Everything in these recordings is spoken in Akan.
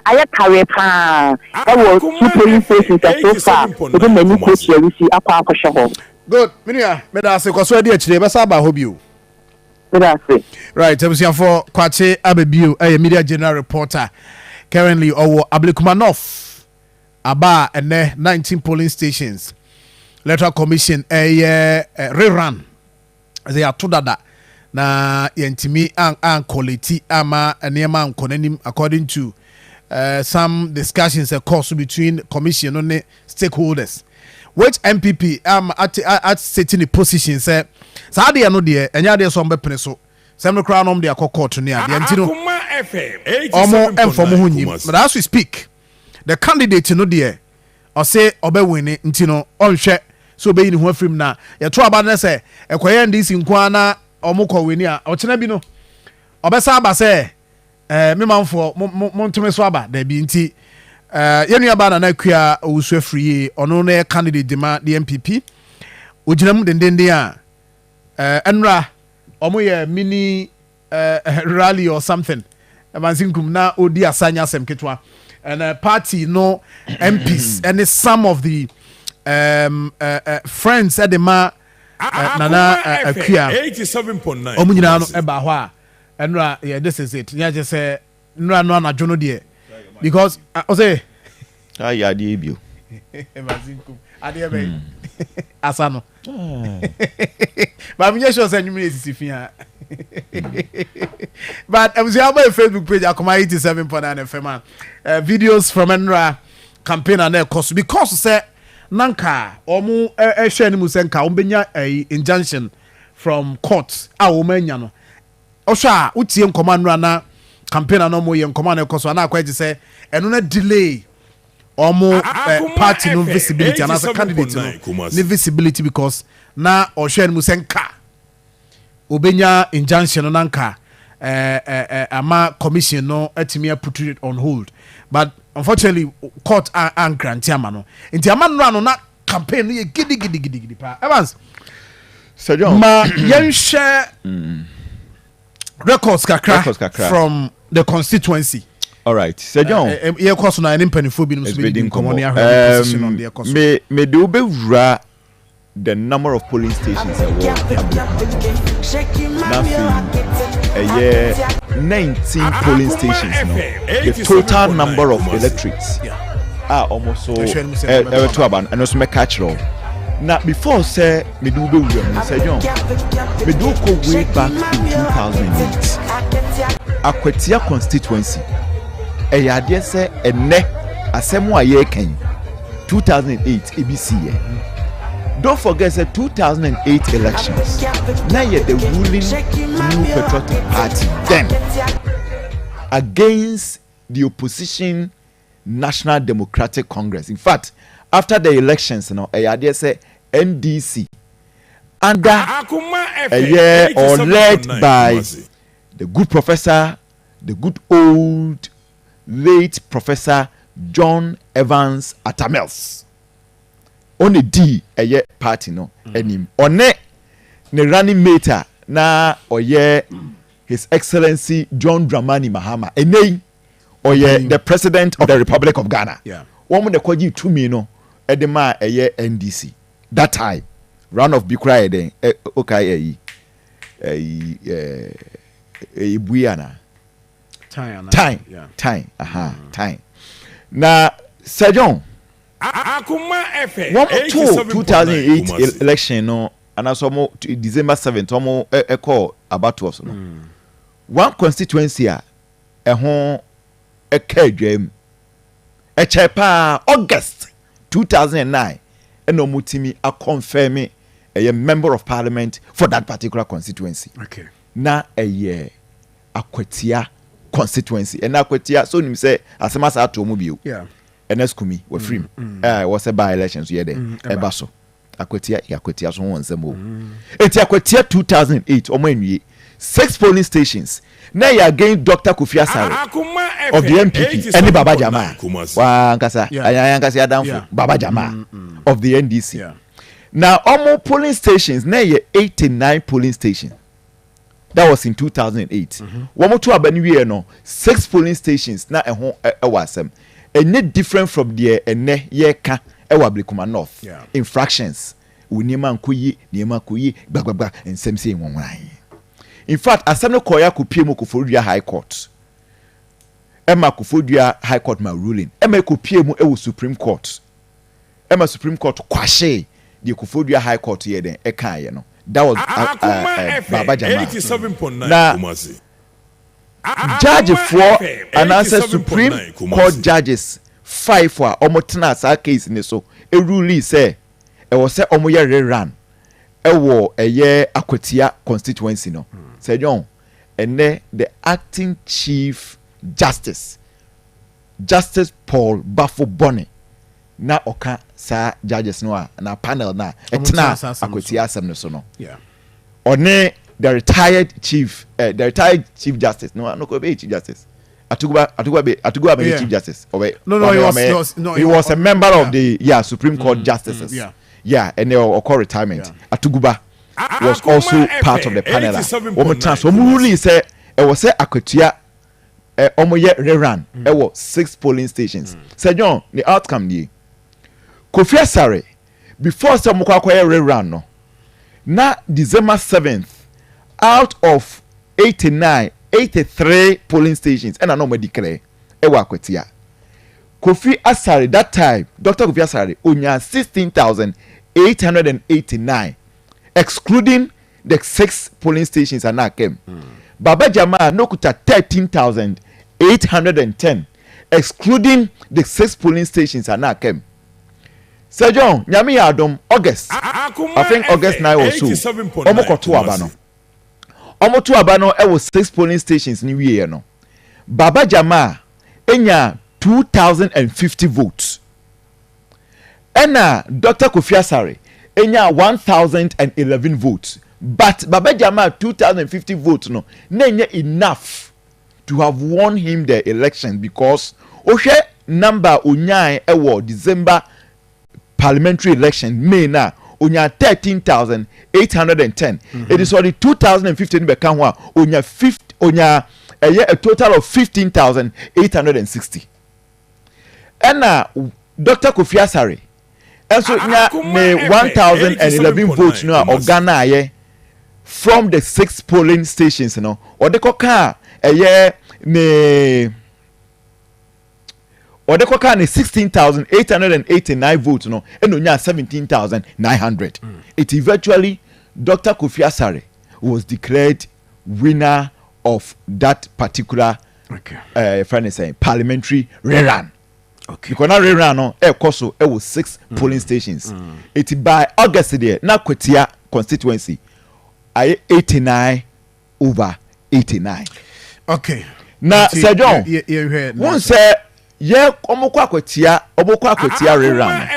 I carry pa. I was 2 polling stations so far. We don't many coach here. We see akwa akosho. Good. Minia, me da se kwaso ade akire be sa ba ho bio. Me da se. Right, ebusia for kwache abebio a media general reporter currently owo Ablekumanov aba ene 19 polling stations. Electoral Commission rerun they are to dada na yentimi an quality ama enema an konanim according to some discussions a course between commission and stakeholders which MPP at setting the position say sa de no de enya de so mbepene so sem kra no de akokot ne ade ntino omo emfomo ho nyim but as we speak the candidate no de o say obewini ntino onhwe so be ni ho afrim na ye to aba na say ekoye ndisi nko na omukọ weni a ochena bi no obesa aba say me manfo montome so aba da bi nti yenu aba na akua owusu afri ono na candidate dema the MPP oginam dendende a enra omo ye mini rally or something amansinkum na odi asanya sem ketwa and party no MPs and some of the friends at the ma nana akua 87.9 omo nyina no eba ho a enra yeah this is it nya just say nra no na jono de because I say ya de bio amansinkum ade be asano but me just say nyum esisi fia but I'm saying about Facebook page akoma 87.9 FM videos from enra campaign and cost because say nanka omu ehwe ni musenka ombenya injunction from court a omanya no ohwa utie nkoma nra na campaign na mo ye nkoma na cost na akwaje say eno na delay omu party no visibility and as a candidate no visibility because na ohwe ni musenka obenya injunction nanka ama commission no atimi put it on hold but unfortunately court and grant ama no nti ama no na campaign ye gidi pa Evans Sir John ma yen share records kakra from the constituency. All right Sir John ye course na any penifo bi no so be common ya position on the course me do be wura the number of polling stations a 19 polling stations no the total number of electorates are almost so to about and also make catch roll now before say me do be wura Sir John me do go way back in 2008 Akwatia constituency e yade say ene asemu aye ken 2008 ABC don't forget the 2008 elections. Now you're the ruling New Patriotic Party then against the opposition National Democratic Congress. In fact, after the elections, you know, I say NDC under a year or led by the good professor, the good old late Professor John Evans Atamels. Only D a party no enim one ne running mate na oye His Excellency John Dramani Mahama enei oye the President of the Republic of Ghana. Yeah. One de kwaji tumi no edema eye NDC that time round of bikra den okay buiana time time na Sir John Akuma F. 2008 election no and also December 7th omo call about us no. One constituency a ho e kadwam e chepa August 2009 and omutimi a confirm a member of parliament for that particular constituency. Okay. Na a Akwatia constituency and Akwatia so nim say asemasa atomo bio. Yeah. Eneskumi we free was a by elections here there ebaso Akwatia so won semo enti Akwatia 2008 omo enwie 6 polling stations na ya again Dr. Kofi Asare of the MPP and Baba Jama wa ankasa ayankasa adamfo Baba Jama of the NDC now omo polling stations na ye 89 polling stations That was in 2008. One to abani we no 6 polling stations na ɛho ɛwɔ asɛm. Ɛnyɛ different from the ɛnɛ yɛka ɛwɔ Ablekuma North. Infractions. Uniema nkoyi gbagbagba nsɛm sɛ nwonwan. In fact, asɛm no kɔya kopie mu Kofodua High Court. Emma Kofodua High Court ma ruling. Emma kopie mu ɛwɔ Supreme Court. Emma Supreme Court kwahye the Kofodua High Court here then ɛka no. That was Baba Jama. Na judge for and answer Supreme Court judges 5 for omotena sa case ni so e rule say e was say omoye rerun e wo eye Akwatia constituency no say John ene the acting chief justice Paul Bafo Bonny na oka sa judges no na panel na etna Akwatia asem no so no one the retired chief justice no ko be chief justice Atuguba be chief justice he was a member of the Supreme Court justices and they were called retirement. Atuguba was also part of the panel. Rule say it was say Akwatia omoye rerun it was 6 polling stations. Say John the outcome ni Kofi Asare before some kwakwaye rerun no na December 7th out of 83 polling stations and I know me declare ewa Akwatia Kofi Asare that time Dr. Kofi Asare onya 16,889 excluding the 6 polling stations and came Baba Jama no kuta 13,810 excluding the 6 polling stations and came Sir John nyame adom August I think August 9 or so omokoto abano omoto abano e was 6 polling stations ni wie no Baba Jama enya 2,050 votes ena Dr. Kofi Asare enya 1,011 votes but Baba Jama 2,050 votes no na enya enough to have won him the election because ohwe number onyan e December parliamentary election May na onya 13,810 it is only 2,050 ni beka ho a onya a total of 15,860 ena Dr. Kofi Asare also nya me 1,011 votes no organa aye from the 6 polling stations no odekoka ne 16,889 votes no eno nya 17,900 it eventually Dr. Kofi Asare was declared winner of that particular parliamentary rerun because na rerun no koso was 6 polling stations it by August there na Akwatia constituency 89 over 89 na Sir John one say omoko Akwatia rerun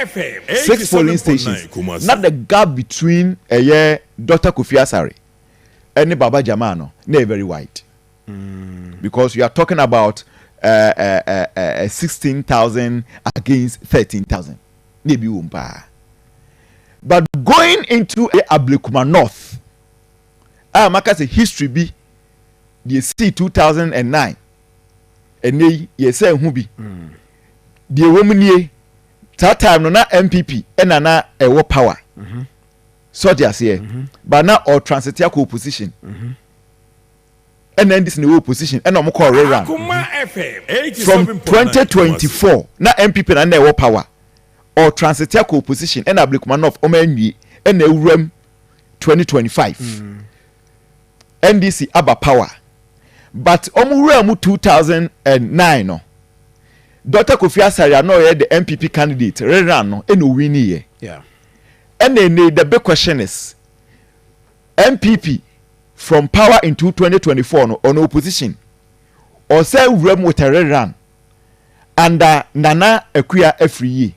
6 polling stations not the gap between Dr. Kofi Asare and Baba Jama no very wide because you are talking about 16,000 against 13,000 maybe umpa but going into Ablekuma North maka say history be the see 2009 and ye say hu bi the woman that time no na MPP and na ewo power so just here but now or transitia co opposition and then this new opposition and no call rerun from 2024 na MPP na ewo power or transitia co opposition and Ablekuma North o manwi and ewuram 2025 NDC aba power but omuremu 2009 no Dr. Kofi Asare no the MPP candidate rerun no eno win here and then the big question is MPP from power into 2024 no on opposition or say rem with a rerun under Nana Akua Afriye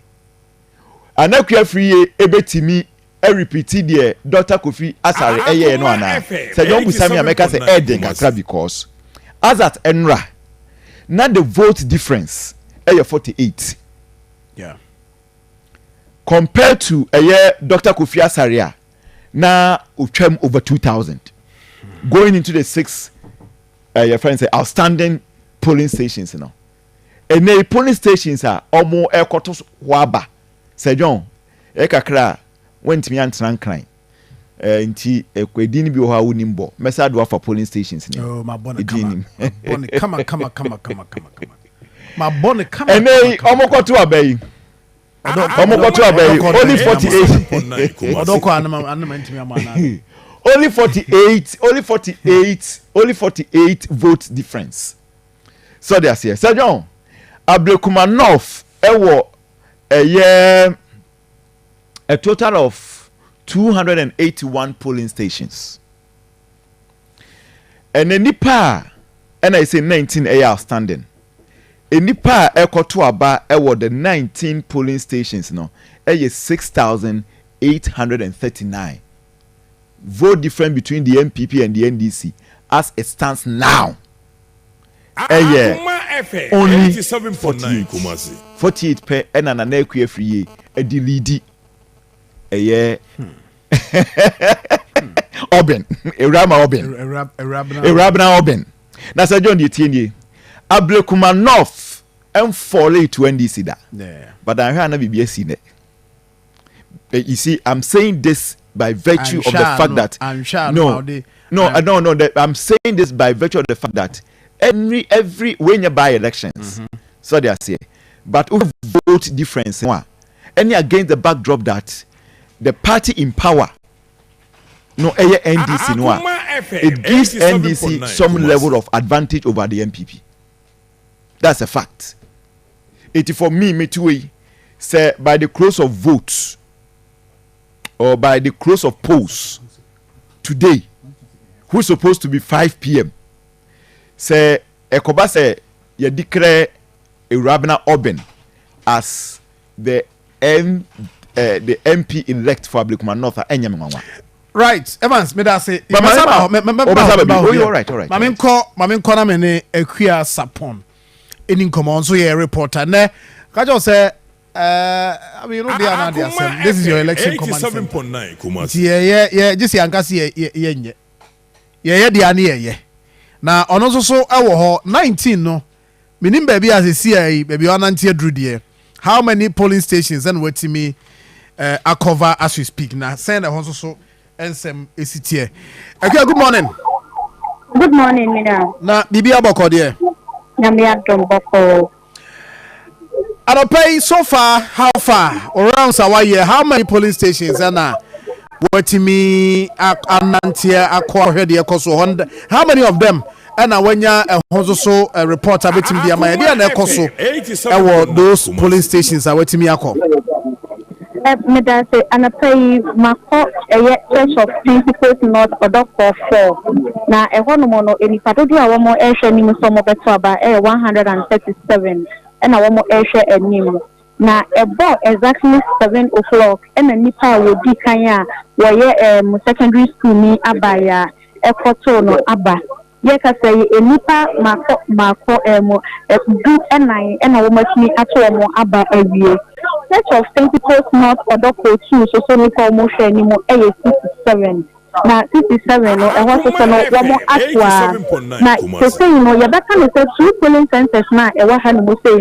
and Akua Afriye ebetimi repeat the Dr. Kofi Asare no ana say don't busami ameka say edin kakra because as at Enra now the vote difference 48 compared to Dr. Kofi Asare na utwam over 2,000 going into the 6 your friends say outstanding polling stations now. And the polling stations are almost ekoto waba. Say John, ekakra went me antran crime. Nti ekwedini bi ho awunimbo. Mesa do for polling stations ni. Oh my bonnet come on. My bonnet come on. And they omoko to abayi. Omoko to abayi. Only 48. Odoko anama ntimi amana. Only 48 votes difference. So they are here. Sir John, Ablekumanov ewo a total of 281 polling stations. And nipa and I say 19 outstanding. Nipa ekoto aba ewo the 19 polling stations no. 6,839. Vote different between the MPP and the NDC as it stands now. Only 48 per and an anekwe free a delete Oben Erama Oben Erabna Oben. Now Sir John Yetienye Ablekumanov and fall to NDC da. But I heard BBS. You see, I'm saying this by virtue of the fact that I'm saying this by virtue of the fact that every when you buy elections, so they are saying, but vote difference any against the backdrop that the party in power NDC it gives NDC some level of advantage over the MPP. That's a fact. It for me too say by the close of votes or by the close of polls today, who's supposed to be 5 p.m. say Ekoba say you declare Erabna Oben as the MP elect for Ablekumanov Enyamwa. Right, Evans, me da say. All right. Mamin ko na me ne Akua Sapon. Eni nkomo nso ye reporter ne. Ka jo say I mean, you know, this is your election command. 87.9 Kumasi. Yeah, just yankasi yeah, the na ono so ewo ho 19 no. Minim baby as a CIA, baby on anti drew. How many polling stations and what me a cover as we speak now? Send a so and some ACT. Okay, good morning. Good morning, Mina. Na Bibi Aboko there. Namia Domboko. Pay so far, how far? Around Sawaye, how many police stations and what me Anantia Aqua the Ecoso Honda? How many of them? And when you're a Hoso reporter between the Amaya and Ecoso, those police stations are waiting me a call. Medase and I pay Marfo a church of principles not or doctor 4. Now a honomono any particular one more air sharing some of the Twaba 137. And I want more air share and name. Now about exactly 7 o'clock and a nipa will be kaya where secondary school me abaya a no abba. Yeka say a nipa Marfo do and 9 and I will make me at more abba a year. Church of St. Paul's North or Doctor 2 so we call motion anymore 67. Now 67 or one more aqua. Now to say you better say 2 polling centers now a wahan mo say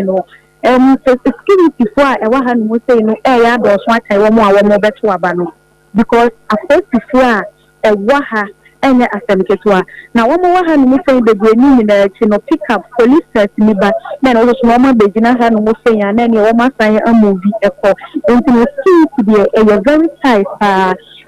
security for a wahan mo say ya do swat I want more better abano because a first before a waha and a now one more hand mo say the green pick up police set me back then also normal begin hand mo say and then you almost say a movie echo into to be a very tight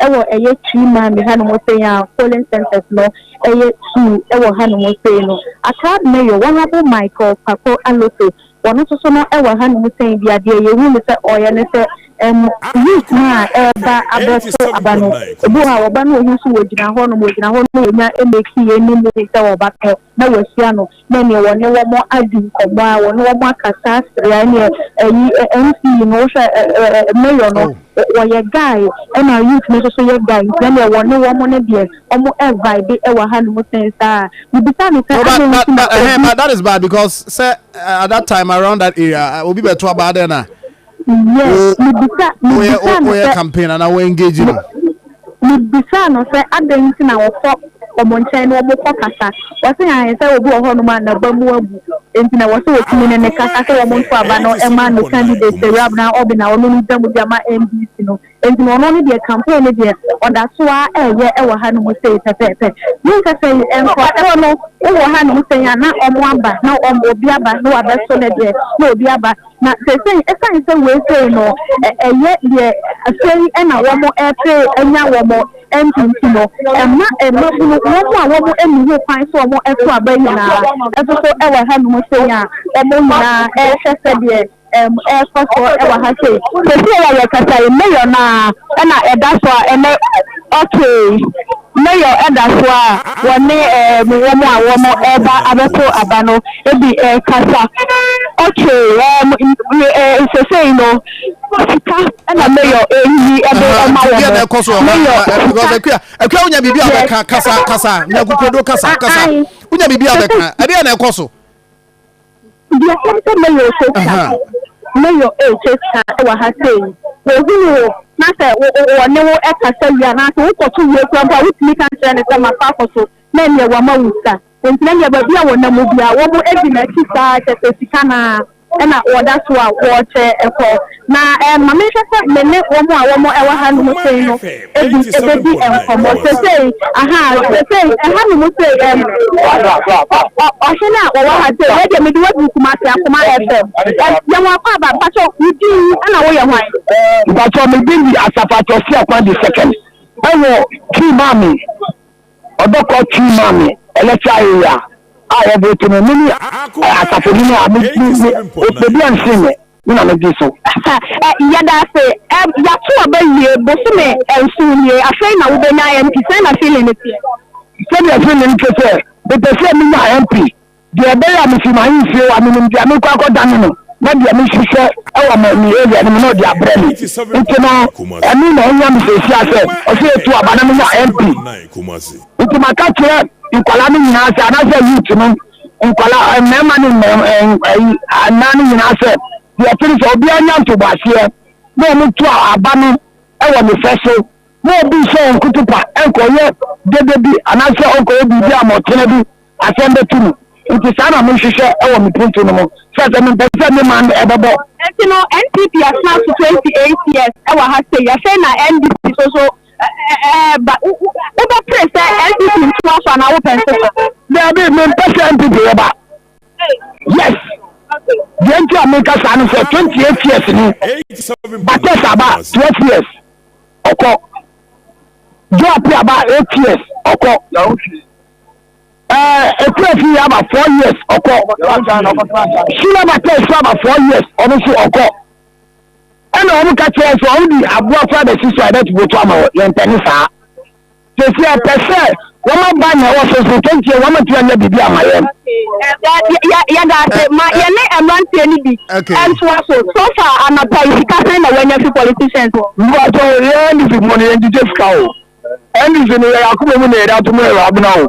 ewo eye 3 man me hanu mo say polling centers no eye 2 ewo hanu mo say no akra mayor honorable Michael Papo Alose one so no ewo hanu mo say dia de ye hu say oya ne say youth na eba abeso abano ebu ha oba no ohu so wogina ho no nya emeki eni mo say oba ke na wasia no na ne woni wo mo adi koba woni wo mo akasa ya ne MC no sha mayor no your guy and our youth so your guy when you want no one there almost vibe ewa hand mo sense that is bad because say at that time around that area will be better about there na yes we campaign and I will engage you no say adentin na wo omonchen no mo kasa wase yan say obi ho no ma na ba mu abu enti na wase otimi ne kasa say omo nto aba no e ma no candidate say rab na obi na ono ni jamu jama NDC no enti no no ni de campaign ni de oda so a eye e wa ha no mo say pepepe ni ka say enko e no e wa ha no mo say na omo aba na omo obi aba no abeso ne de na obi aba na say e san we say no eye de aseri e na wo mo e pre enya wo mo NDC no emma bunu wo a wo emi ho kwan so wo eto aba nyina eso so e wa ha no say ya omo nyina e hwese de e koso e wa ha say so ya ya kasa mayor na na eda so ene okay mayor eda so a woni wo mo a wo mo eba abeto aba no ebi kasa okay so say no na mayor eyi ebe ma wo mayor because akwa unya bibi abeka kasa nyakupodo kasa unya bibi abeka ade na ekoso dia kasa mayor so mayor chesa wa ha say we hunu na say wo ne wo ekasa ya na so wo to we kwa ba wutimi kan se ne sama fa so na ne wa ma wusa enti na ba bia wo na mo bia wo mo edi na kisa chesa sika na na order so a watch na mama hwese mene wo mo a wo mo e wa ha no say no ebi enkomo say aha say ha no say o se na wo ha say we de me di wo kuma se akoma FM ya wa kwa ba pacho udi na wo ye hwan pacho me bi asapato si akwa the second ewo ki mami odoko ki mami elecha area I have to many asafodini obi ansine na me diso yada say ya to obaye bosume ensunye afei na wo benya MP say na feeling it say na feeling it say but say me na MP de be ya me fi ma yin fi wa me ndia me kwa kodan no na de me hwehwe e wa ma me area no no de abrani nti no emi na onya me se ase o se to aba na me na MP nti maka kire nkwala ni nyina ase anase youth no nkwala mema ni anani nyina ase de atiri so obi anya ntobase na mu to aba no e wo me feso na obi so nkutupa enkoye dedebi anase onkoye bibi amotene bi asembe tunu nti sana mu hwehwe e wo me puntu no mo sase me pese me man e bebo enti no NPP as now to 28 years e wa ha say ya say na NDC so but uba press NPP to us na open so there be me person NPP ba yes the entry America san for 28 years ni but about 12 years oko jo apia about 8 years oko equity about 4 years oko shila batay about 4 years also oko and on catch us on the abua father sister that go to am yon tenisa to see a person woman ban na was so 20 woman to na bibi amaye ya that ma ye ne amante ni bi and so far am politica na when politicians what to ni bi money and just cow and is no yakubu mu na da to mu ra abuna o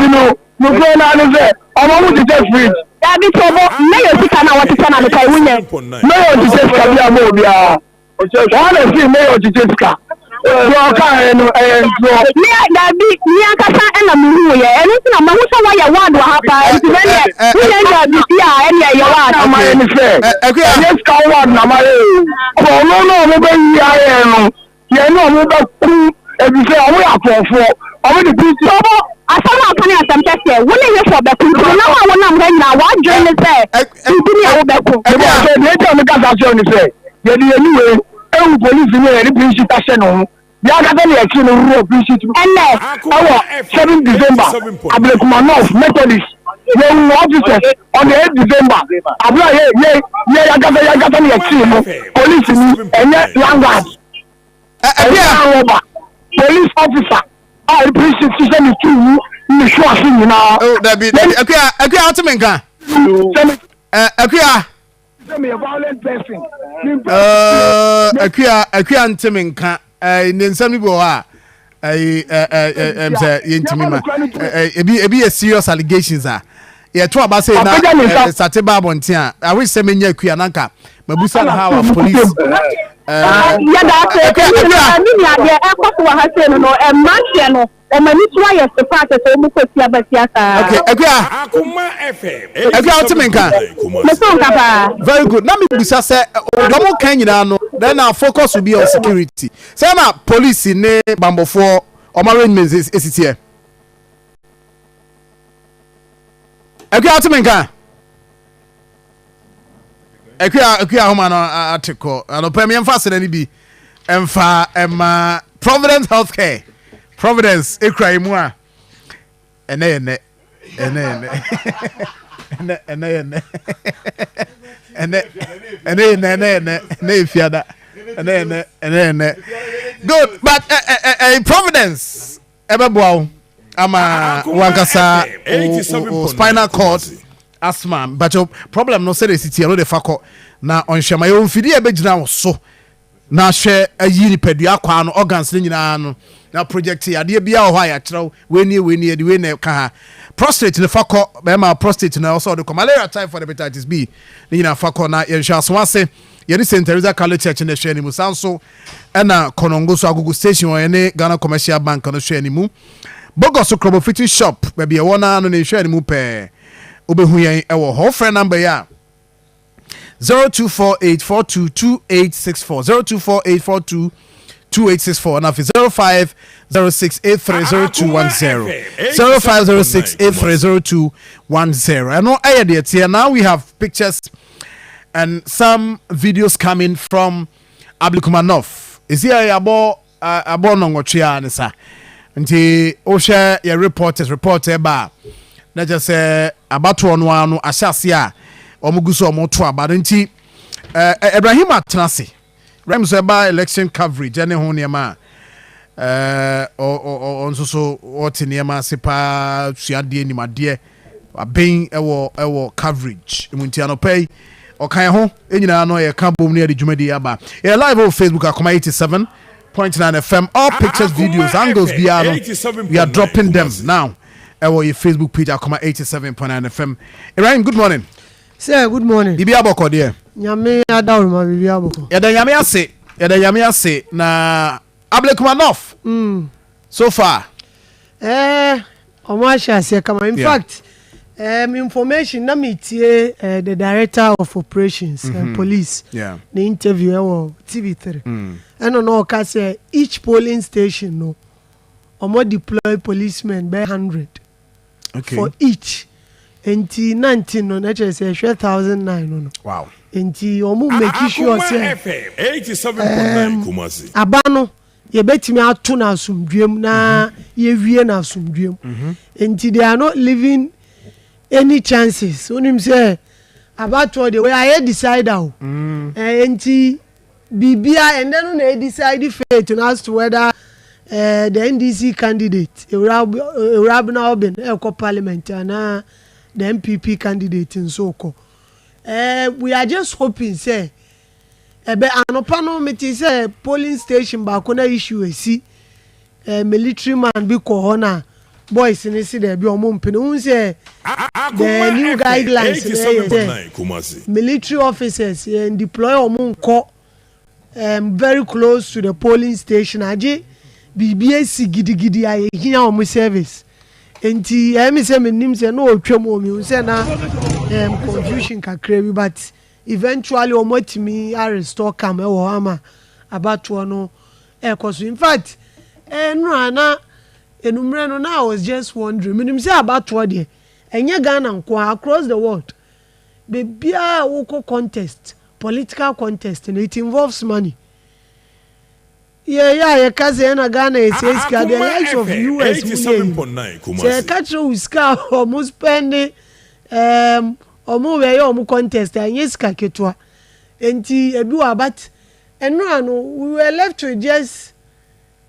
no go na no say omo mu just free Dabi tobo mayor sika na wati sana kai wunye mayor jijeska bia mo bia wala si mayor jijeska yo ka enu enzo ni dabi ni akasa na muhu ye enu na mahusa wa ya ward wa hapa enti bele wunye dabi bia enu ya ward na ma enu fe jijeska ward na ma e ko no mo be ya ye no ye no mo ba ku ebi se omo ya fofo omo di bi tobo asama akani asamtese woni ye for beku na wa wona mra nyina wa join say ibini ya wo beku e bo se dey me ka sa ni say ye di anyway e police ni e bi station no ya ga be le ki no ru bi shi tu ene awo 7 December Ablekuma North Methodist ye officers on the 8 December abla ye ya ga be le ki no police ni enye landlord police officer I appreciate you too. You show us now. Oh, Akua Atimenka. Akua. I'm a violent person. Akua Atimenka. Ninsami bo ha. Say yentimima. Ebi serious allegations ah. Ye to aba say na Sateba Bontia. I wish say menya Akua nanka. Mabusa na how police. Ya da say ni ya de ekoso wa ha say no e manche no mani to ayɛ sepa sɛ sɛ ɔmo kɔsi abasia saa. Okay, Ekua. Akuma FM. Ekua Otimenka. Meso nka paa. Very good. Na me bisa sɛ ɔmo kan nyinaa no, then our focus will be on security. Say na police ne bambofo ɔmo arrangements esitie. Ekua Otimenka. Ekua homa no article. Ano pɛ me emfa sɛ na ni bi. Emfa Providence Healthcare. Providence ekura mu a ene fiada ene good but Providence ebeboa ama wankasa spinal cord asthma but your problem no say the city no the fakọ na onhwema yo mfidi ebegyina wo so na hwɛ ayi ni padua kwa no organs ni nyina no na project ade bia ho ya kyerɛw we ni de we na ka ha prostate ne fakɔ be ma prostate na also the malaria type for hepatitis B ni nyina fakɔ na ye hwɛ aso ase ye ni St. Teresa College Church na hwɛ ni mu sanso ɛna Konongo so agogo station wɔ ne Ghana Commercial Bank no hwɛ ni mu Bogos Krobo Fitting Shop be bia wona no ne hwɛ ni mu pɛ obehu yɛn ɛwɔ ho friend number ya 0248422864 0248422864 and after 0506830210 0506830210 I know here now we have pictures and some videos coming from Ablikumanov is here abo nongochia nisa nti o share your reporter ba na just say about one no ahyase a omuguso omoto abade nti Ibrahim Atanase Remso ba election coverage ene ho niema onso so what niema sepa suade nimade aben ewo coverage munti anopay okan ho enyina no ye ka bom ne de dwumadi aba e live on Facebook akoma 87.9 FM all pictures videos angles biano we are dropping them now ewo your Facebook page akoma 87.9 FM Ibrahim good morning. Sir, good morning. Bibi aboko there. Nyame adawo ma bibi aboko. Yada nyame ase na Ablekumanov. So far. Omo ahia kama in fact information na metie the director of operations police. Yeah. The interview TV3. And no ka say each polling station no omo deploy policemen by 100. Okay. For each. Enti 19 no na say 1009 no. Wow. Enti omo make sure say 87.9 Kumasi. Abano ye betimi ato na asumdwem na ye wie na asumdwem. Enti they are not leaving any chances. Onim say about the way I decide how. Enti bibia and then no decide fate as to whether the NDC candidate Eurabna Oben Eko Parliament and the MPP candidate in Soko. We are just hoping, say, anopano meti say polling station bakona issue see military man be corona boys in see there be omumpini say the new guidelines military officers and deploy omunko very close to the polling station aje BBS gidigidi aye hia omu service. Enti me say me nim say no otwam o me say na confusion kakra bi but eventually o motimi a restore cam e wo ama about no so in fact no ana enumre no na I was just wondering me nim say about there enye Ghana nko across the world be bia wo contest political contest and it involves money. Yeah, kaze na Ghana is the likes of US 87.9 say catch uska almost spend omo we omo contest and yeska ketwa enti ebi wa but no we were left with just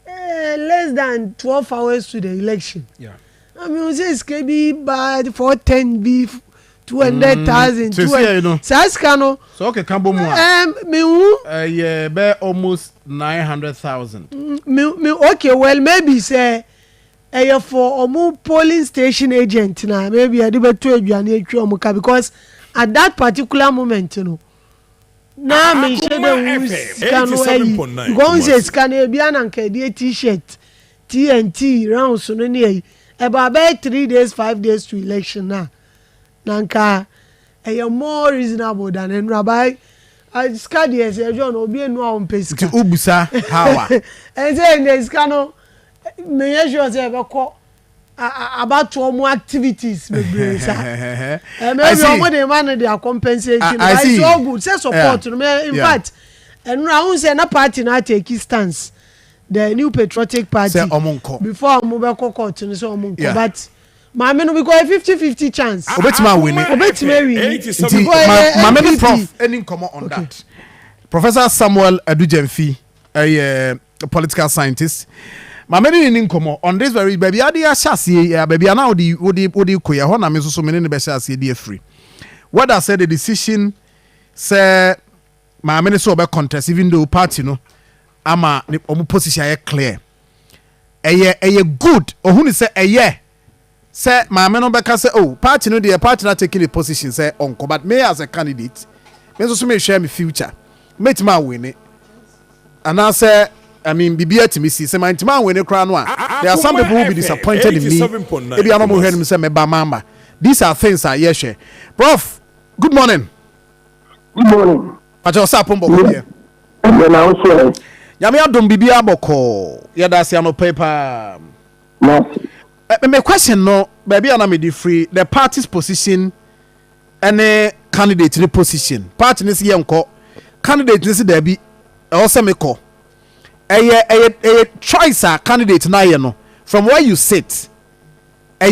less than 12 hours to the election. Yeah, I mean we say it's be bad for 10 be 200,000 Saskano so okay kambo mu yeah be almost 900,000 me okay well maybe say for omo polling station agent na maybe I do beto aduane atwa omo ka because at that particular moment na me shede wu scan go say scan e bia na nka de t-shirt TNT rounds no ni about 3 days 5 days to election na nanka more reasonable than enrabai I scared yes John obi enu a ompesika ubusa hawa and say the scano me sure say be call about more activities maybe sir maybe omo dey man dey compensation but it's all good say support in fact and now say na party na take stance the new patriotic party before omo be court no say omo but Mama no because 50-50 chance. Obetima win it. Mama prof any comment on that. Professor Samuel Adujemfi, a political scientist. Mama ni comment on this very baby adi ashasi baby ana odi koya ho na me so me ne be ashasi dey free. What I said the decision say mama ne so be contest even though party no ama omo position is clear. Eye good ohun say eye say maame no beka say oh party no the party not taking a position say onko but me as a candidate me so me share me future me tima win it and I say I mean bibia to me see say my tima win it kra no there are some people who be disappointed in me maybe I no mo hear me say me ba mama these are things I hear share prof good morning ajo sa pombo ko here na o so ya me adom bibia boko ya da se no paper my question no baby ana me free the party's position any candidate in position party ni se yenko candidate ni se da bi o se me ko a choice a candidate na ye no from where you sit we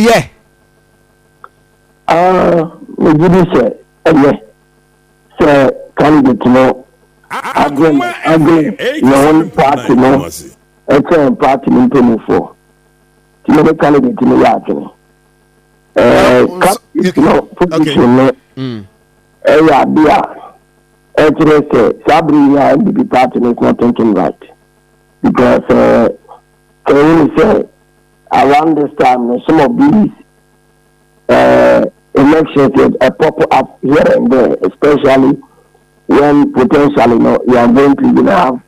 give say so candidate no agree no one party no it's a party in 24 the candidate in the yard. NDP party is not thinking right because around this time some of these elections pop up here and there, especially when potentially you are going to have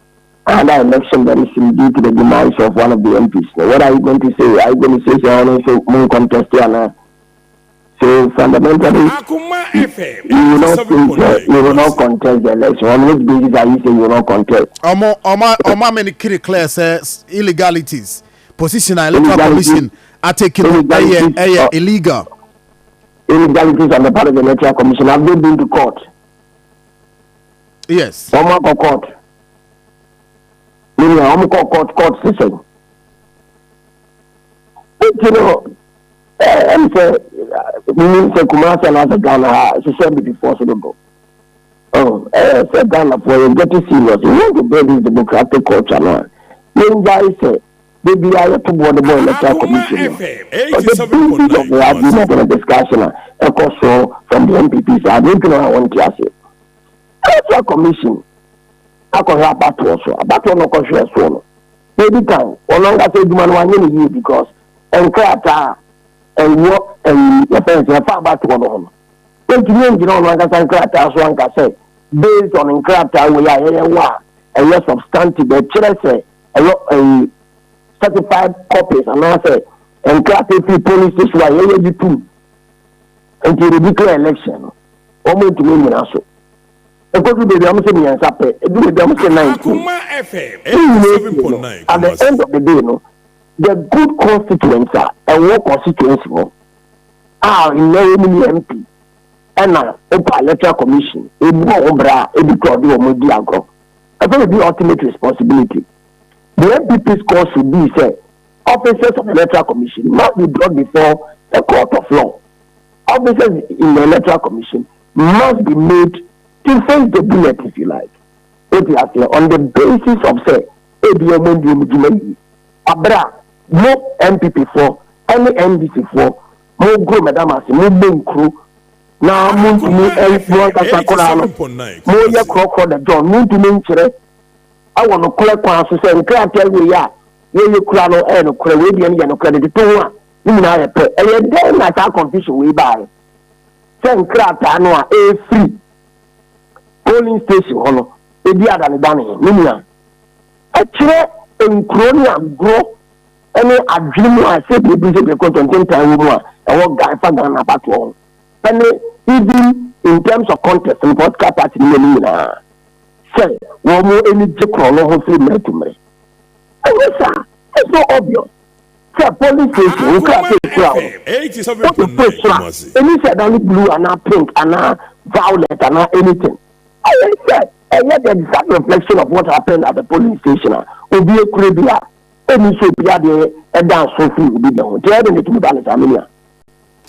another election very soon due to the demise of one of the MPs. Now, what are you going to say? Are you going to say more contest here? So fundamentally, you will not contest the election. On which basis are you saying you will not contest? Oma many clear says illegalities. Position electoral commission are taking illegal. Illegalities on the part of the electoral commission. Have they been to court? Yes. Oma court. Court system. And say, Kumasi and as a Ghana, she said before so go. Oh, say Ghana for you get serious. You want to build this democratic culture now. Then guys say, baby, I have to board the boy electoral commission. But the basis of the argument and the discussion, also from the MPPs, I don't know I want to say. Electoral commission. Akọhwe abatu also abatu no kọhwe so no baby time olonga say duma no anye ni because enkrata enwo defense fa abatu no ho ntumi ngina no anga enkrata so anga say based on enkrata we ya wa a substantive the chere say a certified copies and I say enkrata free police station wa ye di two until the declare election o mo ntumi ngina so Because baby, I'm saying yes, I'm saying 19. At the end of the day, the good constituents are a war constituency in the MP and a electoral commission, a bra, a big agro. I think the ultimate responsibility. The MPP's cause should be said, officers of the electoral commission must be brought before a court of law. Officers in the electoral commission must be made to face the bullet, if you like. On the basis of say, Abra, no MPP for, any NDC for, more grow, Madam, more being crew. Now, move to me, everyone that's a corner. More your crock or the John, move to me, I want to collect one, so say, can't tell you, you crown and credit and credit to one. You know, I pay, and then I can't confusion we buy. Send crap, I know, a free. Polling station hono ebi adane dane minia akire enkro ni agro any dream I said we be the content time woman and what guy for Ghana about all. And even in terms of contest and podcast party say one more any jekro no hopefully met to me. And yes, sir, it's so obvious. Say police station, you can't say crowd. 87.9. Any said only blue and not pink and not violet and not anything. I said, and yet the exact reflection of what happened at the police station will be a cribia. Any should be at a dance so free will be done. Tell them to dance Armenia.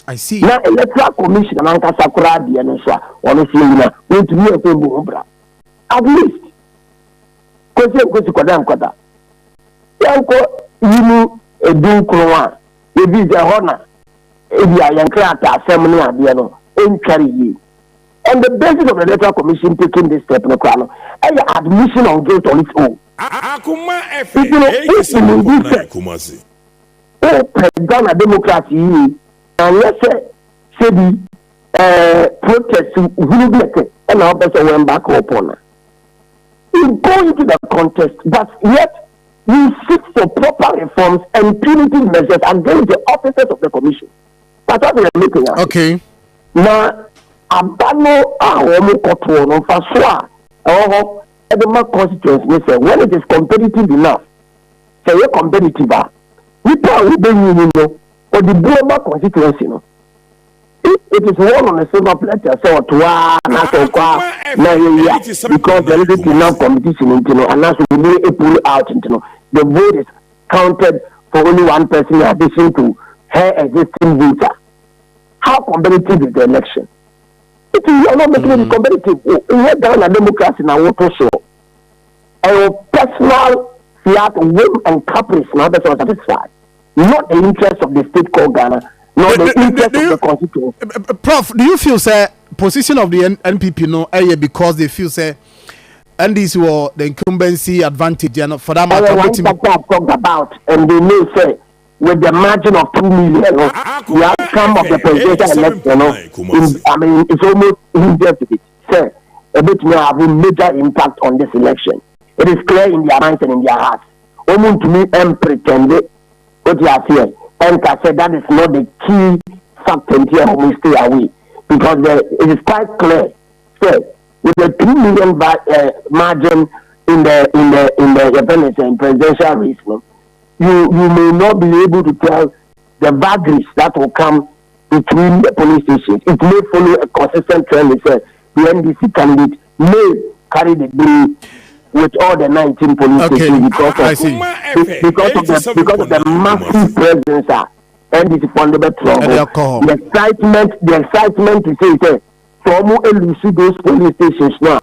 I see. Now, electoral commission and Anka Sakura, the NSA, honestly, going to be a thing. At least, because go to Kodam Kota. Yanko, you a do Kroa, if it's a honor, if you are young character, assembly, and the in carry you. And the basis of the electoral commission taking this step in the crown, and the admission on guilt on its own. Akuma FM 87.9 oh, Ghana democracy, and let's say the protest will be and our person went back upon. You go into the contest, but yet you seek for proper reforms and punitive measures against the officers of the commission. That's what we are looking at. Okay. Now, Abano Awomo Koto no Faswa or Edema constituency say when it is competitive enough, say you're competitive, we will be or the Burma constituency. No, if it is one on a silver platter, so to because there is enough competition and that's we need a pull out the vote is counted for only one person in addition to her existing voter. How competitive is the election? It is not making it competitive. We have done a democracy now. What show? Our personal fiat whim and caprice now that's not satisfied. Not the interest of the state called Ghana, not the interest of the constitution. Prof, do you feel say position of the NPP no because they feel say NDC were the incumbency advantage and for that matter what I've talked about and they may say with the margin of 2 million, the outcome of the presidential election, I mean, it's almost indefinite. Say, a bit may have a major impact on this election. It is clear in their minds and in their hearts. Almost to me, and pretended what you are saying. And I said that is not the key factor here when we stay away. Because it is quite clear. Say, with the 2 million margin in the presidential race, you may not be able to tell the vagaries that will come between the police stations. It may follow a consistent trend. It says the NDC candidate may carry the day with all the 19 police stations because of the massive presence. NDC fundamental the excitement to say for more elusive those police stations now.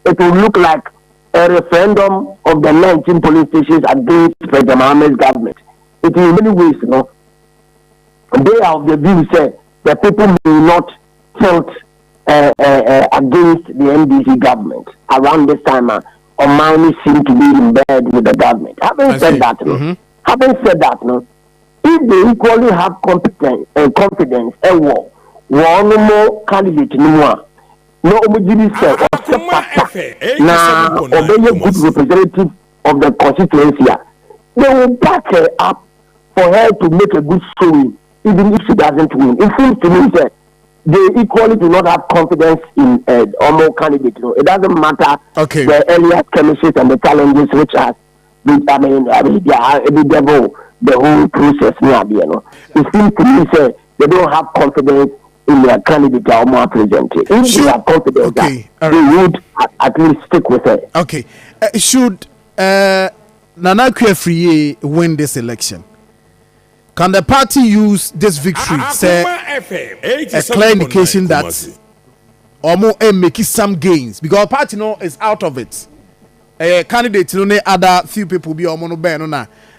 It will look like a referendum of the 19 police stations against President Mohammed's government. It in many ways, they are of the view say the people may not tilt against the NDC government around this time. Omani seem to be in bed with the government. Having said that, if they equally have competence and confidence and one more candidate no omujini say now obey a good representative of the constituency, they will back her up for her to make a good showing even if she doesn't win. It seems to me that they equally do not have confidence in Omo candidate. It doesn't matter the earlier skirmishes and the challenges which are they are every devil the whole process It seems to me say they don't have confidence in their candidate or more presented. If they have confidence they would at least stick with it. Okay. Should Nana Akua-Afrie win this election? Can the party use this victory say a clear indication that Omo making some gains because party is out of it? Candidate other few people be Omo no ben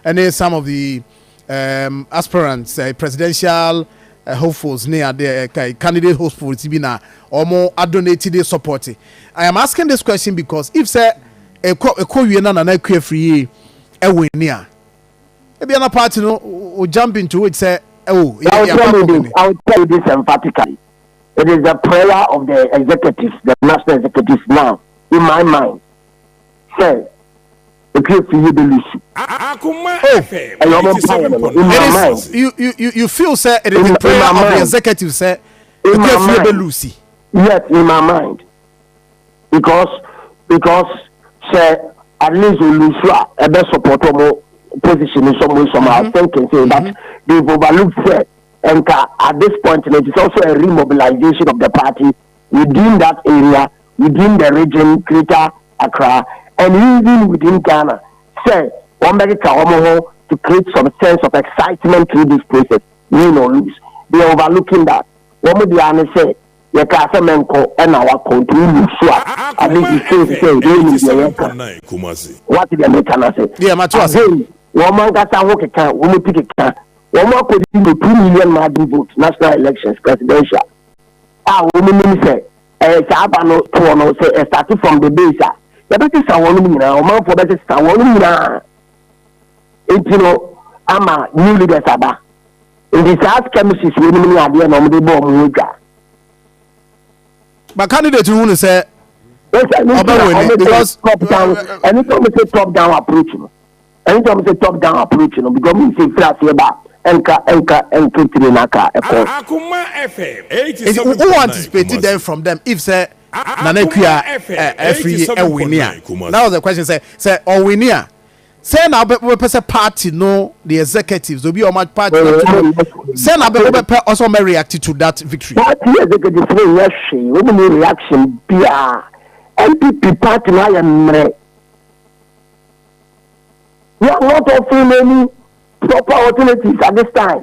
and then some of the aspirants presidential hopefuls near the candidate hopefuls be na Omo donated their support. I am asking this question because if say a Nana Akua-Afrie win near maybe another party will jump into it say I'll tell you this emphatically. It is the prayer of the executives, the national executives now, in my mind. Say, You feel say it is the prayer of the executive say Lucy. Yes, in my mind. Because say at least Lusua a best support position in some way somehow thinking say that they've overlooked say and at this point it is also a remobilization of the party within that area, within the region, Greater Accra, and even within Ghana. Say one to create some sense of excitement through this process, win or lose. They are overlooking that. What would the say? You can't say menko and our country Lusua. At least you say what did the American say? Yeah, Matthew. One man got a work account, one pick account. One more put in the 2 million Madden votes, national elections, presidential. Women say, Sabano, say, starting from the base. The better someone now, man for better someone now. I'm a new leader Saba. In this house, chemistry, women are there, no, the bomb. But candidate who want to say, because top down, anytime we say top down approach, anytime we say top down approach, because we say flat here back. Enka Trinaka. Who anticipated them from them if say Nanekia every winia? That was the question. Say or winia. Say now we party no the executives will be on my party. Say now we also may react to that victory. Party executive reaction. We need reaction. Bia MPP party na yamre. We are not offering any proper alternatives at this time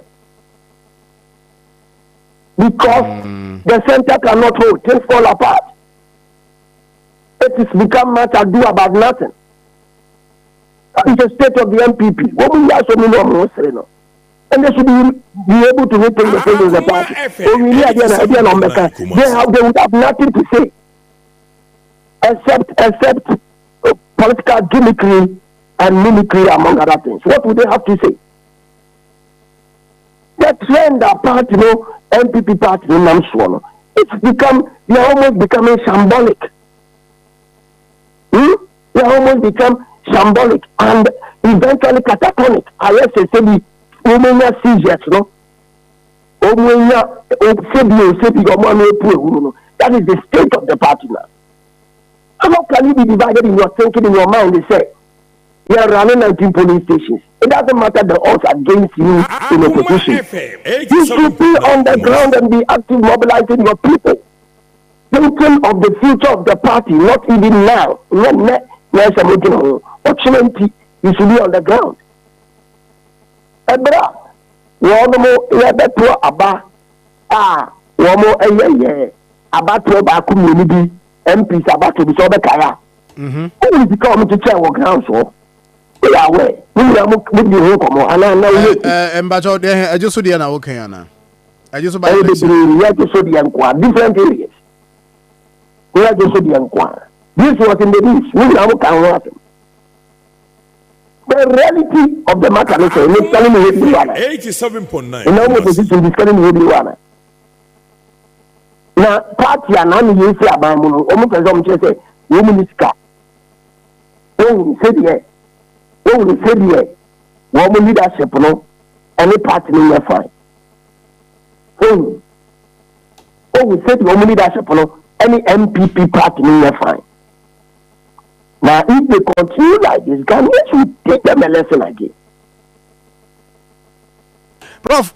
because the center cannot hold, things fall apart. It has become much ado about nothing. That is the state of the MPP. What we are so many and they should be able to retain the face of the party. They would have nothing to say except political gimmickry and mimicry among other things. What would they have to say? The trend that party, MPP party, it's become, they are almost becoming shambolic. They are almost become shambolic and eventually catatonic. I say, women seizures, that is the state of the party now. How can you be divided in your thinking, in your mind? They say, you are running 19 police stations. It doesn't matter the odds against you in opposition. You should be on the ground and be active, mobilizing your people. Thinking of the future of the party, not even now. Fortunately, you should be on the ground. Ebra, womo yebeto aba womo abato ba community MPs abato bi so be kaya. Who is become to chair ground so? Yeah, we are moving the home. Mbacho, I just saw the ana okay ana. I just saw different areas. We are just this was in the news. We are moving. The reality of the matter is telling me 87.9. In our position, is telling me now, party and I'm here say about almost as I'm just say, women is car. Oh, said yeah. Oh, said yeah. Woman leadership, no, any party in your fine. Oh, we said woman leadership, no, any MPP party in your fine. Now, if they continue like this, Ghanaians will take them a lesson again. Prof,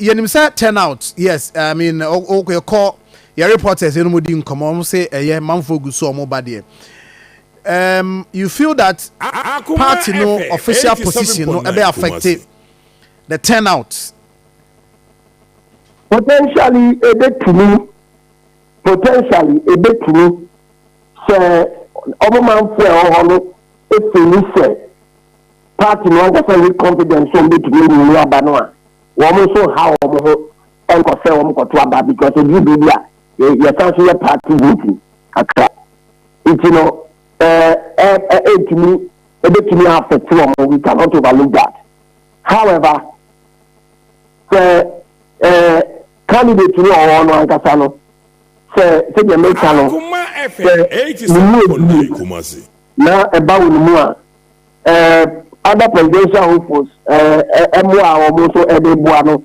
you say turnout. Yes, I mean, okay, call your reporters. You know, come on, say, yeah, Marfo go so more bad here. You feel that party no official position no ever affected the turnout? Potentially a bit to me. Say, Marfo if you say party no get very confident so be to me ni abanoa. Woman so how and ko say woman ko to aba because if you do there, you can see party voting. Akra. It you know to me affect we cannot overlook that. However, the candidate no on Ankasano say the make na eba wo other presidential hopefuls emo a omo so ebe bua no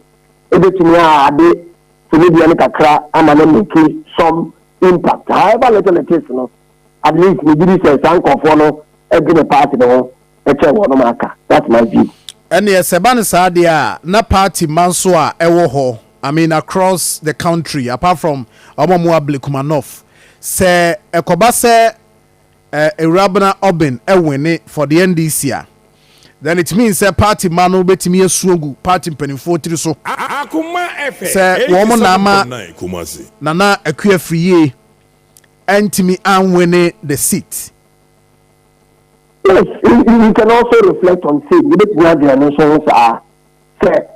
ebetumi a ade media ni kakra ama na make some impact. However little it is no, at least we give say sanko no every the party no eche wo no maka. That's my view. And yes, Seban Sadia, na party Mansoa Ewoho, I mean across the country, apart from Omomua Blekumanov, say Ekobase Erabana Obin Ewene for the NDC. Then it means a party manu betimi esuogu party mpanimfo tiri so. Say woman nama nana akua friye entimi anwene the seat. Yes, you can also reflect on say we don't have the nations are say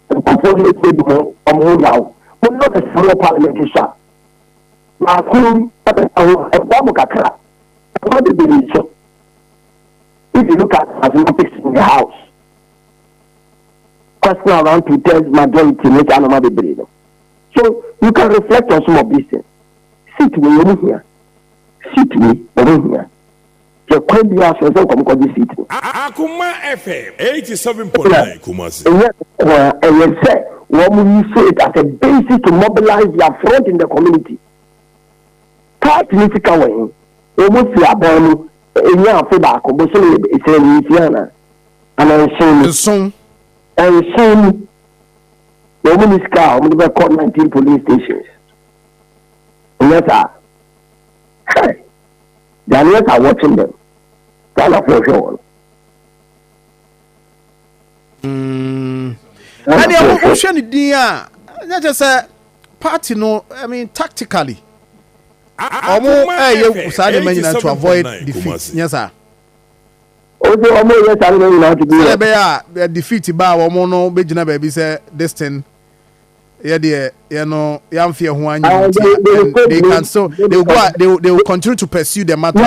the component we do on now. But not a small parliamentary shop. Na kum eba kakra. What the believe. If you look at mathematics in the house, question around two-thirds majority make another debate. So you can reflect on some of these things. Sit me over here. Sit me over here. The question you ask yourself, come on, sit. Akuma FM 87.9 Kumasi. And you say, what will you say it as a basis to mobilize your front in the community? Part political way, almost the abandon. Yeah, feedback. But so it's a Louisiana, and I'm saying, the woman is car. We have called 19 police stations. Yes, sir. Hey, the others are watching them. That's a for sure. And the ocean idea, not just a party. No, I mean tactically. You to avoid defeat. Yes, sir. Also, defeat by Womono, Bejina baby say this thing. Yeah, dear, you know, young fear who they can so they will go, they will continue to pursue the matter. To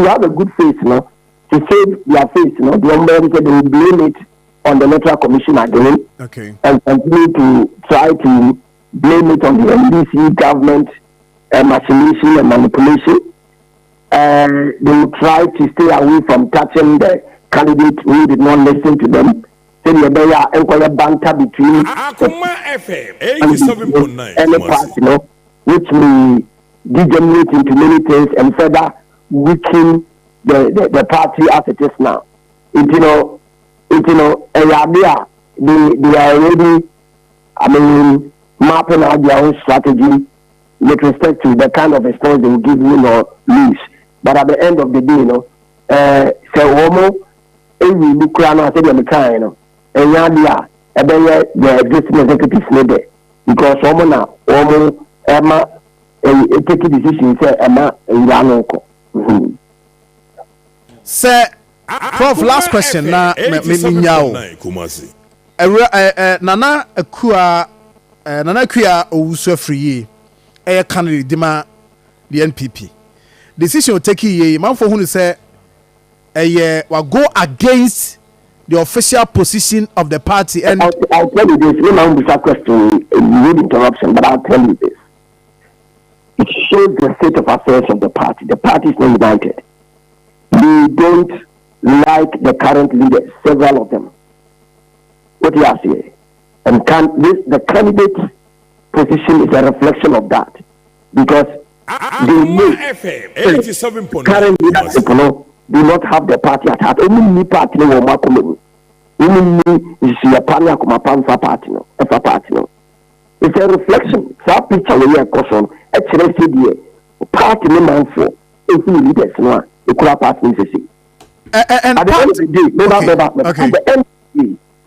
have a good face, no, to save their face, no, the American they will blame it on the Electoral Commission again. Okay. And continue to try to blame it on the NDC government. Machination and manipulation. They will try to stay away from touching the candidate who did not listen to them. Then you better enquire banter between Akuma FM 87.9 and the party, you know, which will degenerate into many things and further weaken the party as it is now. They are already, I mean, mapping out their own strategy with respect to the kind of response they will give you or lose. But at the end of the day, you know, so every Ukraine I said the kind, you know, and Yadia, the existing executives needed because Emma take a decision, say Emma Yanoko. Sir, Prof, last question now. Nana Akua Owusu free. A candidate demand the NPP. Decision will take a man for whom say a year will go against the official position of the party. And I'll tell you this, you know, without question, need interruption, but I'll tell you this. It shows the state of affairs of the party. The party is not united. They don't like the current leaders, several of them. What do you have to say? And the candidate position is a reflection of that because they know current leaders do not have the party at heart. Only party no makomeni. Only is your party party no. It's a reflection. That picture we are caution. Actually, party no Marfo. If we leaders no, the party is the and at the end of the day,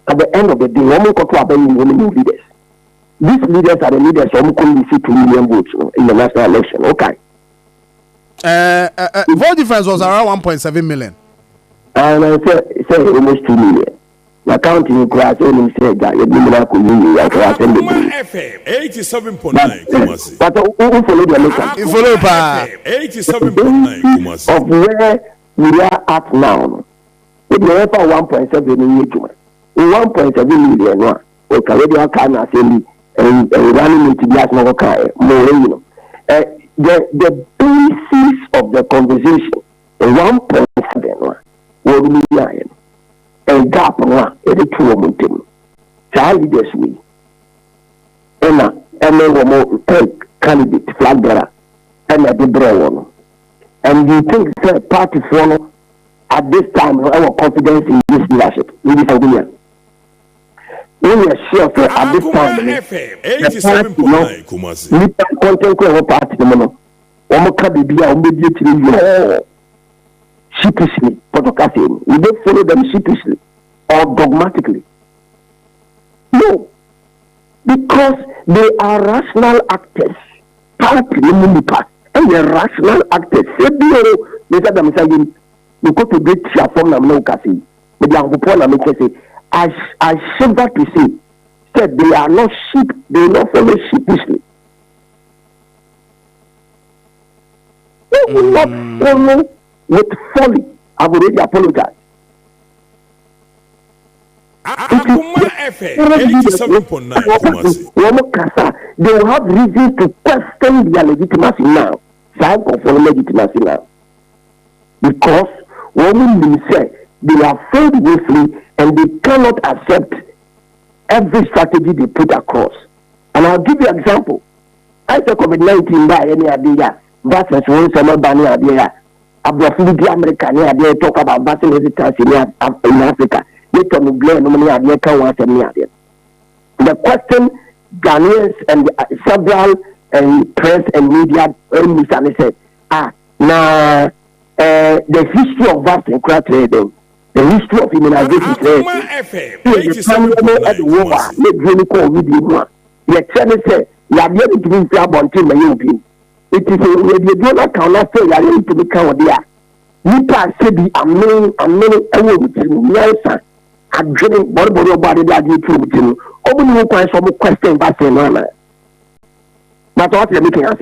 at the end of the day, one more leaders. These leaders are the leaders who can receive 2 million votes in the national election. Okay. Vote difference was around 1.7 million. And I say almost 2 million. The counting class only said that you didn't have to FM 87.9 but who follow the election? You follow 87.9 Kumasi. Of where we are at now. If you have 1.7 million, 1.7 million, okay, radio can assembly. Running into the more, you know, the basis of the conversation 1.7 what we are a gap one every 2 months. Child leaders we and candidate flag bearer and a one. And you think that party follow at this time our confidence in this leadership. Ladies and gentlemen, we are sure at this time the content party the mono. Sheepishly, we don't follow them sheepishly or dogmatically. No, because they are rational actors. And the rational actors. I shiver to say that they are not sheep, they not follow sheepishly. They will not follow with folly. I've already apologized. They will have reason to question their legitimacy now. Because women say they are failed willfully and they cannot accept every strategy they put across. And I'll give you an example. I said COVID-19 by any idea versus one summer banning idea. Abrafili America near they talk about battle hesitancy in Africa. They tell me blame no idea can want idea. The question Ghanaians and several press and media said, the history of vaccine trading, the history of immunization trading, it is a donor cannot say you are going to become there. Nipa say the amazing with you. Yes, I'm drilling body that you do with you. Open no question vaccine. That's what you're making us.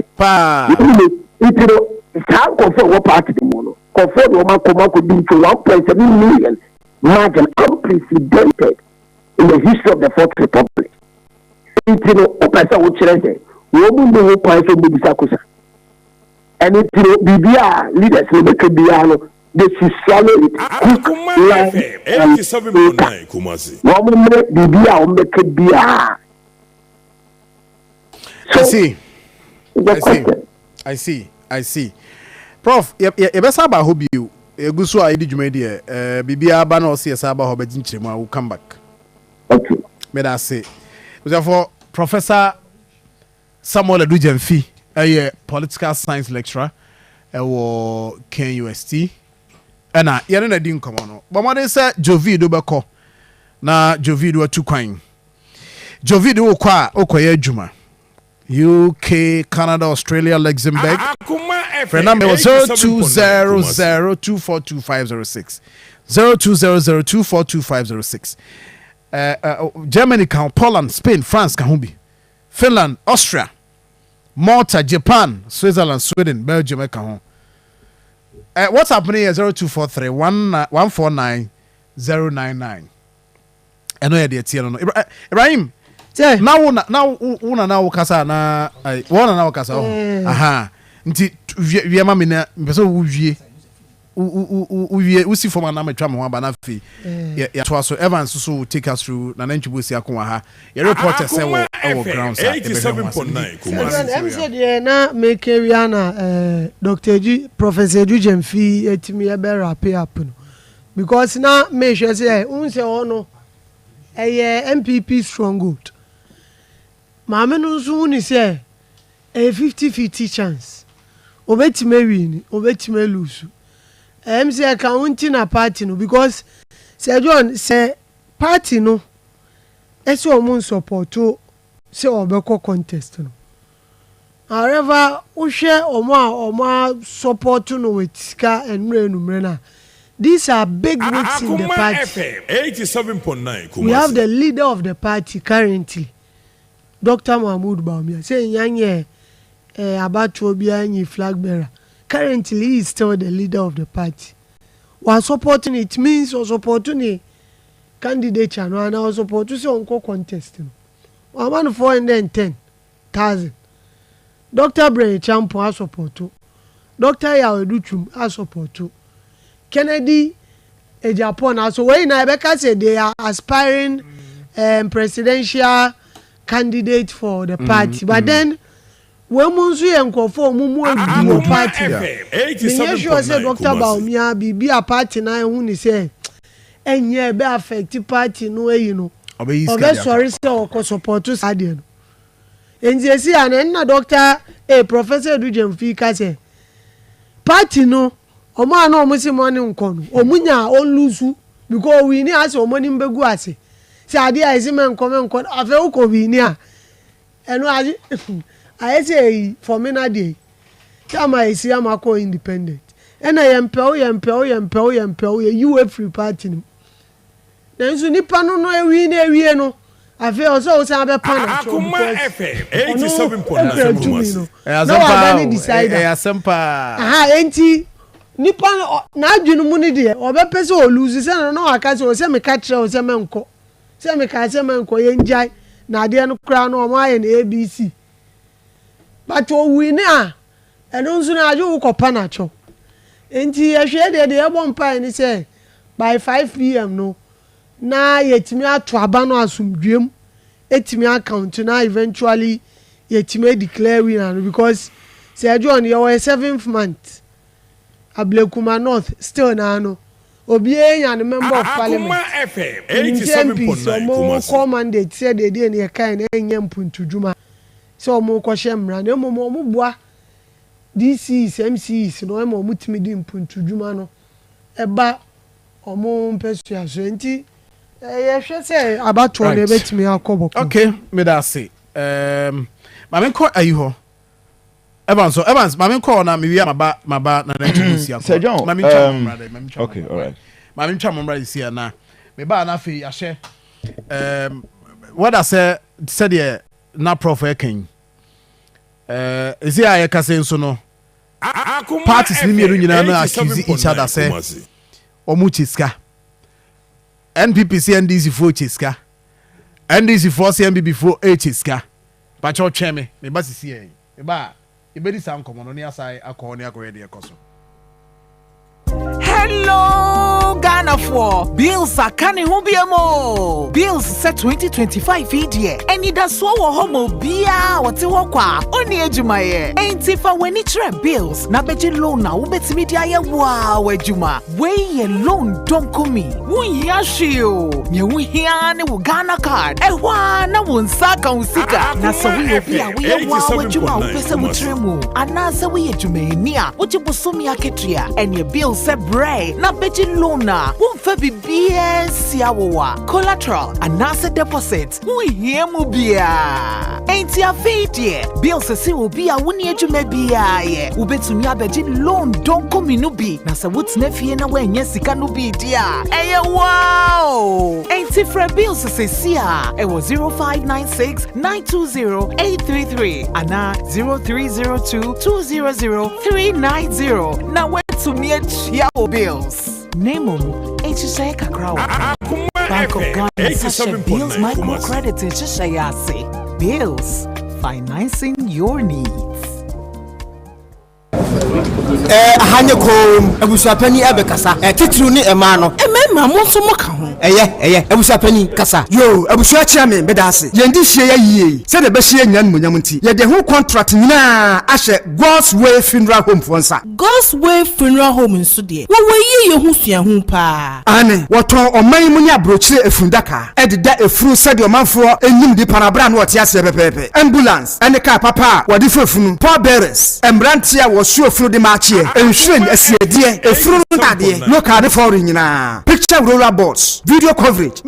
It's how confirm what party the mono. Confirm what could be to 1.7 million margin unprecedented in the history of the Fourth Republic. It's Opesa Uchrese. We won't do what price of Bisakusa. And it's BBR leaders will make a piano. They should swallow it. One minute BBR will make a BR. I see. Prof, you best about hobby you. You go so I did you made here. BBR banner see us about hobby in will come back. Okay. May I say? Therefore, Professor Samuel Adujemfi, a political science lecturer, KUST. And you're not doing come on. But what they say, Jovido Bako. Na Jovido two coin. Jovido Okoye Juma. UK, Canada, Australia, Luxembourg. Friend number was 0200242506. 0200242506. Germany, Poland, Spain, France, Kahumbi. Finland, Austria, Malta, Japan, Switzerland, Sweden, Belgium, what's happening here? 0243 149 I know you're the Ibrahim. Now kasa na wona na kasa aha nti wie ma me na pese wie usi form na metwa me ho aba na fi ya to so Evans so take us through na nantwibo si akon ha your reporter say wo ground 87.9 Kumasi said na make area na Dr. G Professor Dujemfi etimi e be wrap up no because na me sure say unse ono MPP stronghold Mama no so ni say a 50-50 chance. Obetime win, obetime lose. Say accounting na party no because say John say party no. Eso omo support to say obeko contest no. However, we share omo support no with ska and numre na. These are big wigs in the party. FM 87.9 We have the leader of the party currently. Dr. Mahmoud Baumia saying Yanye about to be a flag bearer. Currently, he is still the leader of the party. While supporting it means or supporting a candidate and I was supporting to say uncle contest. 1,410,000. Dr. Bray Champo has support to. Dr. Yaweduchum has support to. Kennedy Japan. So when I say they are aspiring presidential candidate for the party, but then when Munsu and Kofo Mumu and party, me sure say Dr. Baumia be a party na who say enye be affect party no you know. Obe sorry say o support to stadium. Enje si an na doctor Professor Dujem Fika say party no omo ana omo si money nko no omunya olusu because we ni ase omo ni mbegu ase say ade a isi men nko afa uko we ni a eno ade I say for me na dey chama isi amako independent ena yempel you free party no na nso nipa no no ewi no afi also say abe pan Akuma FM 87.9 aha enti nipa na adwunu mu ne de obepese o lose say na waka say o say me ka kire o say menko ye njai na ade no kra no o ma ye na ABC but o win a eno nso na ajo ko panacho enti ehwe de ebo mpa ni say by 5 p.m. no na yetimi ato aba no asumdwem etimi account na eventually yetimi declare winner because say John you were 7th month Ablekuma North still na no obi enya no member of parliament Akuma FM 87.9 so mandate say they dey na kai na enya mpuntudwuma so mo ko hemra na mo bua DCs MCs no mo mutimi di mpuntudwuma no eba omo mpesua so enti hwe say abato na betimi akobo okay me da say ma men ko ayi ho Evans ma men ko na me wi maba na ntusi akọ Sir John ma men twa mo brother ma men twa okay all right ma men twa mo brother si na me ba na fe ahye what I said here na prof eken ezi aye kase nso no parties ni miru nyina na accuse each other say omu chiska NPP see NDC for chiska NDC for CMB for chiska ba cho tweme me ba sisi e ba e be di san komo no ne asai akọ ne akọ de ekoso. Hello, Ghana for bills are canny hubiamo. Bills set 2025 year. And it does so homo bia what you walk only ejumaye. Ain't if I when it's bills. Na beji loan na ubet media ya wow ejuma. Way loan don't come me. Wun yashio. Ye wun hiane wu Ghana card. Na wun saka usika. Na so we obia we wow ejuma upese mutremu. Anasa we ejume niya. Uchi busumi aketria. And your bills set break. Na beji lona won't be BS yawa collateral and asset deposit we hear mubia ain't ya fee bills see will be a winnie jumebia ye ubetumi abeji loan don't come in ubi na sa what's nefie na when yesika no be dia eh wow ain't if bills see ya it was 0596-920-833 and 0302-200-390 now wait to me at Chiao bills Name HSA Kakrawa Bank of Ghana Sasha Bills Microcredit Shayase Bills Financing your needs. Hanyeko abusapani abekasa titru ni emano emema mo so mo ka ho eye abusapani kasa yo abusua chairman bedase yendi hie ya yie se de be hie nyan monyam nti ye de ho contract nyina ahye God's Way Funeral Home fonsa God's Way Funeral Home nso de wo ye hu sua hu pa ane woton oman mu nya brochire efundaka ededa efuru sede omanfo enyim di panabra na wote ase pepepe ambulance ene ka papa wode fefunu Paul Beres embrantia wo through the march here and showing a CDA a through that look at the foreign picture roller boards video coverage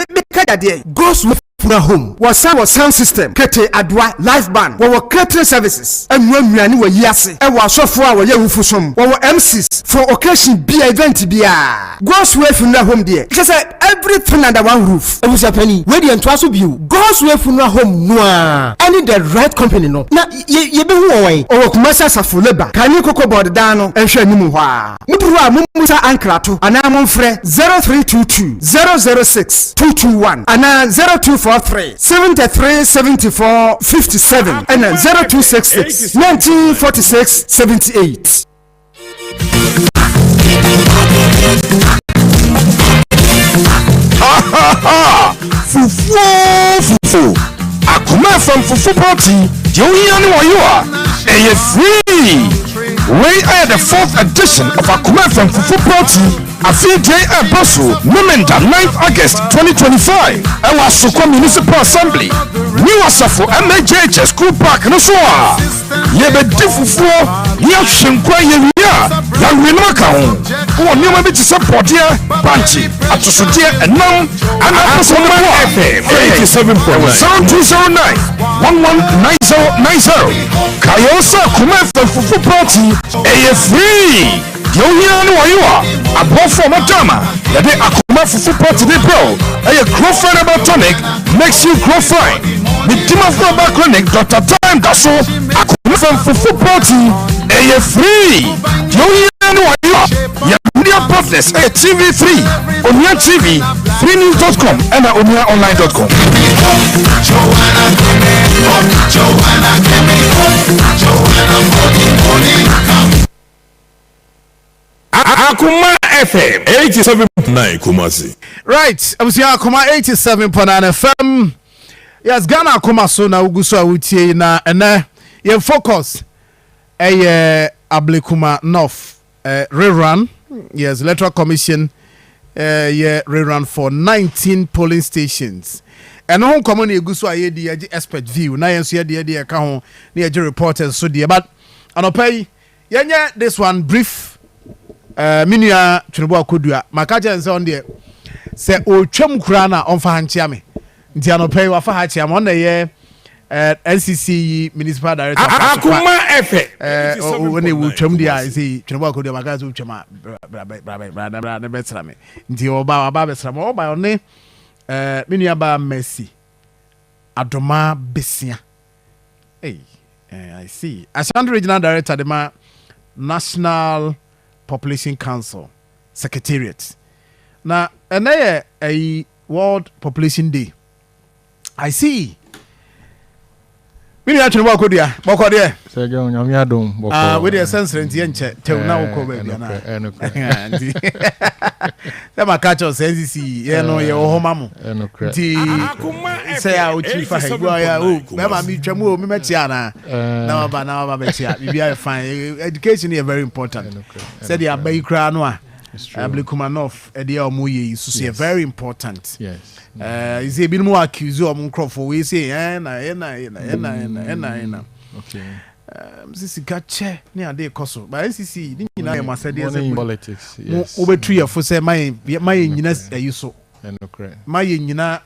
God's Way Funeral Home was sound system kete adwa live band we catering services and nnuani we yase e wa sofo a we yewufusom we MCs for occasion be event bia God's Way Funeral Home there it say everything under one roof e was happening we dey ntwa so biu God's Way Funeral Home no a any the right company no na ye be hu won o commercial safo labor kan you koko board dan no ehwe animu ho a muduru a mumusa ankrato ana monfrɛ 0322 006 221 ana 0243 7374 57 and 0266 1946 78 from Fufu Party, the Oyanwa, free. We are the 4th edition of Akuma from Fufu Party. A few day at Brussels, Momenta 9th August 2025. Our Soko Municipal Assembly. We was for MHH School Park no so. Yebe difufu, ya shinkwa yeria, ya winaka ho. Wo nyoma bi ti support here, Banchi, atosutie enam, ana Akuma FM 87.9 119090. Kayosa Akuma from Fufu Party, free. The only one you are above from a drama. That they Akuma Fufu Party they bro. Grow fine about tonic makes you grow fine. The team of Global Clinic, Dr. Time Daso, Akuma from Fufu Party, free. The only one you are. Your media partners, TV3, Onia TV, freenews.com, and OniaOnline.com. Akuma FM 87.9 Kumasi. Right, I was here Akuma 87.9 FM. Yes, Ghana Akuma so na uguso awutie na ene ye focus Ablekuma North rerun. Yes, electoral commission rerun for 19 polling stations. And hon common uguso ayedi expert view na yenso ye ka ho na ye reporters so dey but anopai yenye this one brief minua twinbo akodua makaja nse on de se otwam kura na onfa hanchia me nti anopai wa fa hachia mo na ye NCC municipal director Akuma FM when we twam dia say twinbo akodua makaja otwam bra na betra me nti oba betra me oba one minua ba Messi Adoma Besia I see Ashanti regional director de ma National Population Council Secretariat. Now, and a World Population Day. I see. We need to walk with you. Walk with you. With your sense and tell now, baby. Them catch us, NCC, your home. Say, I would chief for Mama, me, Chamu, me, Metiana. Now, we are fine. Education is very important. Said the Abbey Cranoa. Ablekuma North, Edia Muye, so say very important. Yes. Is a bit more accused of Muncroft. We say, okay. Sisi kache ni ade koso. But NCC, ni na ya masadi ya politics. Yes. Ube 3 years for say my nyina yuso. My nyina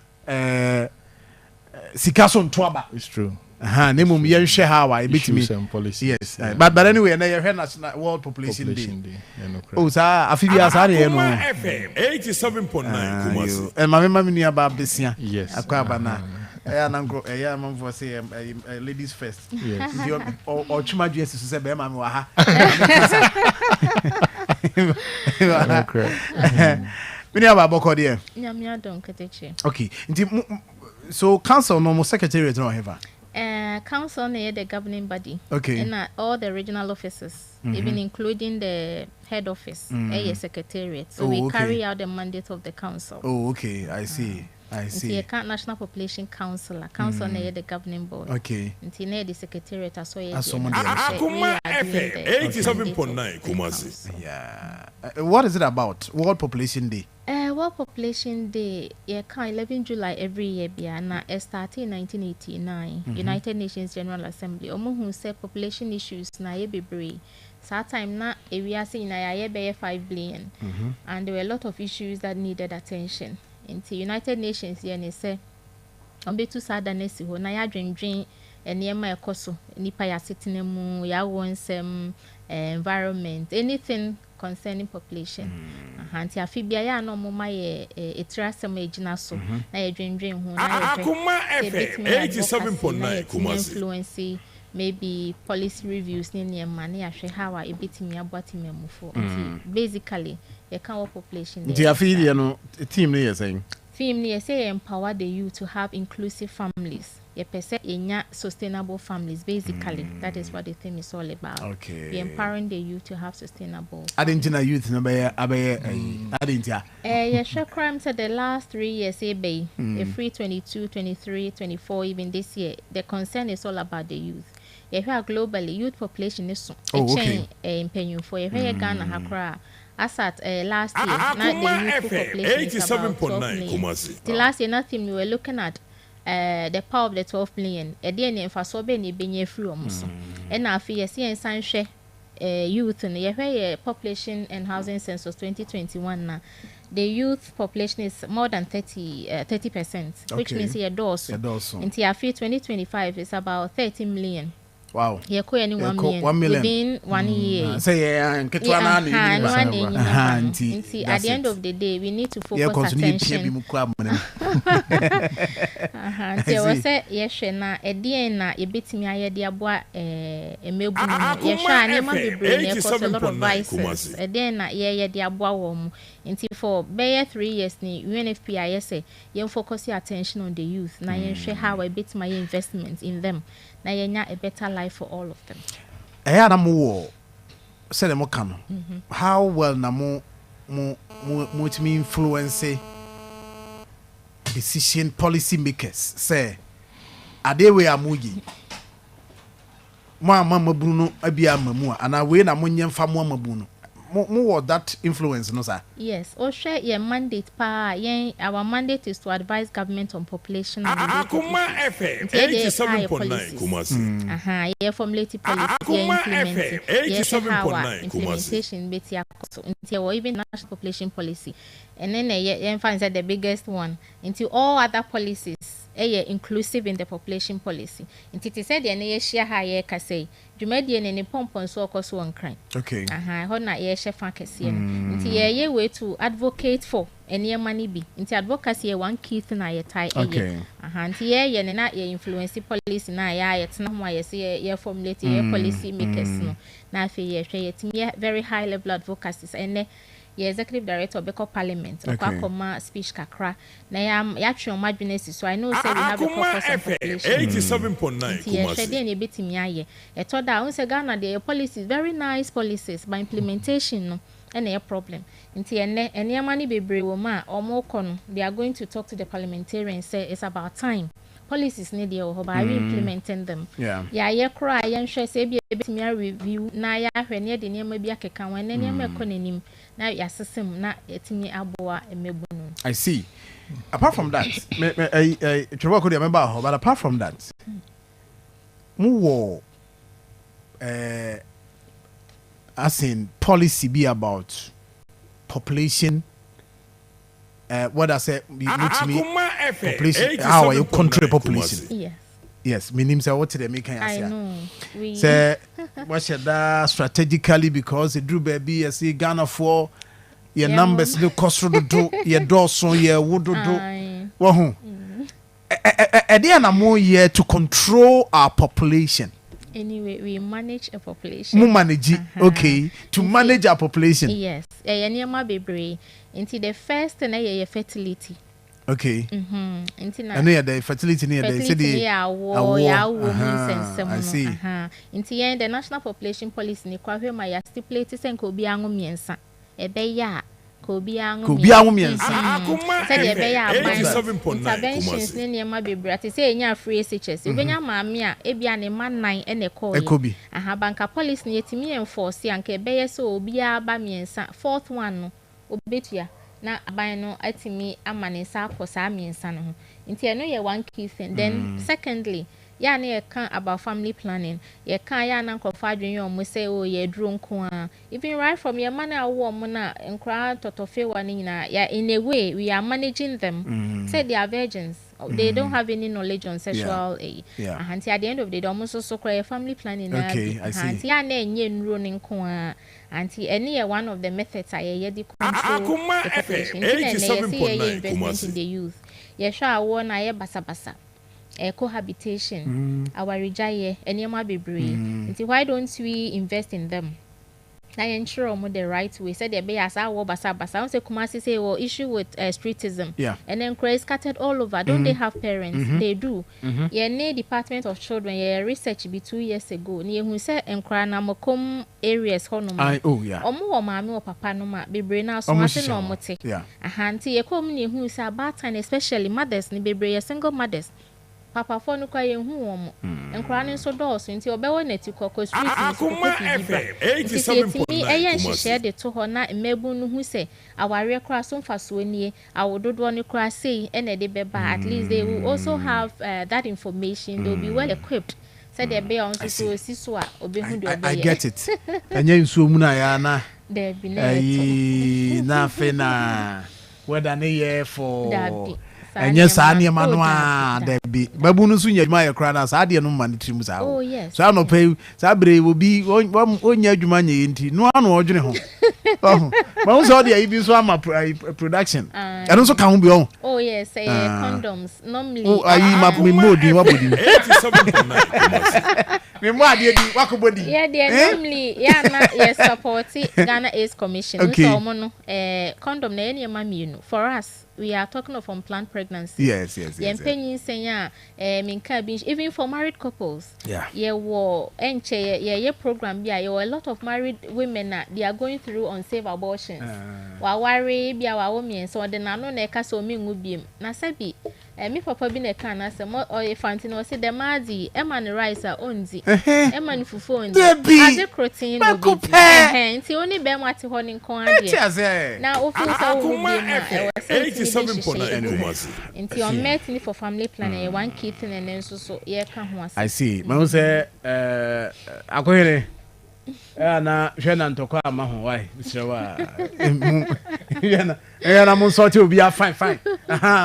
sikaso ntwaba. It's true. Nemu yen share how I beat me. Yes. But anyway, na your national World Population Day. Oh, sir, afibia sare eno. FM 87.9 Kumasi. And my mama ni aba besia. Yes. Akwa na nango man for say ladies first. Yes. Or chuma Jesus say be mama wa ha. Mini aba boko there. Nyamia don keteche. Okay. So council no secretariat no have. Council near the governing body. Okay. And all the regional offices, even including the head office, a secretariat. So we carry out the mandate of the council. Oh, okay. I see. The National Population Council, council near the governing board. Okay. Until near the secretariat, as well as Akuma FM 87.9 Kumasi. Yeah. What is it about? World Population Day. World Population Day, 11 July every year, it started in 1989, United Nations General Assembly. Who said population issues na ye bebre. That time na we are saying na ye 5 billion, and there were a lot of issues that needed attention. Into United Nations, ye say, on be too sad and nesi ho na ya dream and near my koso nipa ya sitting mu ya want some environment, anything concerning population. Anti afibia ya no mama ye etrasem ejina so na ye dwendwen ho na Akuma FM 87.9 Kumasi. Influence maybe policy reviews ni niema na yahwe how a ebitimi abotimi amufo. Basically ye can population. Nti afibia no team no ye saying theme ni say empower the youth to have inclusive families. Sustainable families. Basically, that is what the theme is all about. Okay. We're empowering the youth to have sustainable. I didn't know youth no be I didn't ya. Sure crime said the last 3 years a free 22, 23, 24 even this year. The concern is all about the youth. If you are globally youth population is in penny for a Ghana Hakra. As at last year, not the youth population is about 12 million. The last year, nothing we were looking at the power of the 12 million. A DNA for so many being free almost. And now, if you see and sign share youth and the population and housing census 2021 now. The youth population is more than 30%, which means a dose. Until 2025 is about 30 million. Wow. Yeah, 1 million within 1 year. Say at the end of the day, we need to focus attention. There was a yes, na a DNA a bit me I dear boy a milk. Yes, a lot of vices. A then yeah, dear boy. Until for bare 3 years, UNFPA say you focus your attention on the youth. Now you share how I bit my investment in them. Now you a better life for all of them. I had a more said a more how well na more me influence decision policy makers say are they way amugi mama Bruno abia mamu and away na munye mfa mo mabuno more that influence no sir. Yes, or share your mandate our mandate is to advise government on population and FM 87.9 Kumasi. Yeah, formulated policy implementing. Yes, how implementation betia or even national population policy. And then emphasize the biggest one into all other policies inclusive in the population policy. And it said the share higher say Jumedian and pompon so cause one crime. Okay. Hona ye chef into ye way to advocate for any money be into advocacy one key thing I tie. Okay. Ye not ye influence policy na ya it's not why you see ye formulate ye policy makers no. Now for ye very high level advocacies and the executive director of Beko Parliament, Okakoma speech kakra. Na ya actual madness, so I know say we have a focus on population. 87.9 Yes, she a bit me I thought that once Ghana the policies very nice policies, by implementation no any a problem. Until any money be brave woman or more con, they are going to talk to the parliamentarians say it's about time. Policies need you by implementing them. Yeah, cry and share say be a bit me review na ya when the name be a can when any mechanism. Now your system not etimi aboa emebunu. I see. Apart from that, I could remember but apart from that, more as in policy be about population. What I say, population. How you control population? Yes. Yes, meaning say what they make. I know. Say what should that strategically because it drew baby. I see Ghana for your numbers. The cost do your doorson your wood do. Wahoo. Adiana more year to control our population. Anyway, we manage a population. We manage it, okay. To manage our population. Yes. Baby. Into the first and fertility. Okay. And the fertility near the city. I see. Into the national population policy, ni kwa my stipulated and could be angumiensa. Ebeya. Interventions near my baby. I say, in free SHS. When your mamma, Ebian, man 9 and a call. I have banker police near to me and force young Kebeya so be a bamiensa. Fourth one, Obitia. Na abano atimi amanesa kosa miensa no nti eno ye one key thing. Then secondly ya na ye kan about family planning ye kan ya na nkofo adwen yo mo say oh ye duro nko a even right from your man awo mo na nkra totofe wa ni na ya in a way we are managing them. Say they are virgins. They don't have any knowledge on sexual at the end of the day almost so cry family planning. Okay, I see. Ya na enye nro ni nko a anti any one of the methods I the control the population. Investment in the youth. Yesha won na ye basa cohabitation. Our rejaye any ma bebre. Why don't we invest in them? na ensure mo the right way said the be as I wo basa I say Kumasi say well issue with streetism and then craze scattered all over don't they have parents they do yeah near Department of Children yeah research be 2 years ago near who say enkra na mokom areas hono omo maami o papa no ma bebre na so ase no mote ahanti ye kom ne hu say about time especially mothers ni bebre single mothers papa for no kwa ye hu omo enkra ne so dose nti obewo neti kokko street ni so eyen hye de to ho na mebu no hu say aware kra so mfaso nie awododo ne kra sei ene de beba at least they will also have that information they will be well equipped said they be on so siso a obehu de obe I get it enye nsuo mu na ya na there be na fena whether ne ye for enye saa ne ma no a da bi babu no so nya adwuma ye kra na saa de no ma ne trimu saa so ano pay saa bre obi onya adwuma nya enti no ano odwene ho ma wo so de bi so ama production eno so ka ho bi on condoms normally ayi ma me modi wa bodi 87.9 me mo ade di wakobodi normally na support Ghana AIDS Commission so mo no condom na ene ma mienu for us we are talking of unplanned pregnancy. Yes. Penny saying, even for married couples. Program. A lot of married women they are going through unsafe abortions. While worry be our women, so the nano neka so me ngubi. Nasabi, me papa be neka na se mo or if Fantino say the madi, Eman rice onzi, Eman fufu onzi. As a protein, nti only be mati honing kon. Now, office 87.9 Into your meeting for family planning, one kitten and then so I see. Man say akohere na hwena ntokwa ma ho why misrewa na mun sorti obi a fine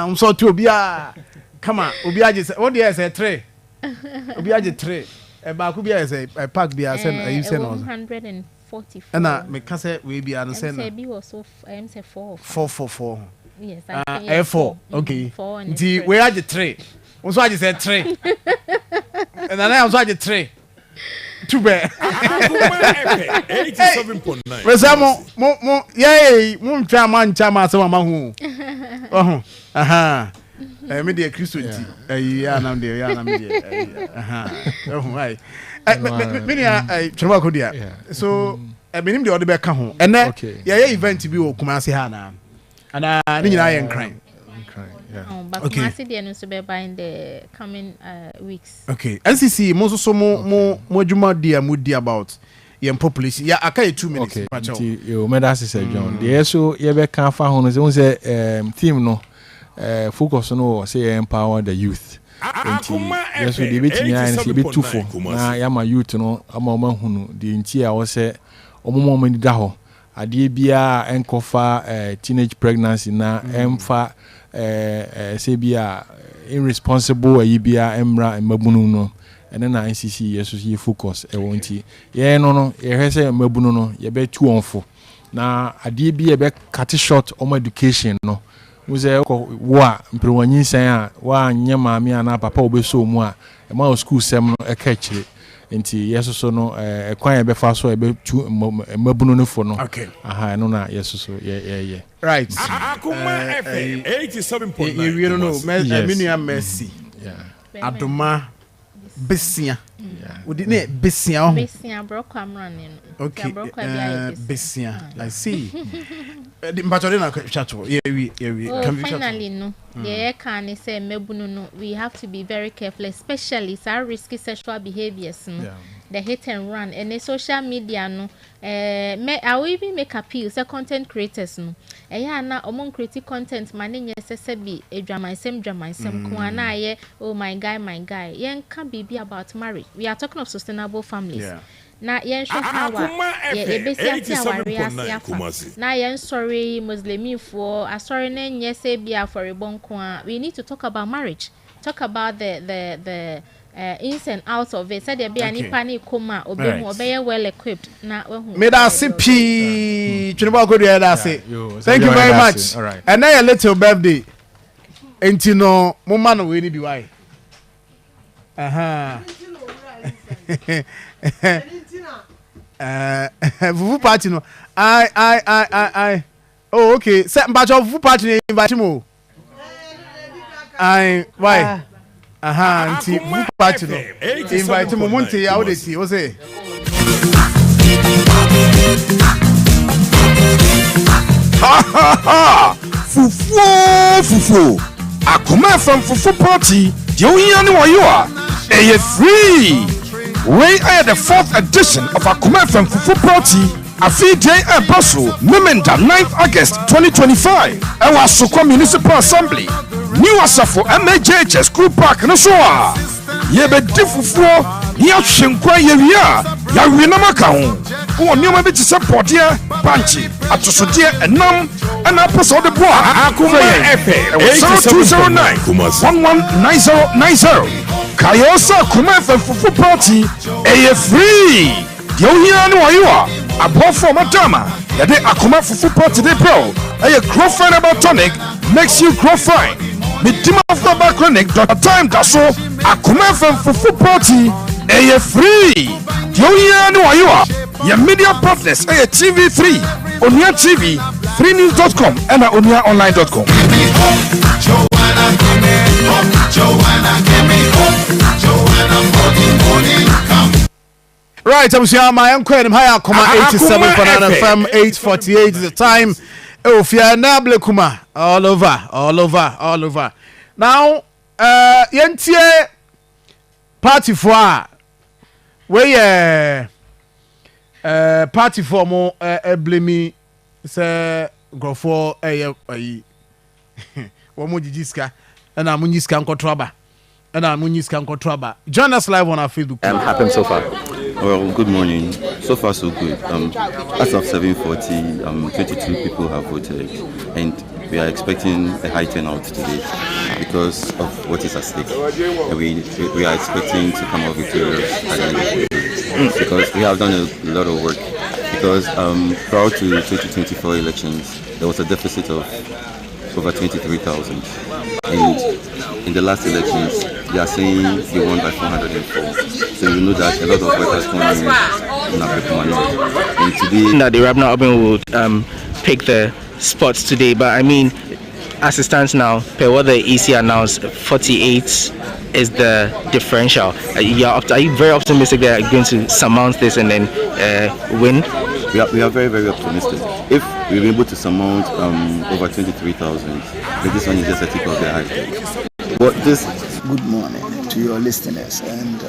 mun sorti obi a come on obi a je what dey say 3 obi a je 3 e ba ku bi a say pack bi a say you say no 144 na me ka say we bi an say na say bi was so I say 444 yes F4 okay the we are the 3 we so I say 3 and then I also the 3 too bad 87.9 we say mo yey mo ncha so ma hu me dey Christianity ya na dey why me ya chroba ko dia so benim dey odebe ka ho ene ye event bi o Kumasi ha na and ni nyina yen crying but Kumasi dey no so be by in the coming weeks okay NCC mo so mo adwuma dia mo di about yen population ya aka 2 minutes okay you meda say John dey so ye be kan fa ho no say team no focus no say empower the youth yes we dey betimi an say be too for na ya ma youth no ama hunu dey nti a wo say omomo mani da ho ade bia enkofa teenage pregnancy na emfa say bia irresponsible ayi bia emra emabunu no ene na NCC yeso ye focus e wonti ye no ye hwese mabunu no ye be tu onfo na ade bia be cut short on education no uze ko wa mprewanyi san a wa nyema mi ana papa obeso mu a e ma school sem no e ka kire nti yeso so no kwan e be fa so e be tu mabunu no fo no aha no na yeso so ye right Akuma FM 87.9 you know me Messi Adoma Besia odi ne besia bro camera ni okay besia I see the mbachode na chacho we can we finally no the can say mebunu no we have to be very careful especially some risky sexual behaviors no the hit and run and the social media no I will even make appeal say content creators no na omon create content manage say be drama sem ko na ye oh my guy yen can be about marriage we are talking of sustainable families na yen show power ye besi atia na yen sorry muslimi for sorry na nye say bia for ebonko we need to talk about marriage talk about the ins and outs of it. Said there be any panic coma or be well equipped. Now, made us see thank you very much. All right. And now your little birthday. Ain't you know, Mumano will be why. Fufu party no. I. Oh, okay. Set batch of Fufu party invite mo. Why? Nti Fufu party no. Invite mo monte ya wo see. O say. Ha! Fufu. Akuma from Fufu party. The only one you are. Free. We are the 4th edition of Akuma from Fufu party. A day Brussels, Memenda 9th August 2025. Our Sokwa Municipal Assembly. New Asafo MAJH School Park no so. Yebe difufu ya hwenkwa yewia ya winamaka ho. Wo nyoma bi tse podia panchi atosodie enam ana poso de boa Akuma FM 0209 119090 Kayosa Akuma FM Fufu party free. Yo here no ayo above for madama yade Akuma Fufu party de pro grow fine about tonic makes you grow fine. Midima of the back clinic time that's so Akuma FM Fufu party free. Yo here no ayo your media partners TV3 Onia TV 3news.com and oniaonline.com. Right, I'm sure my uncle and higher 87 for FM 848 is the time. Oh, Fiana Kuma all over. Now, yentie party for we party for more blame say go for jiska and amunyiska nkotraba join us live on our Facebook. Happened so far. Well, good morning. So far, so good. As of 7:40, 22 people have voted, and we are expecting a high turnout today because of what is at stake. We are expecting to come out victorious at the end of the day because we have done a lot of work. Because prior to 2024 elections, there was a deficit of over 23,000, and in the last elections, they are saying they won by 404. So you know that a lot of work has gone in and today that the Rabna Urban would pick the spots today, but I mean, as it stands now, per what the EC announced, 48 is the differential. Are you very optimistic that you're going to surmount this and then win? We are very, very optimistic. If we're able to surmount over 23,000, this one is just a tip of the iceberg. But this. Good morning to your listeners, and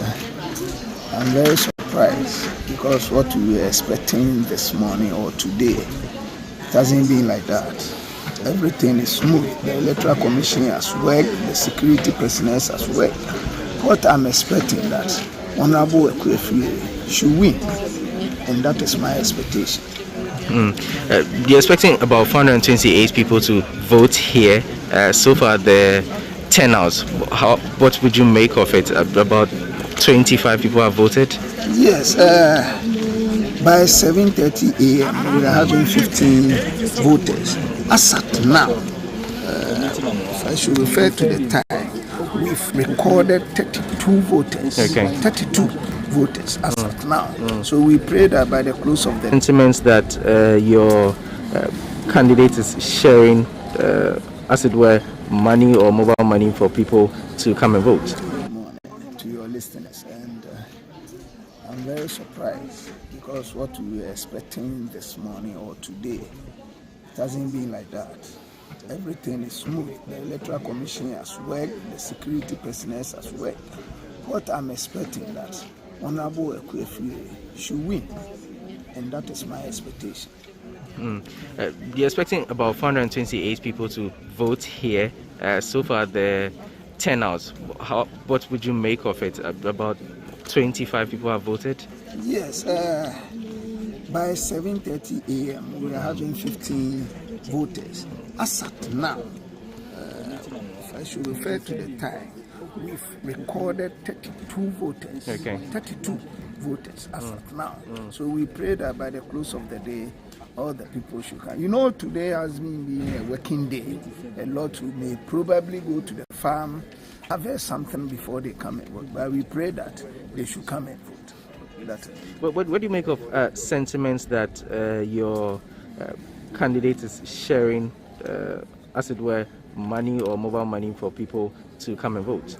I'm very surprised because what we were expecting this morning or today, it hasn't been like that. Everything is smooth. The Electoral Commission has worked, the security personnel has worked. What I'm expecting that Honorable Ekwefile should win, and that is my expectation. You're expecting about 428 people to vote here. So far, the turnouts, what would you make of it? About 25 people have voted? Yes, by 7:30 a.m. we are having 15 voters. As at now, if I should refer to the time, we've recorded 32 voters. Okay. 32 voters as at now. So we pray that by the close of the sentiments that your candidate is sharing, as it were, money or mobile money for people to come and vote. Good morning to your listeners, and I'm very surprised because what we were expecting this morning or today, it hasn't been like that. Everything is smooth. The Electoral Commission has worked, the security personnel has worked. What I'm expecting that Honorable Ekwefile should win, and that is my expectation. You're expecting about 428 people to vote here. So far, the turnouts, what would you make of it? About 25 people have voted? Yes, by 7:30 a.m. we are having 15 voters. As at now, if I should refer to the time, we've recorded 32 voters. Okay. 32 voters as at now. So we pray that by the close of the day, all the people should come. You know, today has been a working day. A lot may probably go to the farm, harvest something before they come and vote. But we pray that they should come and vote. That. What do you make of sentiments that your candidate is sharing, as it were, money or mobile money for people to come and vote?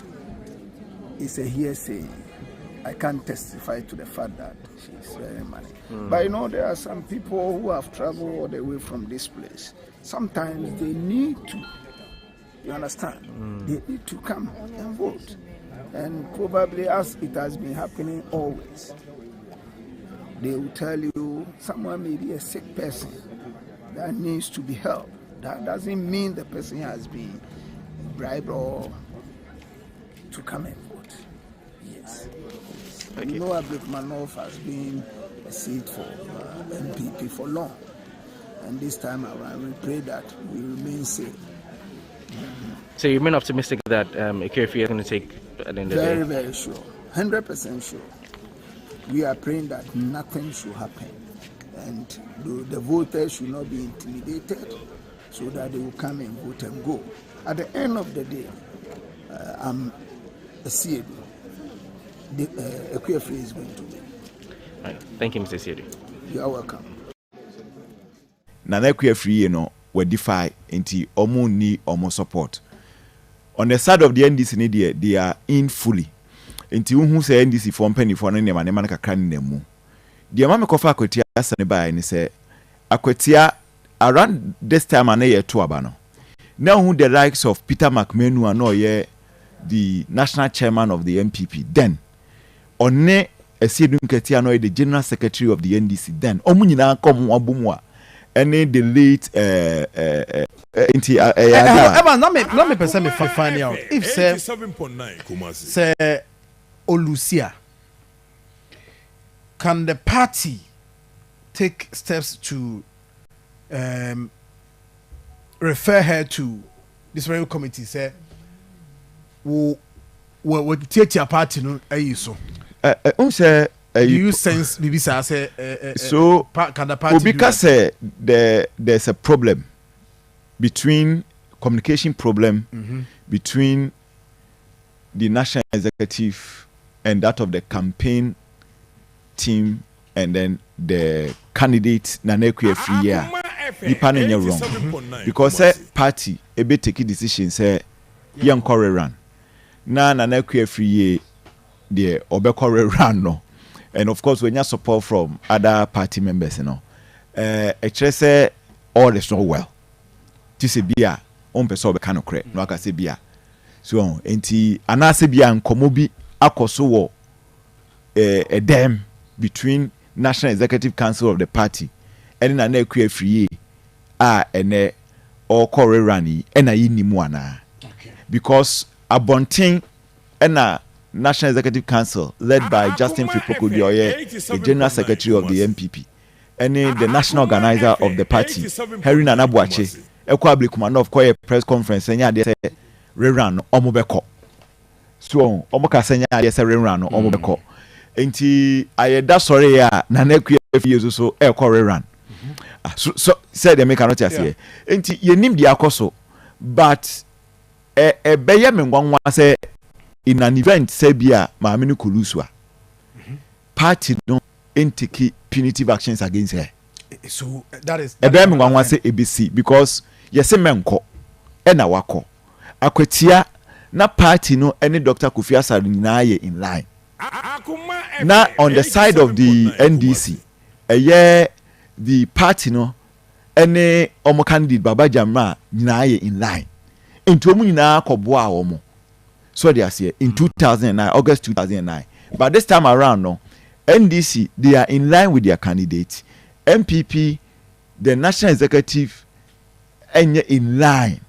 It's a hearsay. I can't testify to the fact that she's sharing money. But you know, there are some people who have traveled all the way from this place. Sometimes they need to, you understand? They need to come and vote. And probably, as it has been happening always, they will tell you someone may be a sick person that needs to be helped. That doesn't mean the person has been bribed or to come and vote. Yes. You know, Abdulmanov has been a seat for MPP for long. And this time around, we pray that we remain safe. So you remain optimistic that Ekerefi is going to take at the end of the day? Very, very sure. 100% sure. We are praying that nothing should happen. And the voters should not be intimidated so that they will come and vote and go. At the end of the day, I'm a CAD. Ekerefi is going to win. Right. Thank you, Mr. Siedu. You are welcome. Nana Ekerefi, you know, we defy into omo support. On the side of the NDC, they are in fully. Into who say NDC for penny for any man kakra nemu. The mama kofa akwetia saneba and say akwetia around this time and year to abano. Now who the likes of Peter McMenu and no ye the national chairman of the MPP then one Esiedun Ketia no the general secretary of the NDC then omunyina come wabumwa any the late Evan, let me person me find out if say 87.9 say Olusia, can the party take steps to refer her to this very committee? Say, we take your party no so. Do you sense Bibisa say so? Can the party? Because there's a problem between communication problem between the national executive and that of the campaign team, and then the candidate Nana Ekerefi here. Depending wrong because party a bit take a decision say young Corey run. Nana Ekerefi the obekore run no, and of course when you support from other party members, you know, actually say all is not well. This is beer on person obeka no correct. No aka say beer. So enti anase bia nkomo bi akoso wo a dam between National Executive Council of the party and na Ekerefi ene or Corey Rani ena yinimu ana because abontin ena National Executive Council led by Justin Fipokodioye, the General Secretary of the MPP, and the national organizer of the party, Harry Nanabuache, Ekwabli Kumanov Koye press conference, and ya say rerun omobeko. So omoka senya ya say rerun omobeko. Enti ayeda sorry ya Nana Ekerefi so rerun. So said they make an notice here. Enti yenim di akoso, but beye mengwanwa say in an event Sebia Maminu Kuluswa party don't take punitive actions against her. So that is Ebem one say ABC because yes menko ena wako akwetia na party no any Dr. Kofi Asare nyinaye in line. Now on the side of the NDC the party no any omo candidate Baba Jamra nyinaye in line. Into omu nyina koboa omo. So they are here in 2009, August 2009. But this time around, no, NDC, they are in line with their candidates. MPP, the national executive, and in line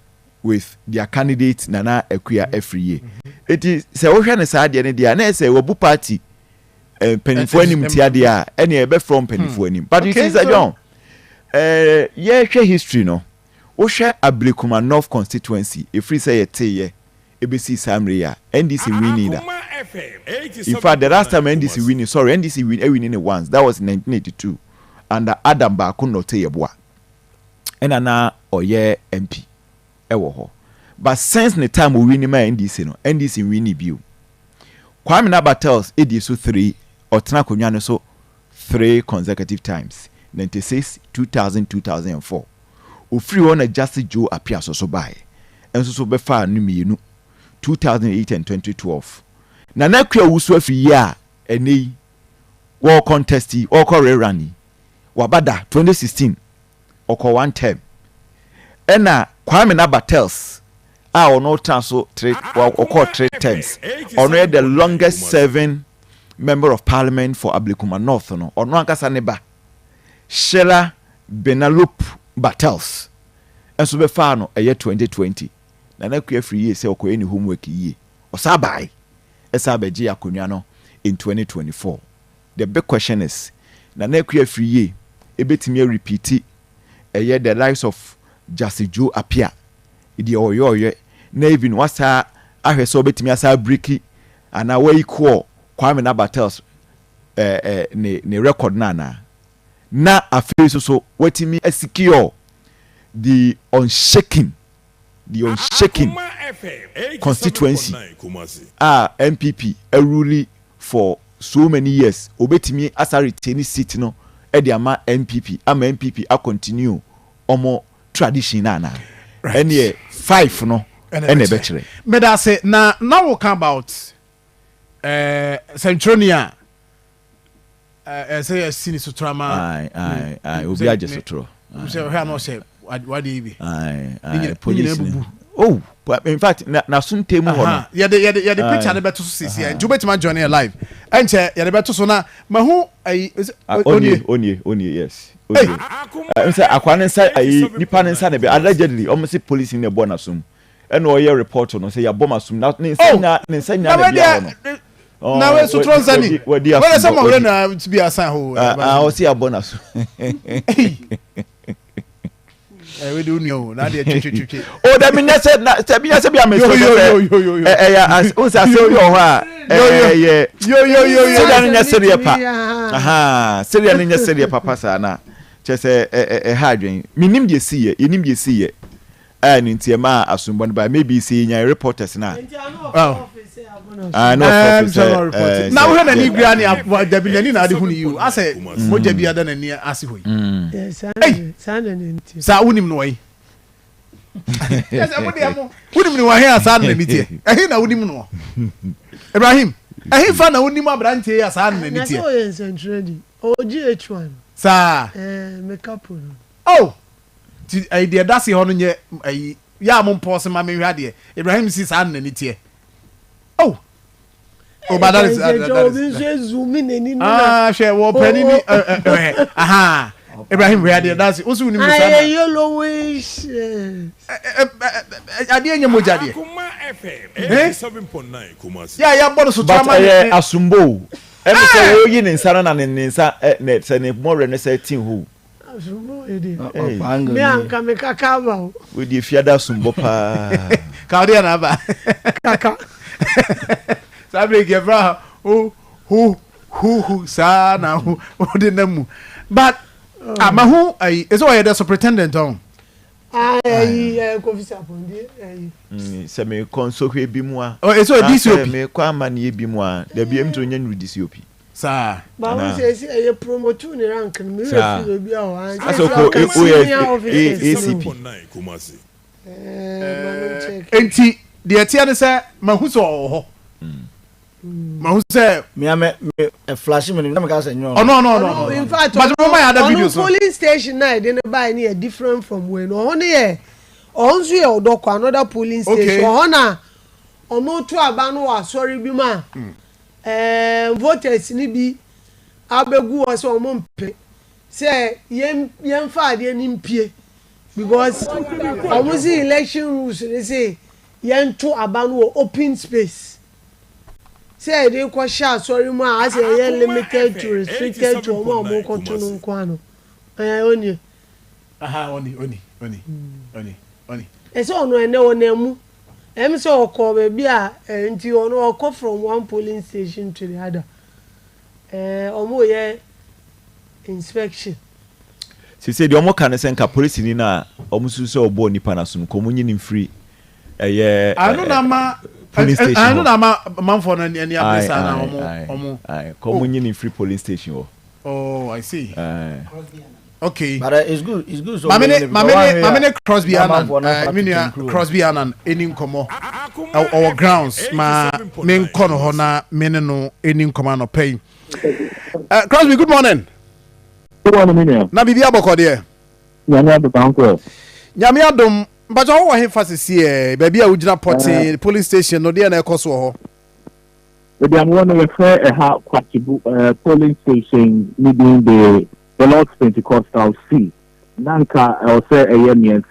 with their candidates, Nana Ekerefi every year. It is so we can say the day, and say Wabu party, penny for any mutiadia, any ebe from penny for any. But you see, John, yeah, history, no. Osha Ablikuma North constituency, if we say a ABC Samria, NDC winning that. In fact, the last time NDC winning, NDC winning once. That was in 1982. Under Adam Bakuno Teyebwa. And now Oye MP. Ewoho. But since the time we win my NDC, no, NDC winning view. Kwame Naba tells ADSU 3 ɔtena akonnwa no so 3 consecutive times 96 2000 2004 ofiri hɔ na Justice Joe Appiah so bae enso so befa no mienu 2008 and 2012 na nakua wusu afiri ya enei wo contesti wo ko rerani wabada 2016 oko one term ena Kwame Nabatels ono transo 3 terms ono the longest serving member of parliament for Ablekuma North no ono ankasa ne ba Sheila Benalup Battles enso befa no eye 2020 na nakua free ye se okoye ni homework yi osabai esa beji akonwa no in 2024. The big question is na nakua free ye ebetimi repeat the likes of Justice Joe Appiah idi oyoye na even wasa ahweso obetimi asa breaki ana we equal Kwame Nabatels ne record na afei so wetimi secure the unshaken constituency MPP rule for so many years obetimi asa retain seat no ama MPP a continue omo tradition na any 5 no ene be kire me da say now we come about Centronia say sini sutrama ai obi aje sutro say he no say what dey be police oh in fact na suntemu ho no ya the picture na beto so sisi and you betima join live enche ya the beto so na mahu oni yes say akwane say nipa nsa na be allegedly almost police in the born asum and o ye report no say ya bom asum na nsa nya na bia no na we sutro nzani we say mo na to be asan ho o say ya born asum we do know na dey chichichi oh that mean say be am as o say say ho a yo serial nya serial pa aha serial nya serial papa sa na che say ha adwen minim de siye yenim de siye ani ntiema asumbo no ba maybe say nya reporters na no na we na ni gra ni dabilani na ade hu ni you ase moja bia da na ni ase hoyi yes sana nti sa unim no yi yes amodi amo unim ni wa he asa na ni tie ehe na unim no Ibrahim ehe fa na unim abrante ya asa na ni tie na so yen centrally OGH1 sa makeup oh ti idea da se ho no nye ya mo pause ma me hwa de Ibrahim si sa na ni tie oh but that is zoom in any share wo pani ni aha Ibrahim we had that's also ni musa na yellowish ade anya moja de Kuma FM 87.9 Kumasi ya bono so trama asumbo e me say wo yi ni nsara na ni nsa ne se ne more ne say tin hu asumbo ede me anka me kaka ba we di fiada asumbo pa ka ode na ba kaka sabe que bra who sa na who ode na mu but amahu ai is why the superintendent on ai confisa pondi se me konsohwe bi mu a oh so DCOP me kwa mane bi mu a da bi em to nya nu DCOP sa ba wo se e promote ni rank me refi bi a wa aso ko ACP Kumasi enti de tia ne se mahu so ho mahu se me flash me na me ka say nyo oh no in fact but we might have videos on police station na dey buy ni different from when no ye on so ye odoko another police station ho na omo to aba no wa sorry bi ma voters ni bi abegu o se omo mpe se yem fa de ni mpie because omo see election rules they say yen to aba no open space say they ko sha sorry ma as a limited to restricted to omo ko to no nko ano oni aha oni e so ono ene onamu em say okọ be bia nti ono okọ from one polling station to the other omo ye inspection say the omo kan say nka police ni na omo su say obo nipa na so ko munyi ni free anu na ma police station. I know that Marfo and any other son. Come in free police station. Oh, I see. Okay. But it's good. It's good. So Mamene Crosby Annan. Crosby Annan. Any como our grounds. Ma main corner hona meneno any command of pay. Crosby, good morning. Good morning, Minia. Na bibi aboko de. Nyame adom. Nyame adom. But how wa emphasis here? Baby a ujina porting police station no dey na ekoso ho. We am one refer a Kwatibu polling station needing the Lord's Pentecostal C. Nanka I'll say a year and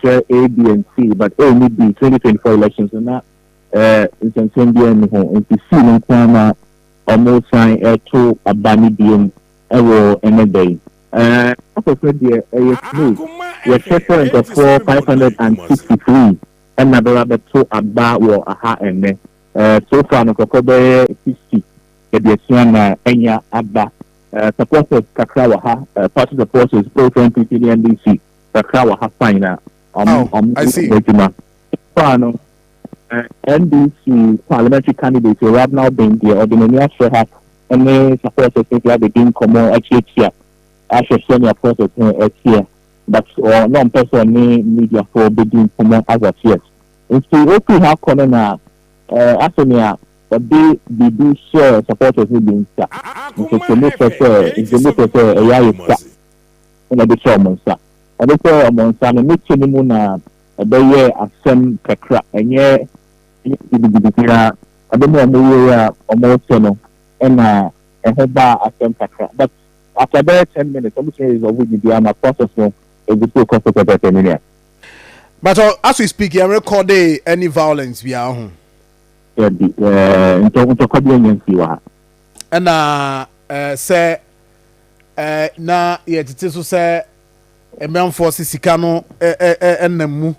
chair A, B, and C, but only B 2024 elections and that it's in Sendian home and to see no time almost sign to a banny being ever and a day. As I said, we're checking for 563 and another rabbit to a bar or a hat and then. So far, no Kokobe 50. The Enya Abba supporters Kakrawaha, party supporters pro NPP and NDC. Kakrawaha finer. I see. Fano NDC parliamentary candidates who have now been the ordinary have and they supporters think they begin come on actually here. Actually, senior process here, but non person media for begin come on as of yes. It's to open how corner. Asonia, but they do share supporters who being stuck. It's a look at a yard and a bit of monster. I look for a monster and make any moon a day as some crack and yeah, I don't know or more channel and a head bar as some crack. But after that 10 minutes, I'm sure is already the process of a good cost of a. But as we speak, you record any violence we are home. And say na yet so say a man for Sicano enemu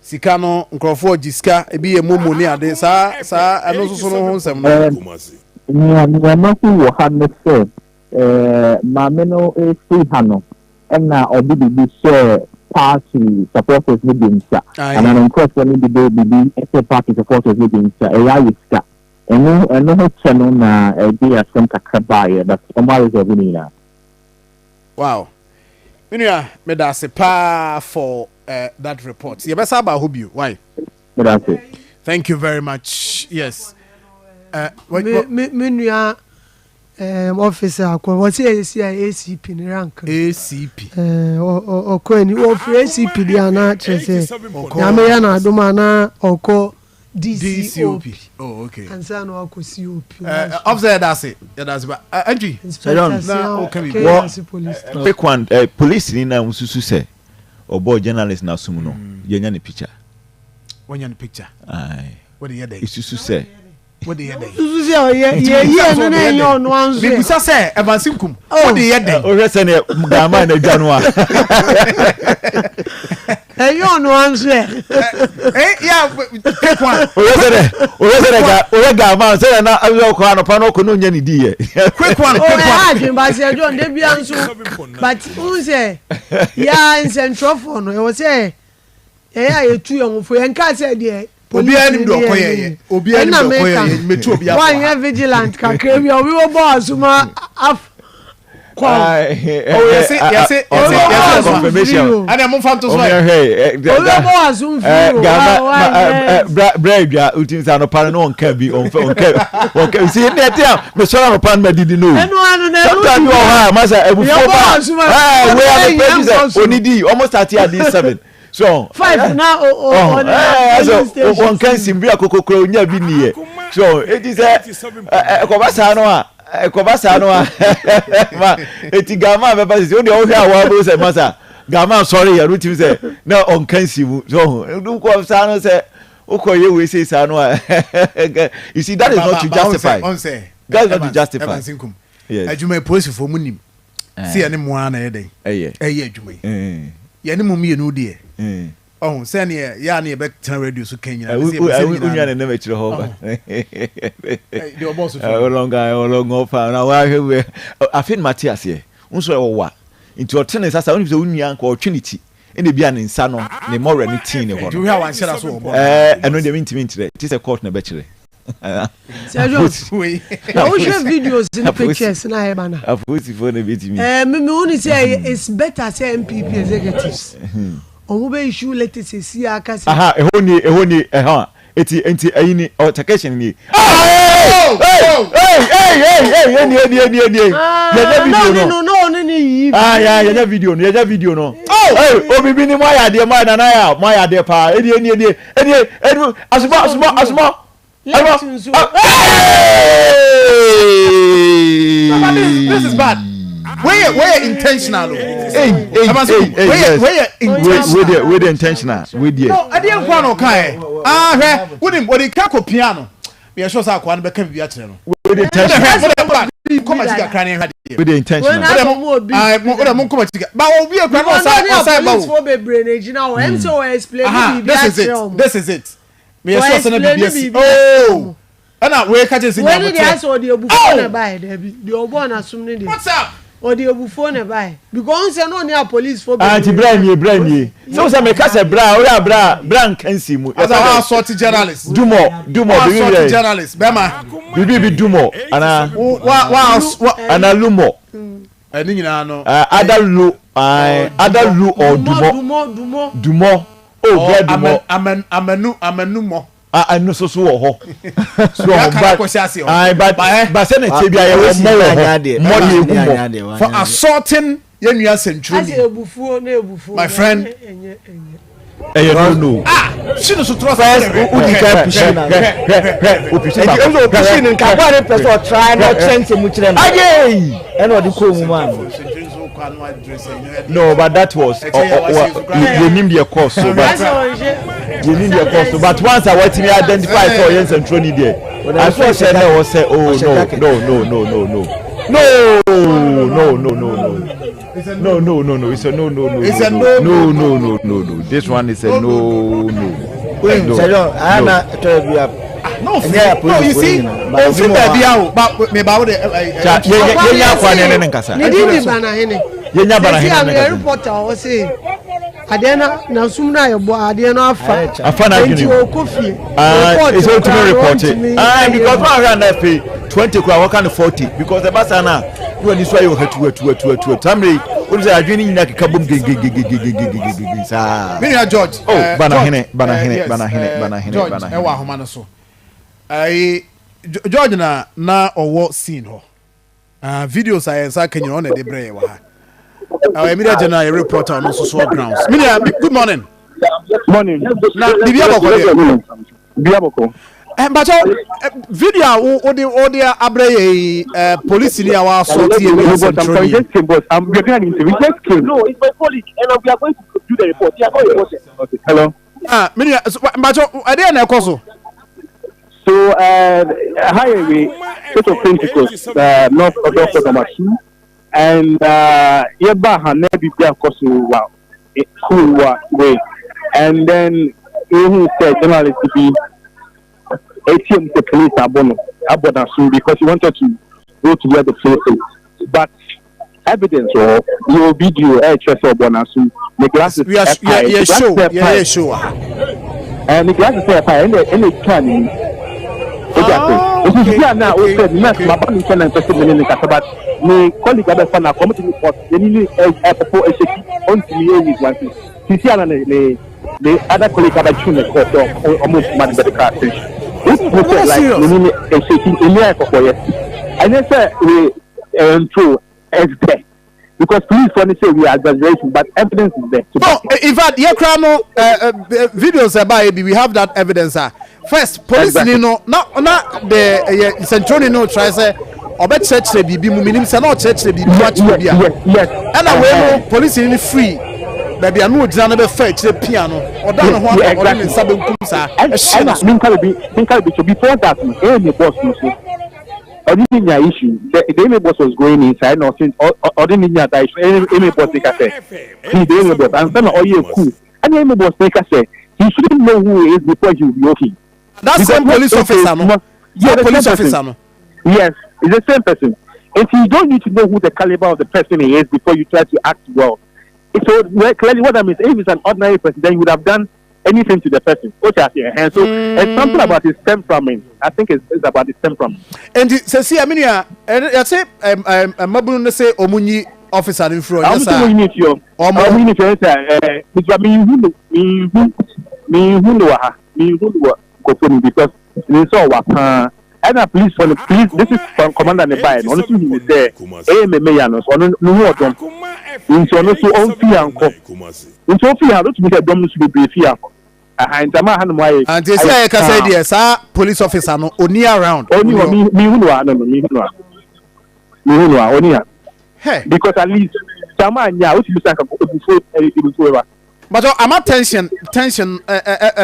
Sicano nkrofo jiska e bi emu moni ade sa eno so no ho nsem no mafu wo ha ne se mameno e free hano na obi bi share party supporters within sa and an increase when the baby party supporters within sa a and no channel na idea some kakabaya but almost every wow Minia me da se pa for that report you best about hope you why thank you very much yes Minia officer what say ACP ni rank ACP okoni o free ACP dia na chese ya me ya na adoma na oko DCOP oh okay and say no oko COP officer that's it but Andrew na okay quick one police ni na unsusu say obo journalist na sum no yenya ne picture wonya ne picture ai what dey there isusu say what dey there susu say ye no na enyo no anzo me bisa say evansinkum what dey there o rese ne gama na janwa enyo no anzo yeah quick one o rese gama say na ayo ko anopa no ko no nya ni di ye quick one adwen ba say John dey bia nso but who say ya incentrofo no e wo say ya etu yonfo en ka say dey obi anim do okoye obi anim do okoye metu obi afa one year vigilant kakra bi obi wo bo asuma af yes confirmation and I'm fantos why obi bo asum brega utin sa no pan no onka bi onka see net me so no pan ma didi no enu na sometimes you ha masa ebufo ba we are the president onidi almost 30 at this 7 so 5 now so one can simbi akokokro nya bi niye so it is ekobasa no ma etigama be pass o de o hwe awa bo se masa gama sorry ya rutim se na on can simu so do ko sa no se ukoye we say sa no you see that is not to justify that is not to justify yes adwuma police for munim see any mo ana yeden adwuma ye ni mum ye no de oh say na ya na ye be tena radio so kan nyina see unya na me chire ho ba the boss of long fa na wa hwe afin Matthias ye unso e wo wa nti o tene sasa unyi se unya nko o twenity ene bia ne nsa no ne more ne tin ne ho do we have one share so eno de minti tire ti se court na be kire we videos in pictures na e bana afusi for na betimi me woni say it's better say MPP executives omo be issue letters see aka say aha ehoni eti ayini altercation ni ya video no obibi ni mo ya de pa edi asuma this is bad. Where intentional? Where intentional? No, I didn't want to kai. What it kako piano. We are sure sa kwa nbe kan bia kire no. With intentional. Come on, crying with the intentional. I mo come chiga. Ba obi e kwa no sa ba o. This is it. We are sure sa na BBS. Oh. Ana we ka je sin ya. When dey so dey obufu na buy dey bi. Dey obo na sum ne dey. What's up? Or the obufu na buy. Because say no near police for. Anti brand ye. So say me ka say bra, o ya bra kansi mu. As a sort journalist. Dumo sort journalist. Bema. Bibi dumo ana ana lumo. Eni nyina no. Adalu or dumo. Oh, bread dumo. Amenu mo. I know so ho. So but say na tebia ye mo for assaulting yenua century. My friend. No. She no so trust. pushing nka kwa person try not change mu kire no. And what the ko mu man. No, but that was you need your course so but once I want to identify for Jens and Trony there. I saw said I was say no. It's a no. It's a no. This one is a no. No, you see, but me ba the reporter was saying Adena na sumna yebo adena afa na gini it's all to me reported because one run na pay 20 kwa waka 40 because the basa na you ni so you hatu tamre o say adwini nyina keka bom gege sa me ya George bana hene George e wa homa no so George na owo scene ho videos ayensa kanyina on de brɛ wa ha our media general reporter on social grounds. Media, good morning. Morning. Na Biaboko. But video odi abreye police ni our assault here. I'm getting an interview. No, it's my colleague and we are going to do the report. Yeah, okay. Hello. Media, but I dey na ekoso. So highway to Pentecost north of Dr. Gamashi. And yeba ha na bibia koso wa cool way and then he said journalist to be ATM the police abono soon because he wanted to go to where the place is but evidence or your video HSO abono soon the glasses show and the glasses and the can this is now we said next my body can and 30 minutes but me colleague aba fa na committee report any for a shaky on to me is one thing see ana the other colleague aba tune ko almost man the car station this is like me a shaky in here for yes and then say we true is there because police want to say we are exaggerating but evidence is there no in fact here crano videos about we have that evidence first police exactly. No the central no try say obe church bibi mu minim say no church bibi watch bia yes and we police ni free baby anu odina na be fa chire piano oda no ho akọ ni nsa be nkum sa and minka be to before that any boss no so ordinary issue the boss was going inside no since ordinary that issue any boss take say the boss and then all you cool and any boss take say he shouldn't know who he is before he will be okay. That's the police officer, no? Yeah, the police officer, no? Yes, it's the same person. If you don't need to know who the caliber of the person is before you try to act well, So clearly, what I mean is, if it's an ordinary person, then you would have done anything to the person. And so it's something about his temperament. I think it's about his temperament. And see, I mean, I say, I'm not say Omunyi officer in front. I'm saying we need you. We need to say, because we saw what. And a police for the police. This is from Commander Nebai. Honestly, he is there. Meyanos. No more them. In so no so on fear and co. In so fear, don't make a dominus to be fear. And Tama Hanway. And they say, I can say, yes, sir, police officer, no, only around. Only me, only. Hey, because at least Tama, yeah, what you say before. But I'm attention,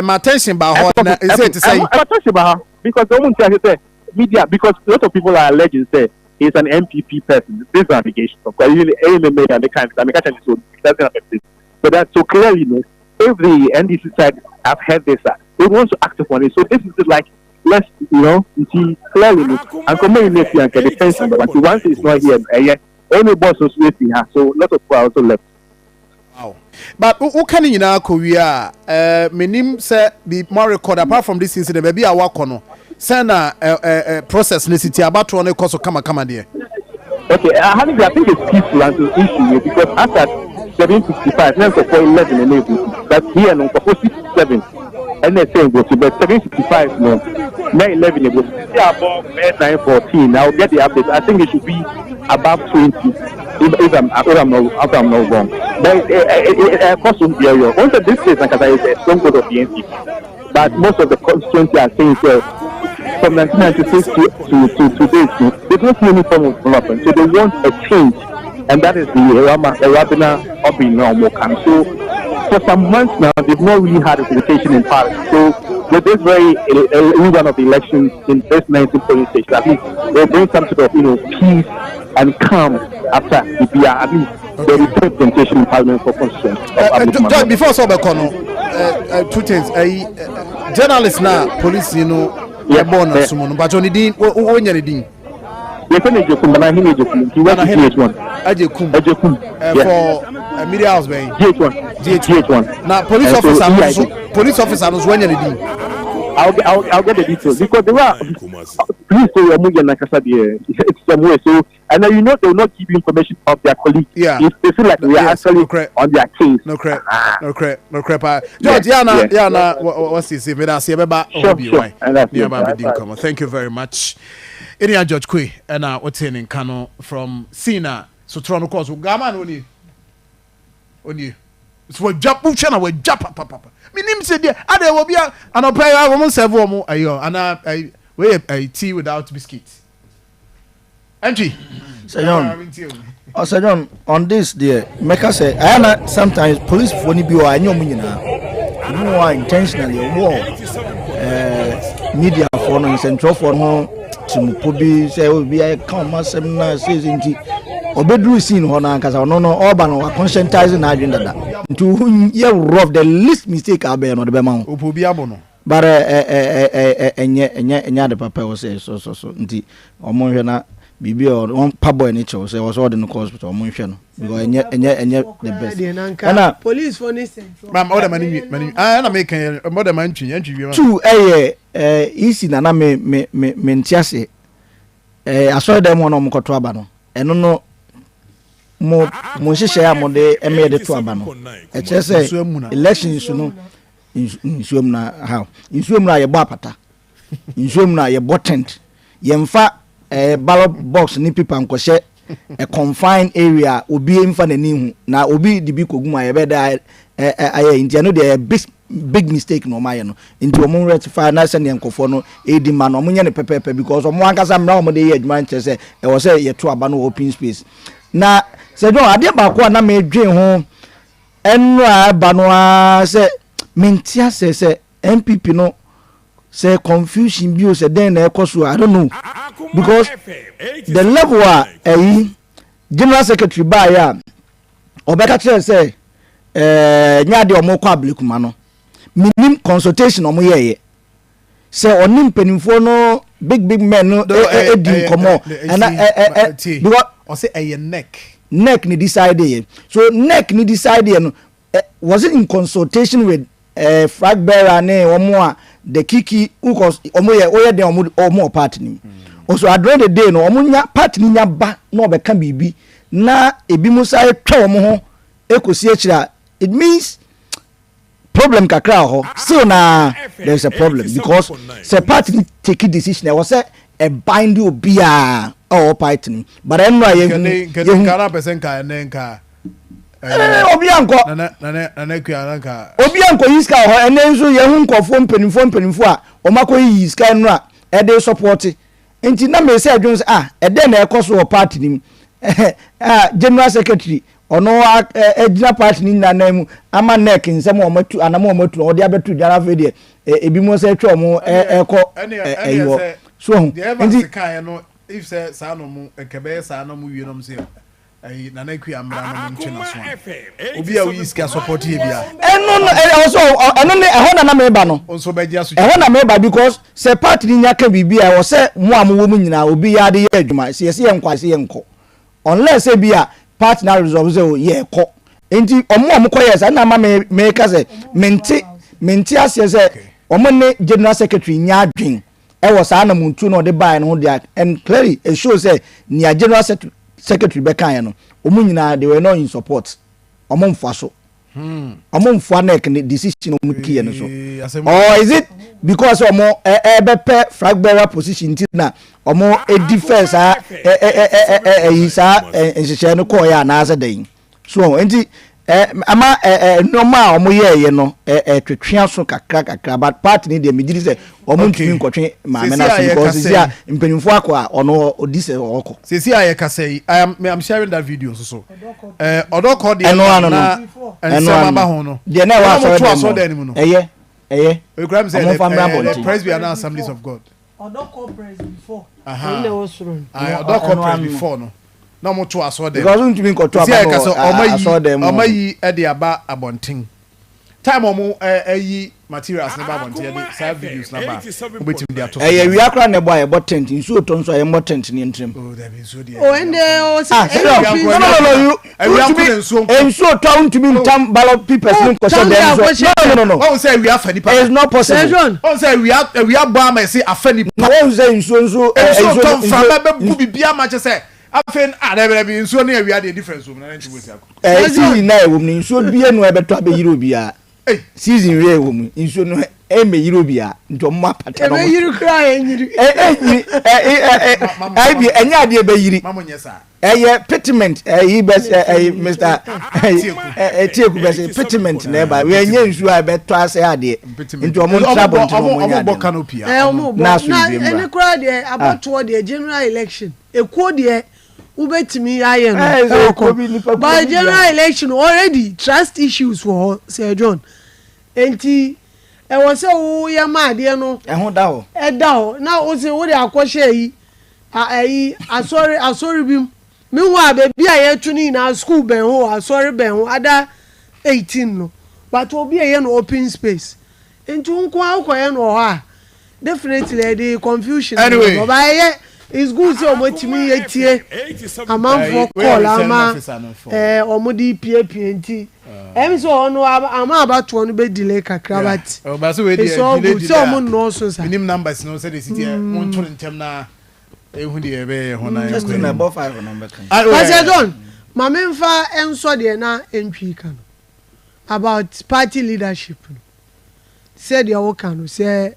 my attention about what is it to say? I'm attention about her because the woman said media because a lot of people are alleging say he's an MPP person. This is an allegation. Of course, even AMA and the kind of so that's not affect it. So that's so clearly, if the NDC side have heard this, they want to act upon it. So this is like let's see clearly and come in next year and get the tension. But once it's not here, any boss was waiting her. So a lot of people are also left. Wow. But who can you now Korea? Menim say be more record apart from this incident, maybe I work on send a process necessity about to cause of come there. Okay, I think it's peaceful and it's issue because after 765, now for 11 enabled, that's here no for 67 and they're saying go to but 765 no 911 it was above 914. I'll get the update. I think it should be above 20. If I'm not wrong, but it costs some area. Once this case, like I said, don't go to the NC. But most of the constituency are saying from 1996 to today, they don't see any form of development. So they want a change, and that is the Rabina up in normal camp. So for some months now, they've not really had representation in Parliament. So with this very rerun of the elections in this 19 polling station, at least they'll bring some sort of peace and calm after the PR. At least there is representation in Parliament for constituency. Before Sobekono, two things. Journalists now, police, they're born as someone, but only din. When you're din. He went to GH1. For media house, man. GH1. Now, police officers when you're din. I'll get the details because there are please say you're moving like I said it's somewhere so and then they will not give you information of their colleagues. Yeah, if they feel like we are actually on their case. No crap. George, yeah. What's this? Sure. Thank you very much. Any George Kwe and what's in Kano from Sina so Toronto course Gaman only. So we jump channel we jump papa. Minim said there there will be an opera woman serve more and we tea without biscuits. Entry. Sir John, on this there, make us say I sometimes police for ni bi I know me na. You know intentionally war media for no central for no to say will be a come masem says inti obedru scene ho na nkasa no oba no conscientizing na agenda da to ye rough the least mistake abe no de be ma opobi abono but enya de papa was say so nti omo hwe na bibi on pabo ni che say was order no hospital omo hwe no because enya the best na police for instance mam order mani na make order man ntwi two isi na me ntiase aso dem no mo koto aba no eno no mo hihye ya mo de emede to aba no e che say elections no insuom na how insuom na ye bo apata insuom na ye bo tent ye mfa ballot box ni pipa nkɔhye a confined area obi mfa nani hu na obi di bi koguma ye beda aye ntia no de big mistake no maye no nti omo rectify na se ne nkofo no edi ma no omo nye ne pepepe because omo ankasa mra omo de ye adwuma nche se e wo se ye to aba no open space na se do ade ba ko na me dwen ho enu aba no a se mentia se MPP no say confusion bio say then na ekoso I don't know because the level general secretary ba ya obeka tell say nya de omo kwa ablikuma no minim consultation omo ye say onim penimfo no big men no edim komo and because o say neck NEC ni decide so NEC ni decide no was it in consultation with flag bearer ne omo the kiki because omo ye de omo party ni also at the end of the day no omo nya party ni nya ba na obeka bibi na ebi musa etwa omo ho ekosi akira it means problem kakra ho still na there's a problem because the party take a decision was a bind obi a or party but enra ye kana person ka nenka obianko yiska ho ene nso ye hu nkofo mpanimfo a omako yiska enra e dey support enti na me say adwon e dey na ekoso party nim general secretary ono ejina party ni nanamu ama NEC nsem o matu anamo o matu o de abetu jara fe de ebi mo se twa mo eko eyo so enti kai no if say sa no mu ekebe sa no mu wie no mse ai nanakwi amra no nchena so obi a wi iska support ye bia no also eno ne ehona na meba no onso begia so ehona meba because se party ni nyaka bibia wo se mo amwo mu nyina obi ya de ye adwuma se ye nkwase ye nko unless e bia partner resolve say ye ko enti omo koyes na ma me ka say menti ase say omo ne general secretary nya adwen e wo sa na muntu no de buy no dia and clearly it shows say nia general secretary be kan no omo nyina they were not in support omo mfa so omo mfa NEC decision omo kiye no so or is it because omo bepe flag bearer position na omo defense isa enhyehyɛ no call ya na asadan so enti ama normal omo ye no twetwea so kakra but part ni de mediri say omo ntumi nkotwe maame na so because sia mpanimfo akwa ono odise oko sisi ayeka say I'm sharing that video so odoko de na ensema ba ho no de na wa so de mu no we grab say the Presbyterian Assemblies of God odoko press before odoko press before no na mo to aso dem because ntumi nkotwa ba aso dem omayi e de aba abonten time omo ayi materials na ba abonten e de save videos na ba obetim de ato wi akra na boy botent nsu to nso ayi botent ni ntrim that is so there ende o say no nsu to ntumi ntam ballot papers ni ko dem no won say wi afani pa it's not possible won say wi abo am say afani pa won say nsu to fa ba bu bibia ma che say afen adebere bi nsuo na awia de difference na nti woti akọ season na ewom ni nsuo bie no ebeto abeyiro bia season re ewom nsuo no emeyiro bia nto mma pata no emeyiro kra enyiri bi enya de ebeyiri mamonye sa pitment yi bes Mr Tieku bes pitment na ba we enye nsuo abeto ase ade nto omo trabo nto omo nya na so bi na ene kra de aboto de general election ekuo de ubetimi aye no by general election already trust issues for Sir John enti e was say wo ya ma ade no ehun da ho na o se wo de akoshe yi asori bim meanwhile baby aye tuni na school ben ho asori ben ho ada 18 no but obi aye no open space enti unko akoye no ho definitely the confusion anyway it's good so motimi yetie amanfo call ama omodi PNT em so ono ama abato no be delay kakra but but so we dey delay so mo no so sa minimum numbers no say the city won to ntem na ehun de ebe hona just na about 5 number kan Pastor John mamemfa enso de na entwi kan about party leadership said your kan say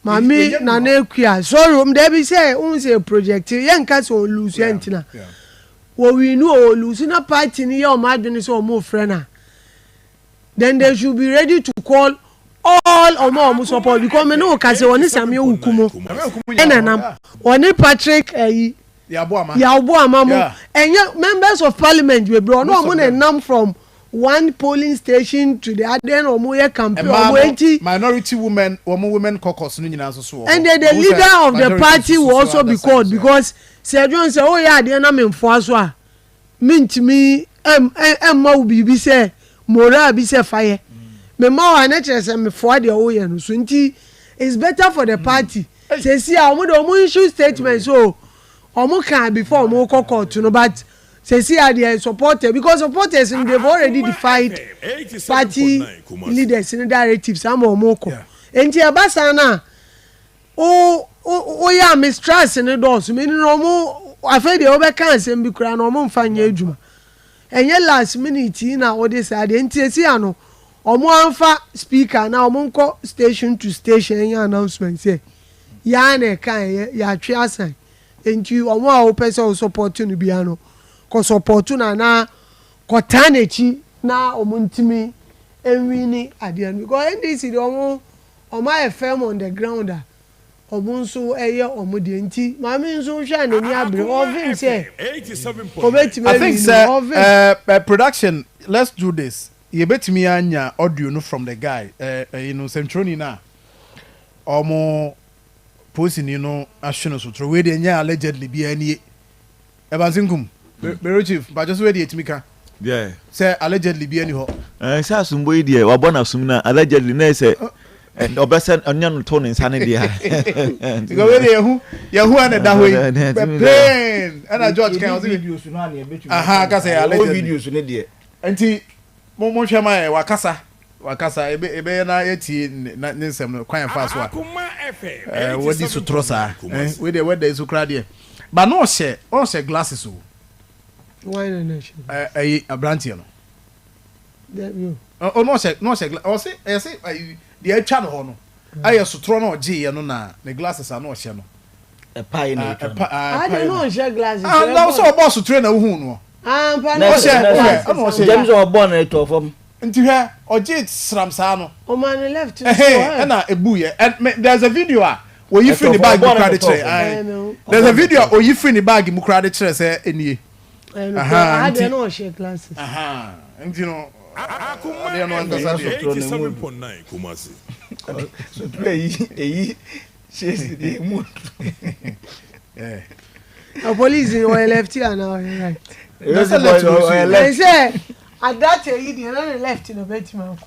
mami na na ekua sorry dey be say say project yen ka so lose yentina wo we know lose na party ni your madwene so mo friend then they should be ready to call all omo support because me no ka say woni same wukumo enanam woni Patrick ya bo ama mo enye members of parliament we bro no mo na nam from one polling station to the other omo ye campaign omo enti minority women caucus no nyina so and the leader of the party will also be called because Sir John say oh yeah dey na memfo aso a mintimi ma ubibi say moral bi say fire me ma wa na chere say me for dey oh yeah no so enti it's better for the party say see omo issue statement so omo can before omo court no but say see how they supported because supporters they've already defied party leaders in the directives am omoko enti abasa na o ya mistrust in the doors me no mo afa de obeka ansem bi kura no mo mfa nya adwuma enye last minute na o de say de enti esi ano omo anfa speaker na omo nko station to station nya announcement say ya na kan ya twe asan enti omo a o pese o support no bia no ko support na ko tanechi na omo ntimi enwini ade no because NDC de omo FM on the ground omo nso eye omo de enti maame nso hwa na ni abre ovim say I think sir production let's do this you betimi anya audio no from the guy you know Centroni na omo posting you know ashino so throw we dey nya allegedly be ani ebansinkum Bureau chief but just we dey etimika yeah say allegedly be ani ho say asumbo yi dey wabona asumna allegedly na say and obesen onion tone insane dia go we dey yahu and da hoyi pain and George can videos no na e betu aha ka say allegedly videos ne dey enti mo hwema wakasa ebe na yeti na nsem no kwan fa so a wodi so trosa we dey so kra dey but no share glasses o why no nation abrantie no that you no share o say the atwa no ho no aye so tro no oje ye no na the glasses are no share no a pie na I don't know share glasses na so boss train na hu no no share James or born it of nti hwe oje sram sa no o man left na ebu ye there's a video where you free the bag mu credit there's a video where you free the bag mu credit say enie I don't know share glasses nti no Akuma no andasa 87.9 Kumasi so play she's the mood a police were left here now right yes boy say at that you dey left in the bedroom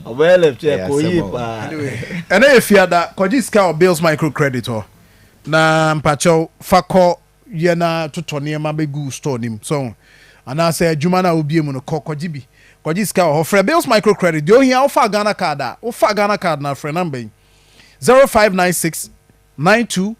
well left here ko yi pa anyway and if you ada koji ska bills microcredit or na mpacho fako ye na totone ma begu store nim so and I say adwuma na obi mu no koji bi koji ska ho free bills microcredit do here ofa Ghana card na free number 0596 92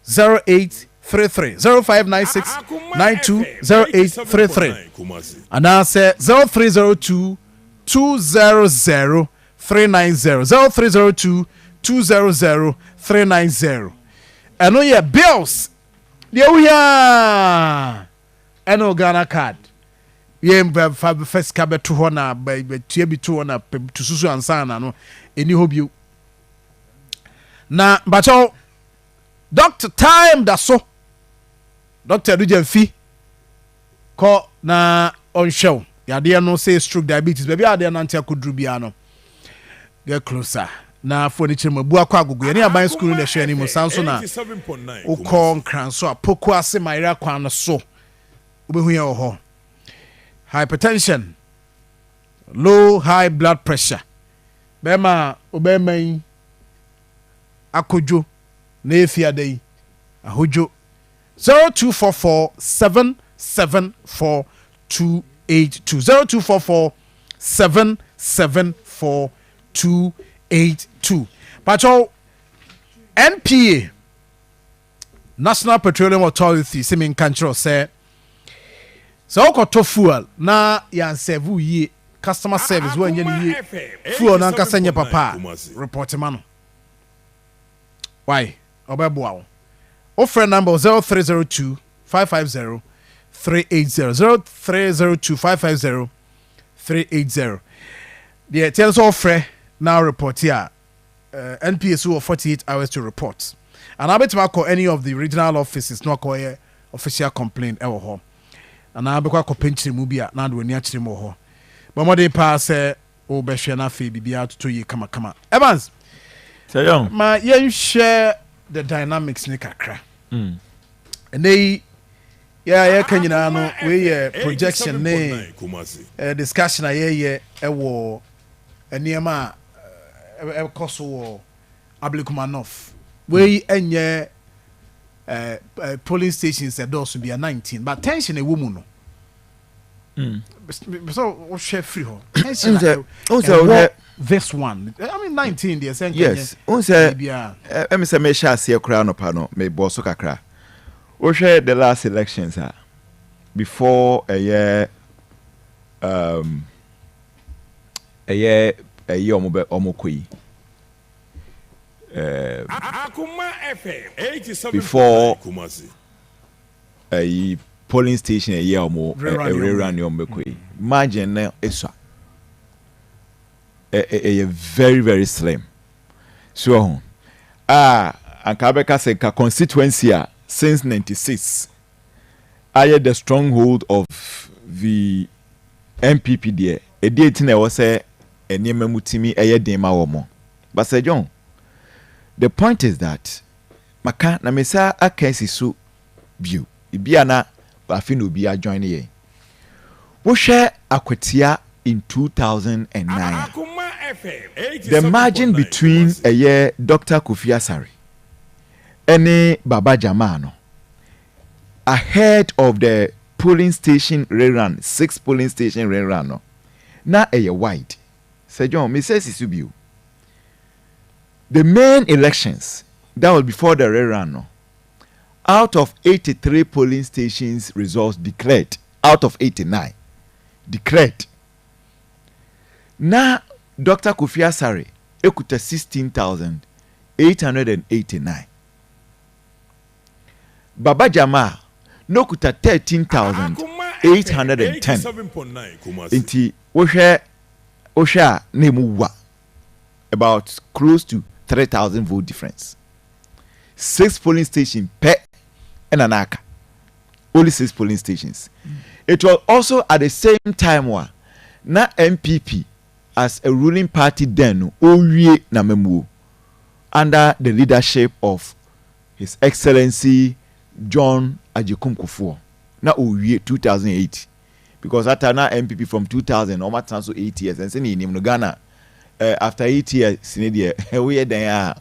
08 0596 920833 and I say 0302 200 390 0302 200 390 and no yeah bills there we are and no Ghana card yeah first cabe to hona by tiebi to hona to susu ansana no any hobby na bacho doctor time da so Dr. Dujenfi ko na on show ya de no say stroke diabetes baby ade na ntia kodru bia no get closer na fo ni chirema bu akwa agogo ya ni aban school na hwe ni mo sanso na ukon kranso apoko ase maira kwan no so obehu ya ho hypertension low high blood pressure bema obeman akojo na efiadai ahojo 0244 774 282 0244 774 282 Pacho NPA National Petroleum Authority simin control say so ko fuel na yan serve ye customer service when ye fuel na nkasa nye papa report man why obeboa offer number 0302 550 380 0302 550 380 the tell us offer now report here NPSU of 48 hours to report and I bet to call any of the regional offices no call official complaint ever home and I be call pension mubia na do ni achire mo ho but mo dey pass o be hwe na fe bibia to yi kama Evans say young ma you share the dynamics ni kakra and they yeah can you know we projection ne discussion aye ewo eniema e koso wo Ablikumanov we enye polling stations those will be 19 but tension a woman no so what share free ho tension this one I mean 19 the same yes say me say me share see kra no pa no me boss kakra we share the last elections before a year omokoyi before a polling station a year omo rerun omokoyi imagine now eswa a very very slim so ankabeka say ka constituency since 96 I the stronghold of the MPP there a date na was say enema mutimi den ma wo mo but Sir John the point is that maka na mesa akansi so view ibia na afi no bia join ye wo hwe akwatia in 2009 the margin between a year Dr. Kofi Asare and Baba Jamano ahead of the polling station rerun 6 polling station rerun no na a wide Sir John me says isubiu the main elections that was before the rerun no out of 83 polling stations results declared out of 89 declared na Dr. Kofi Asare ekuta 16,889 Baba Jama no kuta 13,810 inti Osha Nemuwa about close to 3,000 vote difference. 6 polling stations per and anaka. Only 6 polling stations. It was also at the same time na MPP as a ruling party then owie na memu under the leadership of His Excellency John Ajekum Kufuor na owie 2008 because after na MPP from 2000 almost so 8 years and say ni no Ghana after 8 years sinede we den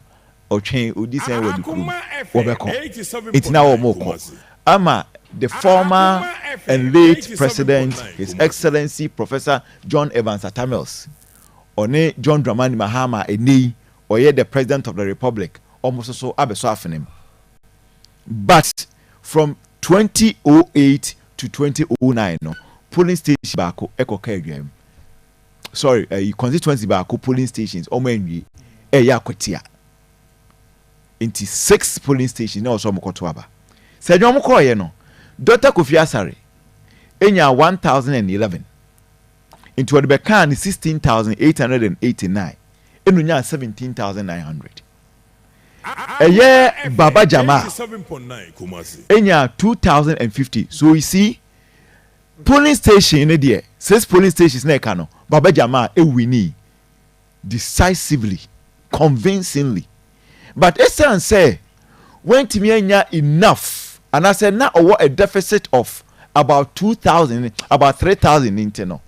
otwen odi sen we dukuru obeko it na wo moko ama the former and late president His Excellency Professor John Evans Atamels one John Dramani Mahama eni oye the president of the republic almost so abeso afenem but from 2008 to 2009 no polling station baako ekoka adwam sorry constituency baako polling stations omo enwie yakwatia into 6 polling stations na also mokoto aba se adwam koye no Dr. Kofi Asare enya 1011 into the bekan 16,889 enunya 17,900 Baba Jama enya 2,050 so you see polling station in there 6 polling stations na ekano Baba Jama wini decisively convincingly but Esan say when Timianya enough and I said now a deficit of about 2,000 about 3,000 internal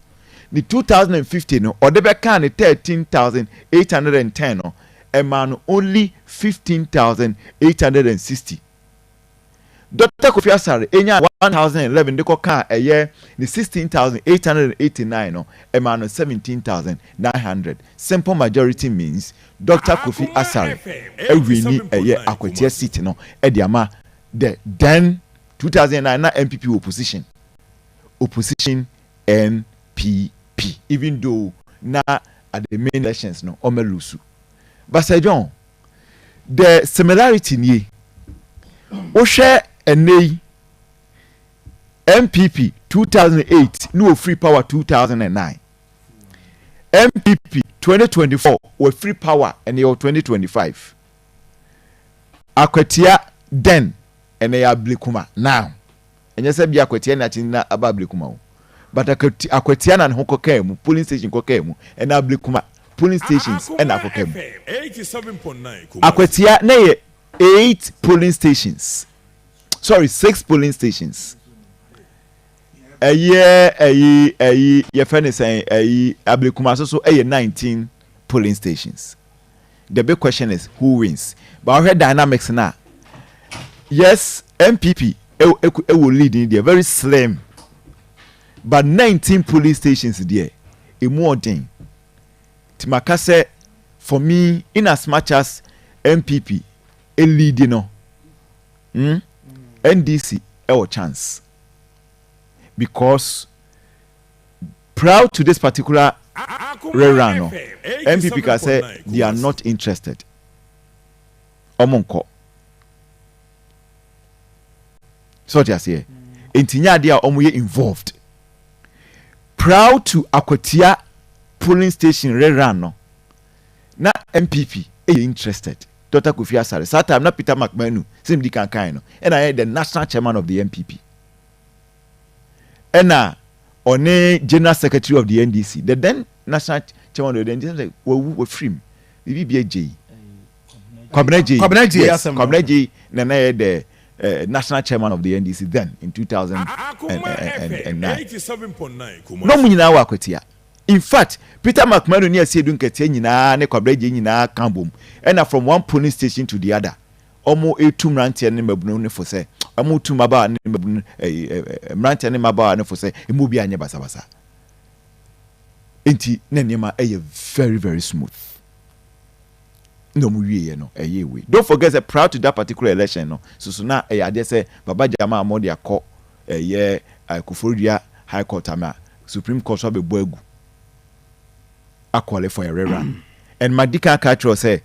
the 2015 no or the bekan 13,810 no a man only 15,860 Dr. Kofi Asare enya 1,011 de koka a year the 16,889 no a man 17,900 simple majority means Dr. Kofi Asare wini a year akwatia seat no ediama the then 2009 na MPP opposition NPP even though na at the main elections no omelusu but Sir John the similarity ni o share enei MPP 2008 no free power 2009 MPP 2024 with free power and your 2025 akwatia then and they are blikuma now and you say be akwatia na tinna aba blikuma but akwatia na ho kokemu polling station kokemu and ablikuma polling stations and akokemu 87.9 akwatia na 8 polling stations sorry 6 polling stations a year your friend is saying ablikuma so 19 polling stations the big question is who wins but our dynamics now yes, MPP will lead in there, very slim. But 19 police stations there, a more thing. Timakase, for me, in as much as MPP, a lead, you know, NDC, our chance. Because prior to this particular rerun, MPP can say they are not interested. Omonko. So what you say? Intinya they are involved. Proud to Akwatia polling station rerun. Na MPP is interested. Dr. Kofi Asare. That time not Peter McMahon. Same Dikan Kaino. And I am the national chairman of the MPP. And on a general secretary of the NDC. The then national chairman of the NDC like we free. The BBJ. Kwabena Nana the national chairman of the NDC then in 2009. No munyina wa Akwatia. In fact, Peter McMahon near said Dunkete nyina ne Kwabena nyina kambom. And from one police station to the other. Omo etum rantia ne mabunu ne for say. Omo tum aba ne mabunu rantia ne maba ne for say. Emu bi anya basa basa. Enti ne nema very very smooth. No mu wie no we. Don't forget that prior to that particular election no. So na ade say Baba Jama amodi akọ Kufuria High Court ama Supreme Court so be boagu. Akwale for a rerun. And Madika Katro say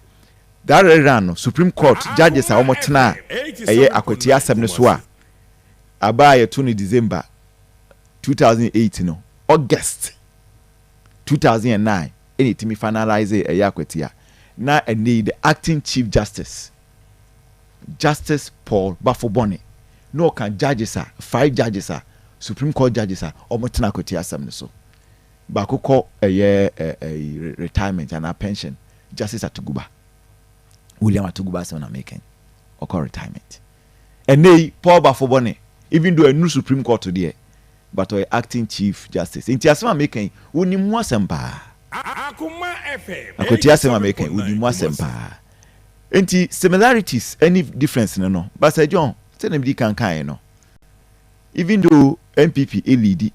that rerun Supreme Court judges are almost na Akwatia Assembly so aba 20 December 2008 no August 2009 anytime finalize Akwatia. Now I need the acting Chief Justice Paul Bafobone. No can judges are 5 judges are Supreme Court judges are almost na Akwatia Assembly so. Bakuko a retirement and a pension. Justice Atuguba. William Atuguba is making or retirement. And they Paul Bafobone, even though a new Supreme Court today, but acting Chief Justice. In Tiasama making uni mwasempa. Akwatia Sema making uni mwasempa. Enti similarities, any difference no. But say John, tell them can no. Even though MPP a lead,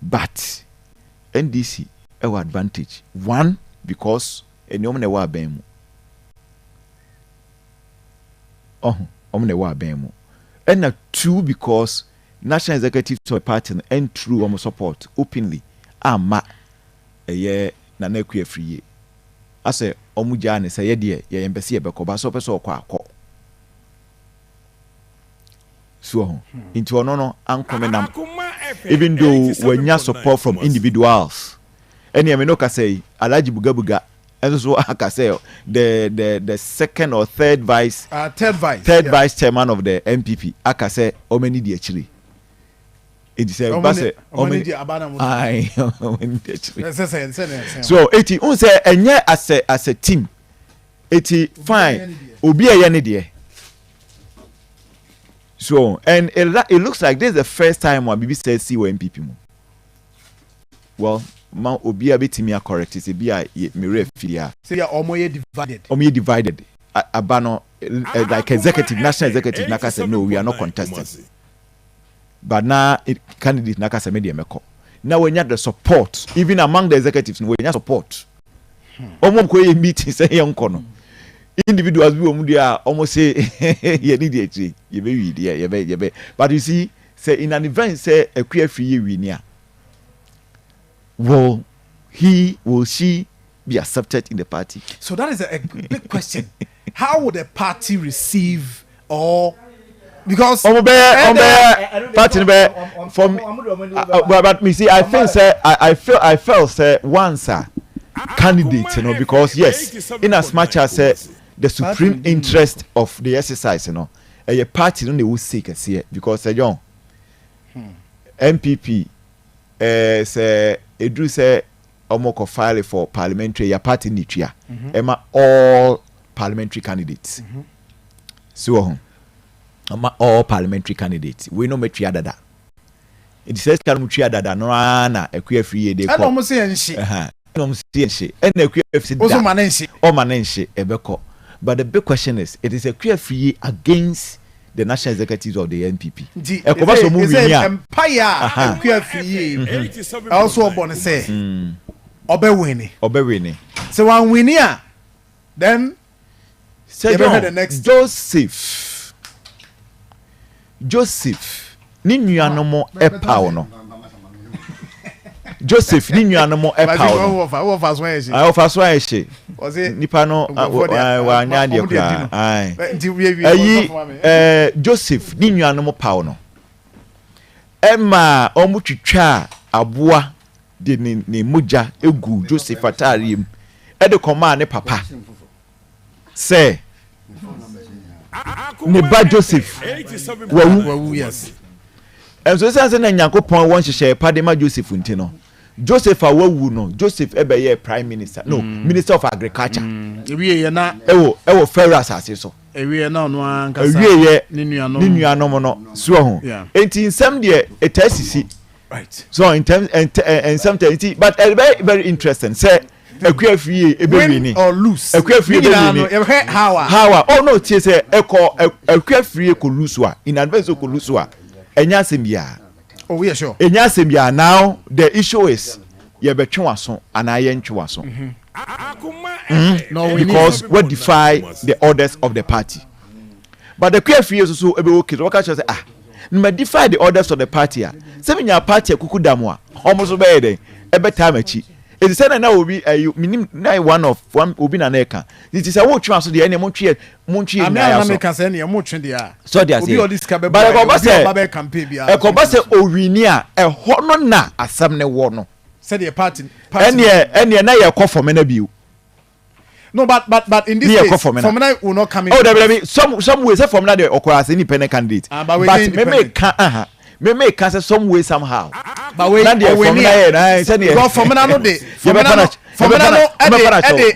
but NDC our advantage. One, because omne wa bemu. Omne wa bemu. And two, because National Executive to a party and through almost support openly. Ma a year na nekwe free. I say omujane say ye embassy e bekoba so person kwa. So into no uncommon even though when you support from individuals any me no ka say Alhaji Bugabuga and so I can say the second or third vice chairman of the MPP I can say how many di actually it is so it un say enye as a team it fine obi eye ne de. So, and it looks like this is the first time when BB says see MPP mo. Well, ma obi abetimi a correct is be a mere filia. Say omoye divided. Omoye divided. Abano like executive, national executive Naka said no, we are not contesting. But now candidate Naka said media meko. Now when you have the support, even among the executives, when you have support. Omo ko meeting say yon kono. Individuals we almost say you need it you be but you see say in an event say a queer free winner will she be accepted in the party? So that is a big question. How would the party receive or because party from but me see I think say I felt say once candidate you know because yes in as much as the supreme interest of the exercise, you know, a party no they will seek see because John MPP say edu say omoko file for parliamentary ya party nitria ema all parliamentary candidates. So all parliamentary candidates we no metria dada. It says can metria dada no na ekwe free dey call. Almost say nshi. Almost say nshi. And ekwe FC. Also manenshi. O manenshi ebeko. But the big question is, it is a clear free against the national executives of the NPP. Empire also born say Obewini. So one winner, then say the next Joseph ni nuanomo epa ono. Joseph ni nuanomo epa ono. I offer so eche. Nipa no wa nya de kra. Joseph ni nuanomo pa ono. Emma omutwitwa aboa de ne moja egu Joseph atariam. E de koma ne papa. Say ne ba Joseph wawu yes. And so say na Nyankopon won hyehyɛ pa de ma Joseph ntino. Joseph awawu no, Joseph ebeye prime minister. No, minister of agriculture. Ewie na ewo Pharaoh asase so. Ewie na no ankasa. Ewie ne nuanom no so ho. Enti nsem de etasisi. Right. So in terms and sometimes but very very interesting. Say win or lose. How? Oh no, say ko lose in advance ko lose enya sembia. Oh yeah, sure. Enya sembia. Now the issue is ye betwe waso ana ye ntwe waso. No, because we defy the orders of the party. But the kwafie so ebe okay. So ka say me defy the orders of the party. Say me nya party kuku damu a omo so be dey ebe time achi. It is said na obi minim na one obi na neka. It is a wo twa so de ene montwe na so. America say na montwe de a. So de obi odis ka be ba campaign bia. E ko ba se owini a ho no na asam ne wo no. Said the party ene na ye kɔ for me na biu. No, but in this case, Fomena will not come in. Oh, there some way say Fomena the Okwara independent candidate. But me make say some way somehow. But we Fomena no dey. Fomena no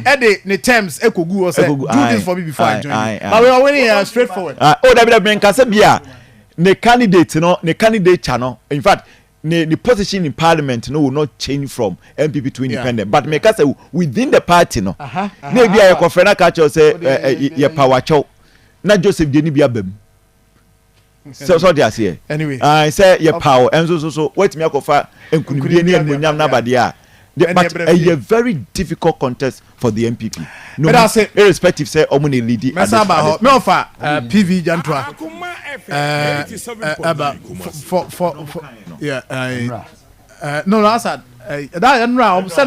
edit the terms ekogu or say do this for me before I join you. But we are winning straightforward. Oh, there can say bia the candidate no, the candidate channel. In fact, the position in parliament will not change from MPP to independent. But make us say within the party no. Maybe I confront catch say your power chow. Not Joseph Jenny be abem. So they are here. Anyway, I say your power and so wait me akofa enkunibie ni emunyam na badia. But a very difficult contest for the MPP. No, irrespective say omuni lead. Me offer PV Jantwa. For yeah. No, that's that Enra say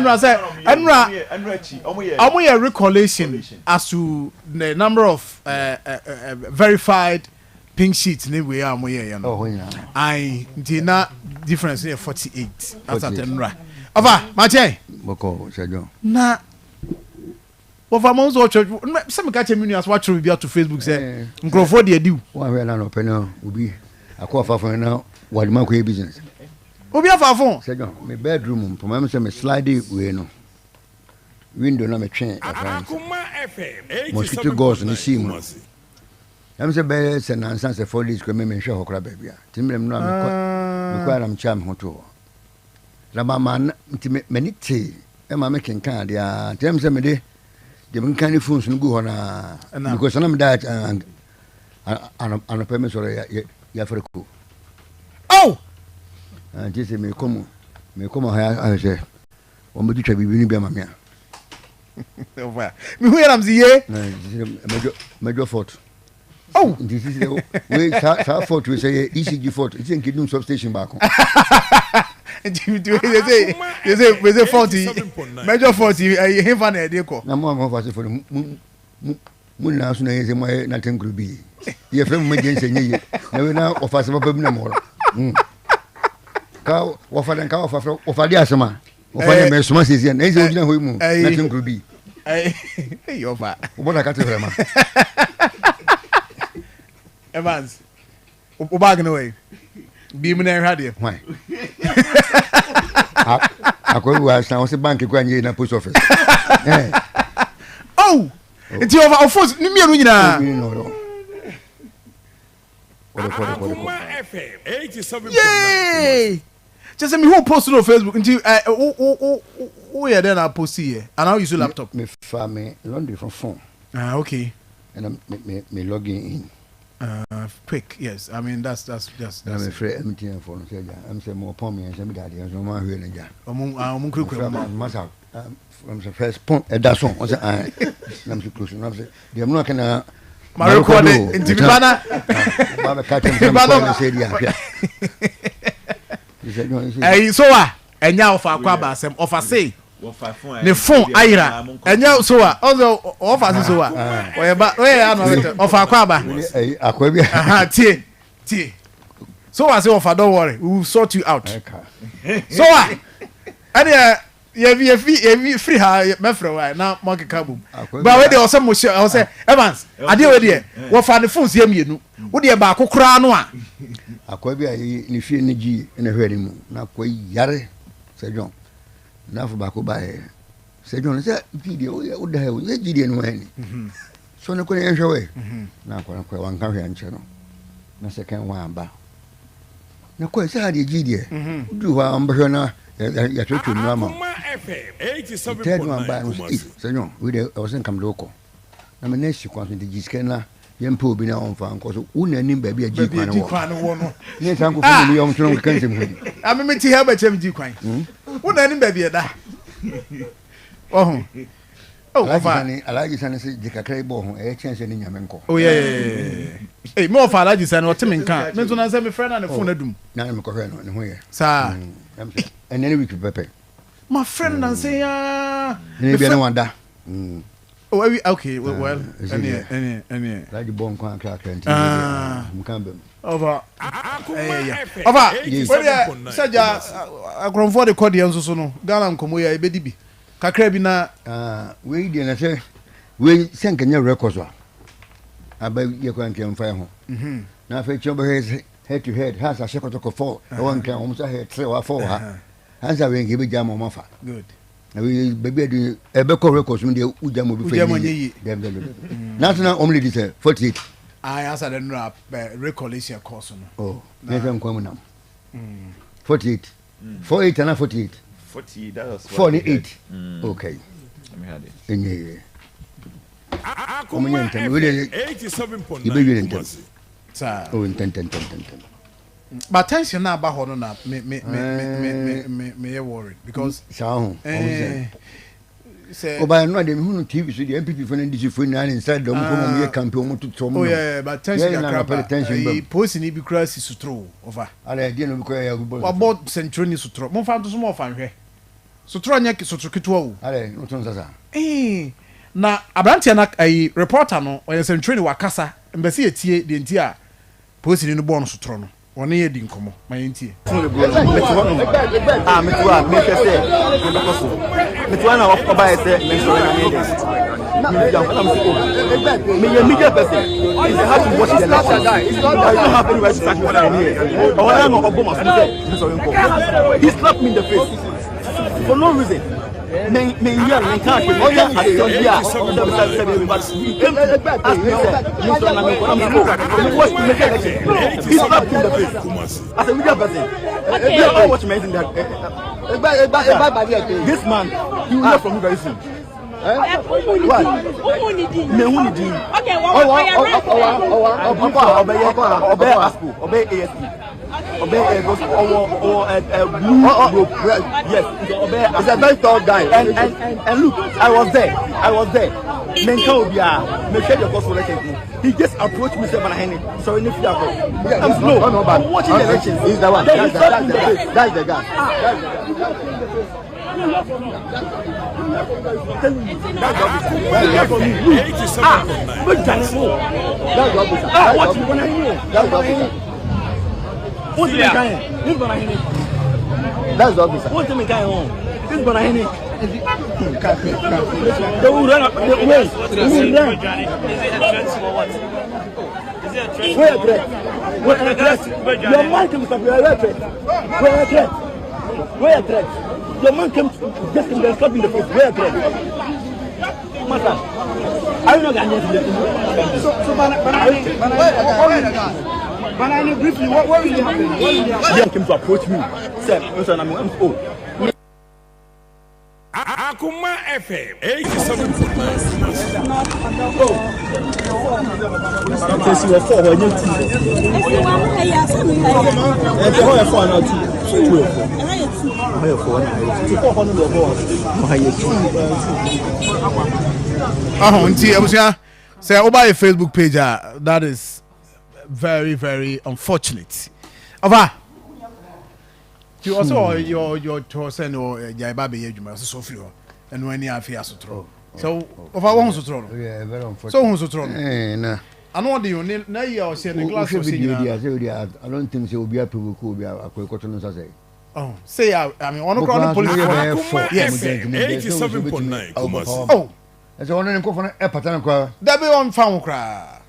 Enra recollection as to the number of verified pink sheets anyway you know. I did not difference here 48. That's at Enra. Ava, Mache. Boko, Sergio. Na. Over months watch. Some catch a million as watch will be out to Facebook say. Nkrofo dey do. One way na open now. Ubi. Akwa fa now. What man ko business. Obi afafon. Sergio, me bedroom. For me say me slide we no. Window na me twen. Mosquito goes ni sim. I'm say be say na answer say 4 days ko me hwe hokra ba bia. Timrem no me kwa am cham hoto. Raba man meniti e ma make kan dia tem se me de kan phones no go hona because na me that an payment so ya freko oh and say me come ha say o me ditwa bibi ni be ma me a me hu yaram ziye major fault oh this is we sa fault we say ECG fault it's in kidney substation back they say 40 major 40 him fan e dey ko na mo fa say for mu na so na yeze mo na ten group bi ye fem mo gen senye ye na we na o fa se papa bi na mo ka o fa den ka o fa dia asema o fa ne me soma sesi na yeze ogina hoy mu na ten group bi yo fa o bona ka te vrema Evans o bag no way bi mu na hwa de why akwa wa san o se bank kwa nyi na post office oh it's over of course ni mienu nyina just me who post on Facebook until who ya then I post here and how use your laptop me fa me laundry from phone okay and me logging in Quick, yes. I mean that's. I'm afraid I'm telling for no say. I'm saying more upon me and some daddy and some man here and there. Must from the first point that's one. I say I'm so close. I'm say I'm not gonna. My recording in Tibana. Mama catch him some say dia. Eh so enya ofa kwaba asem ofa say ne phone ayira enya so also ofa so we ba we ano ofa kwaba akwa aha tie so I say ofa don't worry we will sort you out so and you free ha me free why na market kabum but we dey also mo say Evans ade we dey wo fa ne phone sie mienu wo dey ba kokora no a akwa bia ni fie ni gi na hwere mu na kwa yare se John na fo ba ko ba e se John se video o da he o ye gi no ani so ne ko ne hwe na kwa wan ka hwe anche no na se kan wa ba na kwa se ha de gi de du wa ambhwe na ya tutu no ama tell no ba no se John we de o se kam loko na me na shi kwa so de gi skena yempo obi na onfa nko so una nim ba bia gi kwan wo no ne tanko fu ni yom tron kan sem hu amemeti ha ba chem gi kwan una nim ba bia da oh alaji sane se di kakrai bo ho e chense ni nyame nko oh yeah eh me ofa alaji sane o temi nka me so na se me friend na ne phone adum na me ko hwe no ne ho ye sa enene week pepe my friend na say ya ne bia na wanda oh okay well any like bon kwa nti mukambem over over saja akromfo de code yanso so no Ghana nkomo ya ebedi bi kakra bi na we dey na say we senkanya records wa aba ye kwa nkem fa ho na fa chobo head to head has a shekotoko 4 e won kan o musa head 3 wa 4 ha hansa we ngi be jama mo fa good we baby do ebe ko records mu de ujamo bi fa ni dem national only this 48 I answer the no recollection course no oh never nko mu nam 48 48 and 48 40 that was 48 okay let me have it enye omunye ntem we dey 87.9 sa oh ten but tension na ba ho no na me worried because sao oba no dem hunu TV so the MPP for ndc for na inside dem ko mo ye campaign mo tutu mo oh yeah but tension ya crap tension post ni bi cross sutro over ala die no bi ko ya go about central ni sutro mo fa to so mo fa hwe sutro nya sutro kitwa wo ala no ton sasa na abrantia na reporter no o ye central ni wakasa mbese etie de ntia post ni no bo no sutro no one ye di nkomo ma yentie metuwa me pese metuwa na oba ese me so na me media person is how to watch the election I don't have any right to touch what I hear or I no oboma so he slapped me in the face for no reason me ya me can't oh yeah I said media person I watch me in that this man he will hear from me very soon what me who need okay obey ASP obey ASP obey blue yes he's a very tall guy and look I was there men can be me share the course election he just approached me say Banahene sorry if you are no I'm watching the elections he's the one that's the guy that's the officer. What's the guy on? This is Banahene. They will run up. Wait. Is it a threat for what? Is it a threat? Where a threat? Where a threat? Your man came to where a threat? Where a threat? Where a threat? Your man came just in the slap in the face. Where a threat? Master, are you not Ghanaian? So Banana briefly, what really happened? He came to approach me. Said, Mr. Namu, Akuma FM 87.9 say over a Facebook page that is very very unfortunate. Over you also your person or Jaiba be Juma so free and when you have here so over one so yeah, very unfortunate. So one so nah. I know what you na you say the glass was I don't think so be a people could be a quotation say. Oh, say I mean on the police yes 87.9 oh that's one name for a pattern kwa that be on found cry.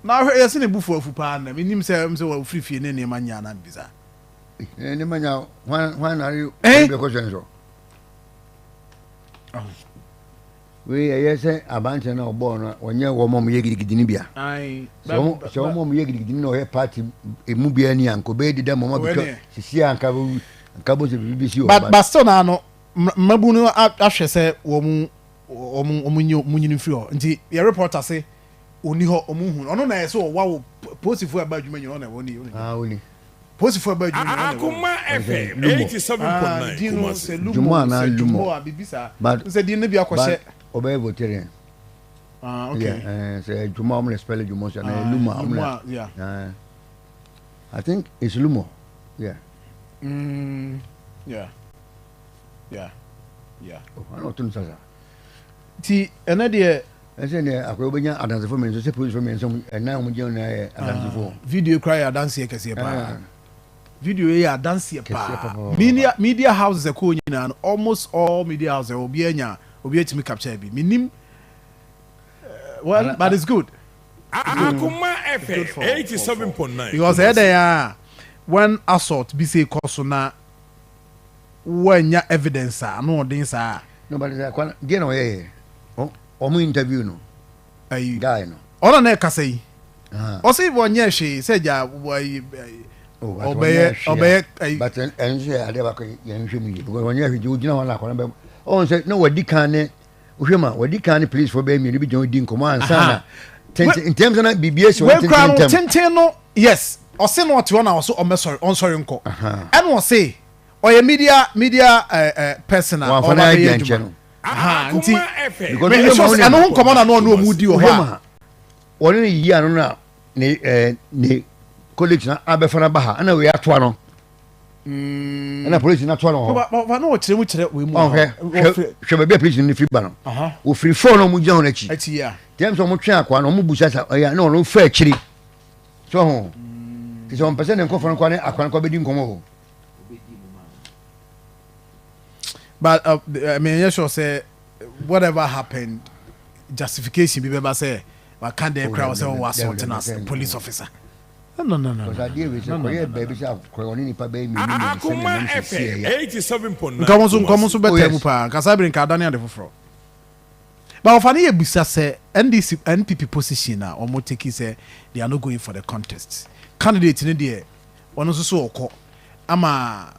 Now you see the buffalo for pan me nim say we free fee ne manya na biza. Ne manya when are you the question so? We yes abanche na obo na onye wo mom ye gidigidi ni bia. Ai. So mom ye gidigidi no he party emu bia ni anko be dida mama bi sisi anka bo se BBC o. But still na no mabunu ahwe se wo mu free ho. Nti your reporter say oni ho omuhu ono na yeso wa posifu aba adwuma nyino na woni oni posifu aba adwuma nyino Akuma FM 87.9 Juma na lumo bibisa nse di ne bi akose obey voterian okay say Juma am spell Juma so na lumo yeah I think it's lumo yeah yeah I don't think so ti enade I say akwa obenya adanse for me so say police for me so na mo je na adanse for video cry adanse e kese pa video e adanse pa media houses e ko nyina almost all media houses obi etimi capture bi minim well but it's good. Akuma FM 87.9 because there when assault be say cause na when ya evidence no odin sa nobody say kwa ge no ye omu interview no ayi guy no ona na kasa yi o say wonye hwe say ja obey but enje ade ba ko ye nhwe mu because wonye hwe ju gina wala kwa on say no wadi kan ne uhwema wadi kan ne police for be mi bi jon di nkomo ansa na in terms na BBS we ten no yes o say no to na o so o sorry on sorry nko and o say o ye media person or nti because I know come on no mudi o ha woni ne yi anu na ne colleagues na abefana ba ha na we ato ano na police na to ano ba no kire we mu hwe be police ni free ba no o free phone no mu je hono achi ya dem so mo twe akwa no mo busa sa ya na no fa akiri so ho ti so mpese ne nkofo nkwa ne akwa nkwa be di nkomo. But I mean, you sure say whatever happened, justification be better say, but can't they crowd say was assaulting us, police officer? No. Akuma FM 87.9 Come on, so better pa. Kasabrin ka Daniel de foforo. But ofani e busa say NDC NPP position na omo take say they are not going for the contest. Candidate in there, one so okọ. Ama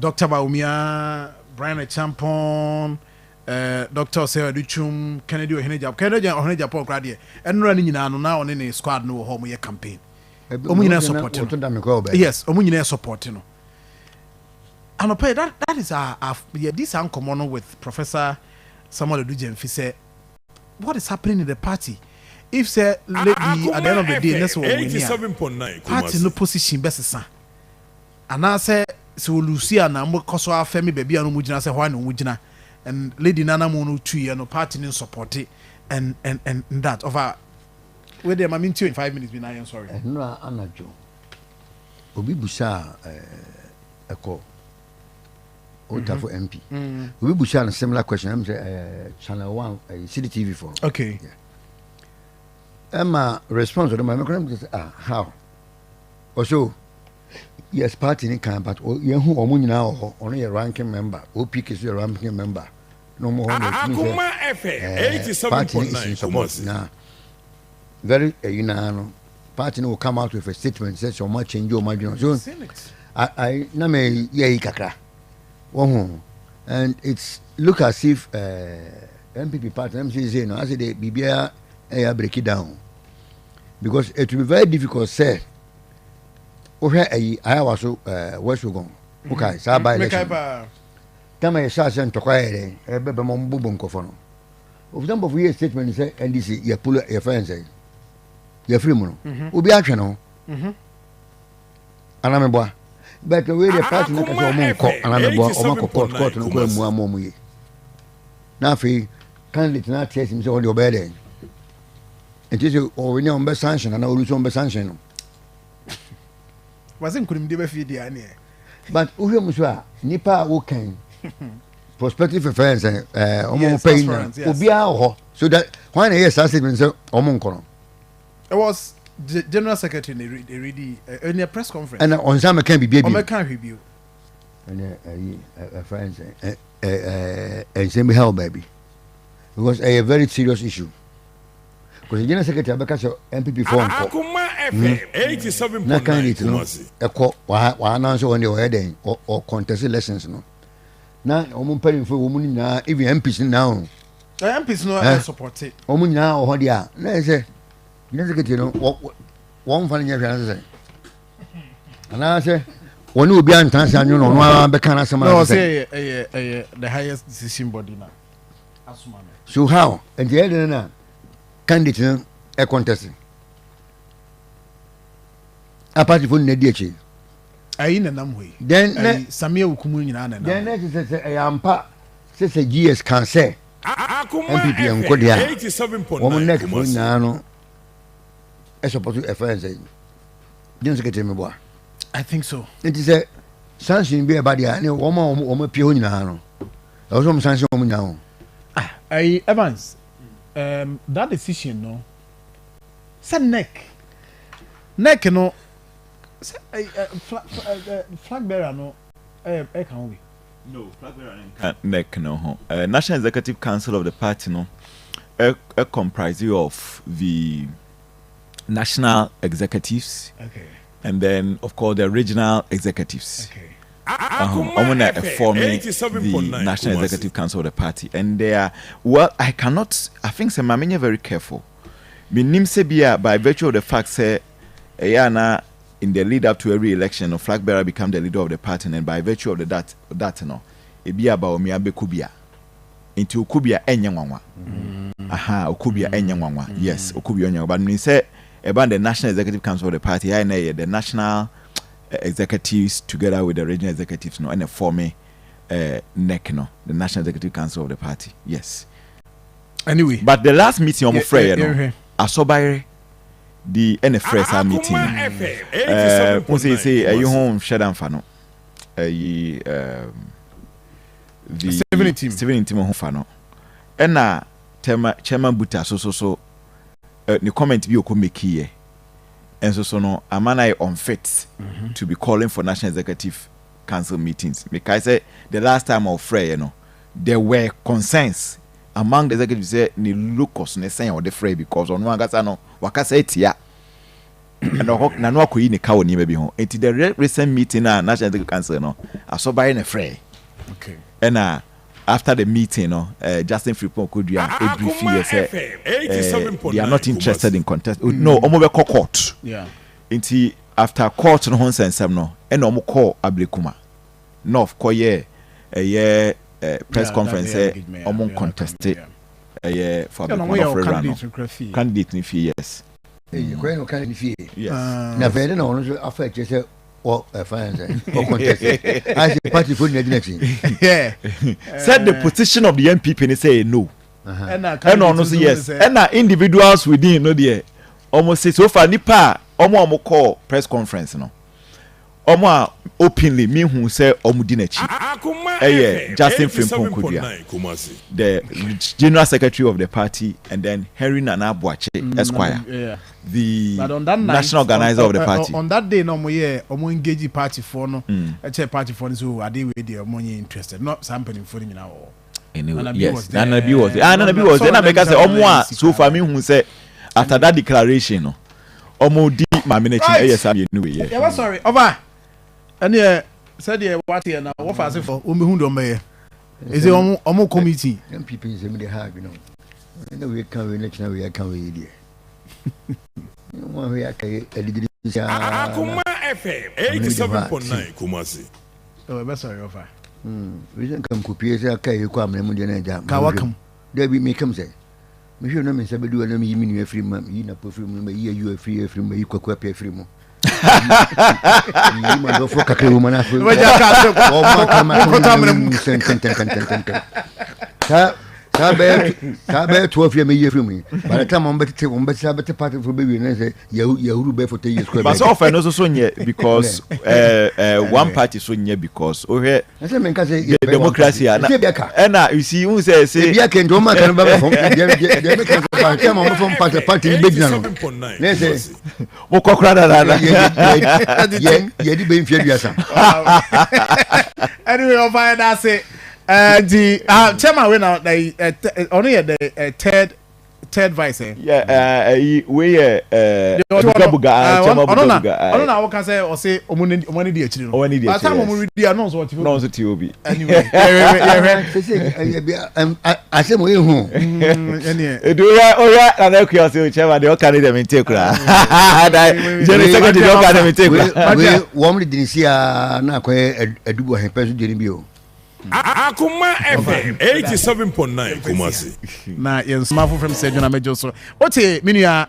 Dr. Baumia, Brian Champon, Dr. Sarah Duchum, Kennedy Oheneja Paul Gradier, and running in now on any squad no home year campaign. Omunina support. Yes, Omunina support. And okay, that is this uncommon with Professor Samuel Dujem say what is happening in the party. If say lady at the end of the day, that's what we need. Party no position best and I say so Lucia na mo koso afemi baby anu mugina say why no mugina and lady nana mo no 2 year no party in support and that over we dey mami 5 minutes be na I'm sorry no anajo obi busa eko ota for MP obi busa a similar question I'm say channel 1 CDTV for okay Emma response to my say how also yes, party in can, but you who are now only a ranking member. OPK is a ranking member. No more. Akuma FM 87.9 now. Very, party will come out with a statement says so much in your margin. So I name ye kakra. and it's look as if MPP party MCC no, I say the BBA break it down because it will be very difficult. Say, okay, I was West Wugon. Okay, so by election. Tell me, Sasha and Tokai, a baby Mombubon Kofono. Of some of your statement say, NDC, you pull your friends, you're free mono. Will be action. And I'm a boy. But the way the party make us all court, and I'm a boy, or court, and go more. Now, if candidate not test him on your bed, it is already on best sanction, and I will on best sanction. Wasn't couldn't be feed the idea. But Uyamuswa, Nipa Woken, prospective affairs, almost paying Ubia, so that when I asked him, Omoncono. It was the General Secretary in a press conference. And on some can be baby. I can't review. And a friend, and same hell, baby. It was a very serious issue. Because the General Secretary, because of MPP form. Not kind of know a call, one answer on your head or contested lessons. No, now, woman paying for woman now, even MPs now. The MPs no support it. Woman now, what they are. Let's say, you know, one funny answer. And I say, one will be untranslated, you know, one become some. No, say the highest decision body now. So, how? And the other candidate a contesting. Apart from Nediachi. I in a numb way. Then Samia Ukumunin. Then I am part, says a GS can say. MPP and Kodia. 87.9. Next one, no. I suppose to a friend. Didn't get him boy. I think so. It is a sanction be about the annual woman or peon. I was on sanction now. Evans, that decision, no. Said neck, no. Flag bearer no can we? No, flag bearer neck no. National Executive Council of the party no comprising of the national executives, okay, and then of course the regional executives. Okay. I'm forming the National Executive Council of the party, and they are I think some are very careful. Minim Sebia by virtue of the fact say Ayana in the lead up to every election, flag bearer become the leader of the party, and by virtue of that no, it be about Miabe Kubia. Into Kubia Enyanwa. Aha, Okubia Enyanwa. Yes, Okubia Enyanwa. But me say about the National Executive Council of the party, I know the national executives together with the regional executives no, and forming NEC no, the National Executive Council of the party. Yes. Anyway, but the last meeting I'm afraid no, Asobire the NFRS meeting. Once say you home Shadan Fano. The 17 team home Fano. And na Chairman Buta so the comment be oko make here. And so no amana unfit to be calling for National Executive Council meetings. Because say the last time of Frey, you know, there were concerns among the executives say ni locus ne say or the Frey because on one gasa no wakasa etia. And na no akoyi ne ka woni be ho. Enti the recent meeting na National Executive Council no aso buy ne Frey. Okay. And after the meeting, Justin Frimpong could be a brief say they are not interested in contest. No, omo court. Yeah. Inti after court no hon sensem no, and omo call Ablekuma. North koye press conference omo contested for Ablekuma candidate ni fee yes. You no candidate fee. Yes. Na vele no no affect say or fans or contest. As a party for the election. Yeah. Said the position of the MPP and say no. And on say yes. And individuals within no there. Almost say so far nipa omo call press conference no. Omo openly me who say omo di na chi. Justin Frimpong Kudia. The General Secretary of the party and then Henry Nana Boache Esquire. Yeah. The national organizer of the party. On that day, no more engage party for no. A party for so are they with the money interested? Not sampling for him now. Anyway, yes, Nanabi was there. Nanabi was then I make us say Omo so for me who say after that declaration no. Omo di my minute yes I'm anyway. Yeah, sorry. Over. And yeah, said yeah what here now? What for say for Umihundome. Is it omo committee? Young people say me they have, you know. And we can we next now we can we there. We are Akuma FM 87.9 Kumasi. Oh, best sorry offer. We don't come copy say kai you come na mu dey na jam. Ka welcome. There be me come say. Me sure no me say be do na me yimi ni free mam, yi na po free mu me yi you free mu yi kwakwa pe free mu. Yi ma do fo kakre mu na free. We ja ka so. O ma kama ko ten. Sabe 12 years me year from me. By the time I'm better part of baby and say you be for 10 years. But so often also so because one party so near because okay. I say men can say democracy and you see who say you can do man can be from party big now. Let's say mo kokra da yeah di be fear you anyway I'll find that say the chairman we now only the third vice yeah we buga I don't know what can say or say omoni di achiri no but time omoni di no so what no so ti obi anyway I say mo ehun edu ya na ku say chairman dey carry them in take kura je secretary dey carry them in take kura we wo mo di si na ko edubo he person dey ni bi o Akuma FM 87.9 Kumasi. Na yes, Marfo from Sejona Mejo so. Ote minia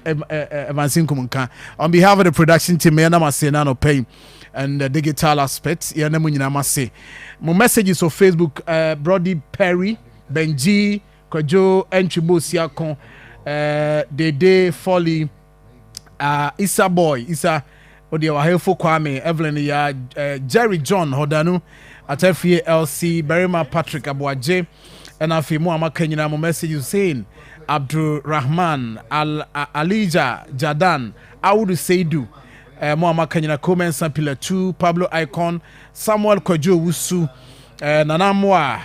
Evansin Kumunka on behalf of the production team na mase na no pay and the digital aspect ya na munyina mase. Mo messages on Facebook Brody Perry, Benji, Kojo Enchibo Siakon Dede Folly Isa Boy, Isa Odi wa helpful Kwame, Evelyn ya Jerry John Hodanu Atefie LC Berima Patrick Abuaje and afi mo amaka nyina mo message saying Abdul Rahman Alija Jadan Audu Seidu mo amaka nyina comment sample 2 Pablo Icon Samuel Kojo Wusu Nana Moa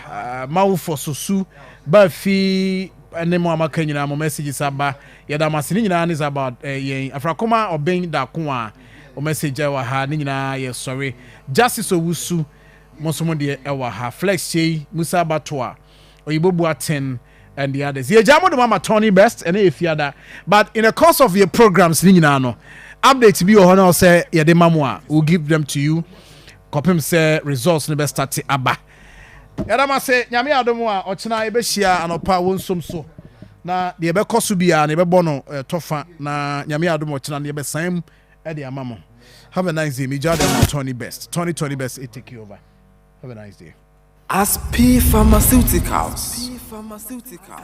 Marfo Susu Bafi and mo amaka nyina mo message saba yada masini nyina is about yen afrakoma obeng da kwa o message wa ha nyina ye sorry Justice Owusu Monsomo de ewa ha Flex Chey Musa Batwa Oyibo Boateng and the others. Ye jamo de mama Tony Best and if yada. But in the course of your programs ni nyina no updates bi o hono say ye de mamwa we'll give them to you. Kopim say results ne be start aba. Yada ma say nyame adomo a ochina e be hia anopa wonsom so. Na de be koso bia ne be bono tofa na nyame adomo ochina ne be san e de amamo. Have a nice day. Me jada Tony Best. Tony Best it take you over. Have a nice day. As P Pharmaceuticals.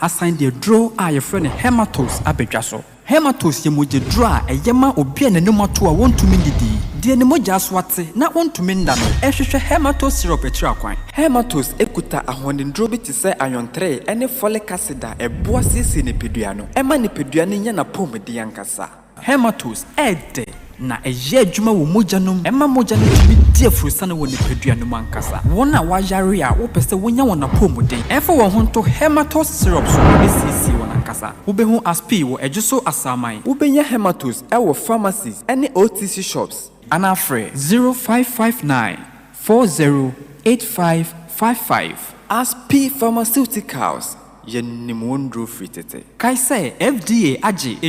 Assign the draw your friend Hematos Abejaso. Hematos Yemoje draw a yama obi and no to a want to mindidi. Dear Nemoja Swate, not want to mindano. Esha Hematos syrup a traquine. Hematos ekuta a honin drobi to say iron tray, any folic acid, a boasis in a pediano. Emma Nipediani yana pome diancasa. Hematos ede. Na eje djuma wo mojanum ema moja no bi die frusana wo ne pedua no mankasa wona wa yare a wo pese wonya wona pomuden efo wo ho to hematos syrup so ne sisi wona kasa wo be hu aspi wo ejuso asamai wo be nya hematos e wo pharmacies ene OTC shops ana free 0559 408555 Aspi Pharmaceuticals yenim wondro fitete kai say FDA age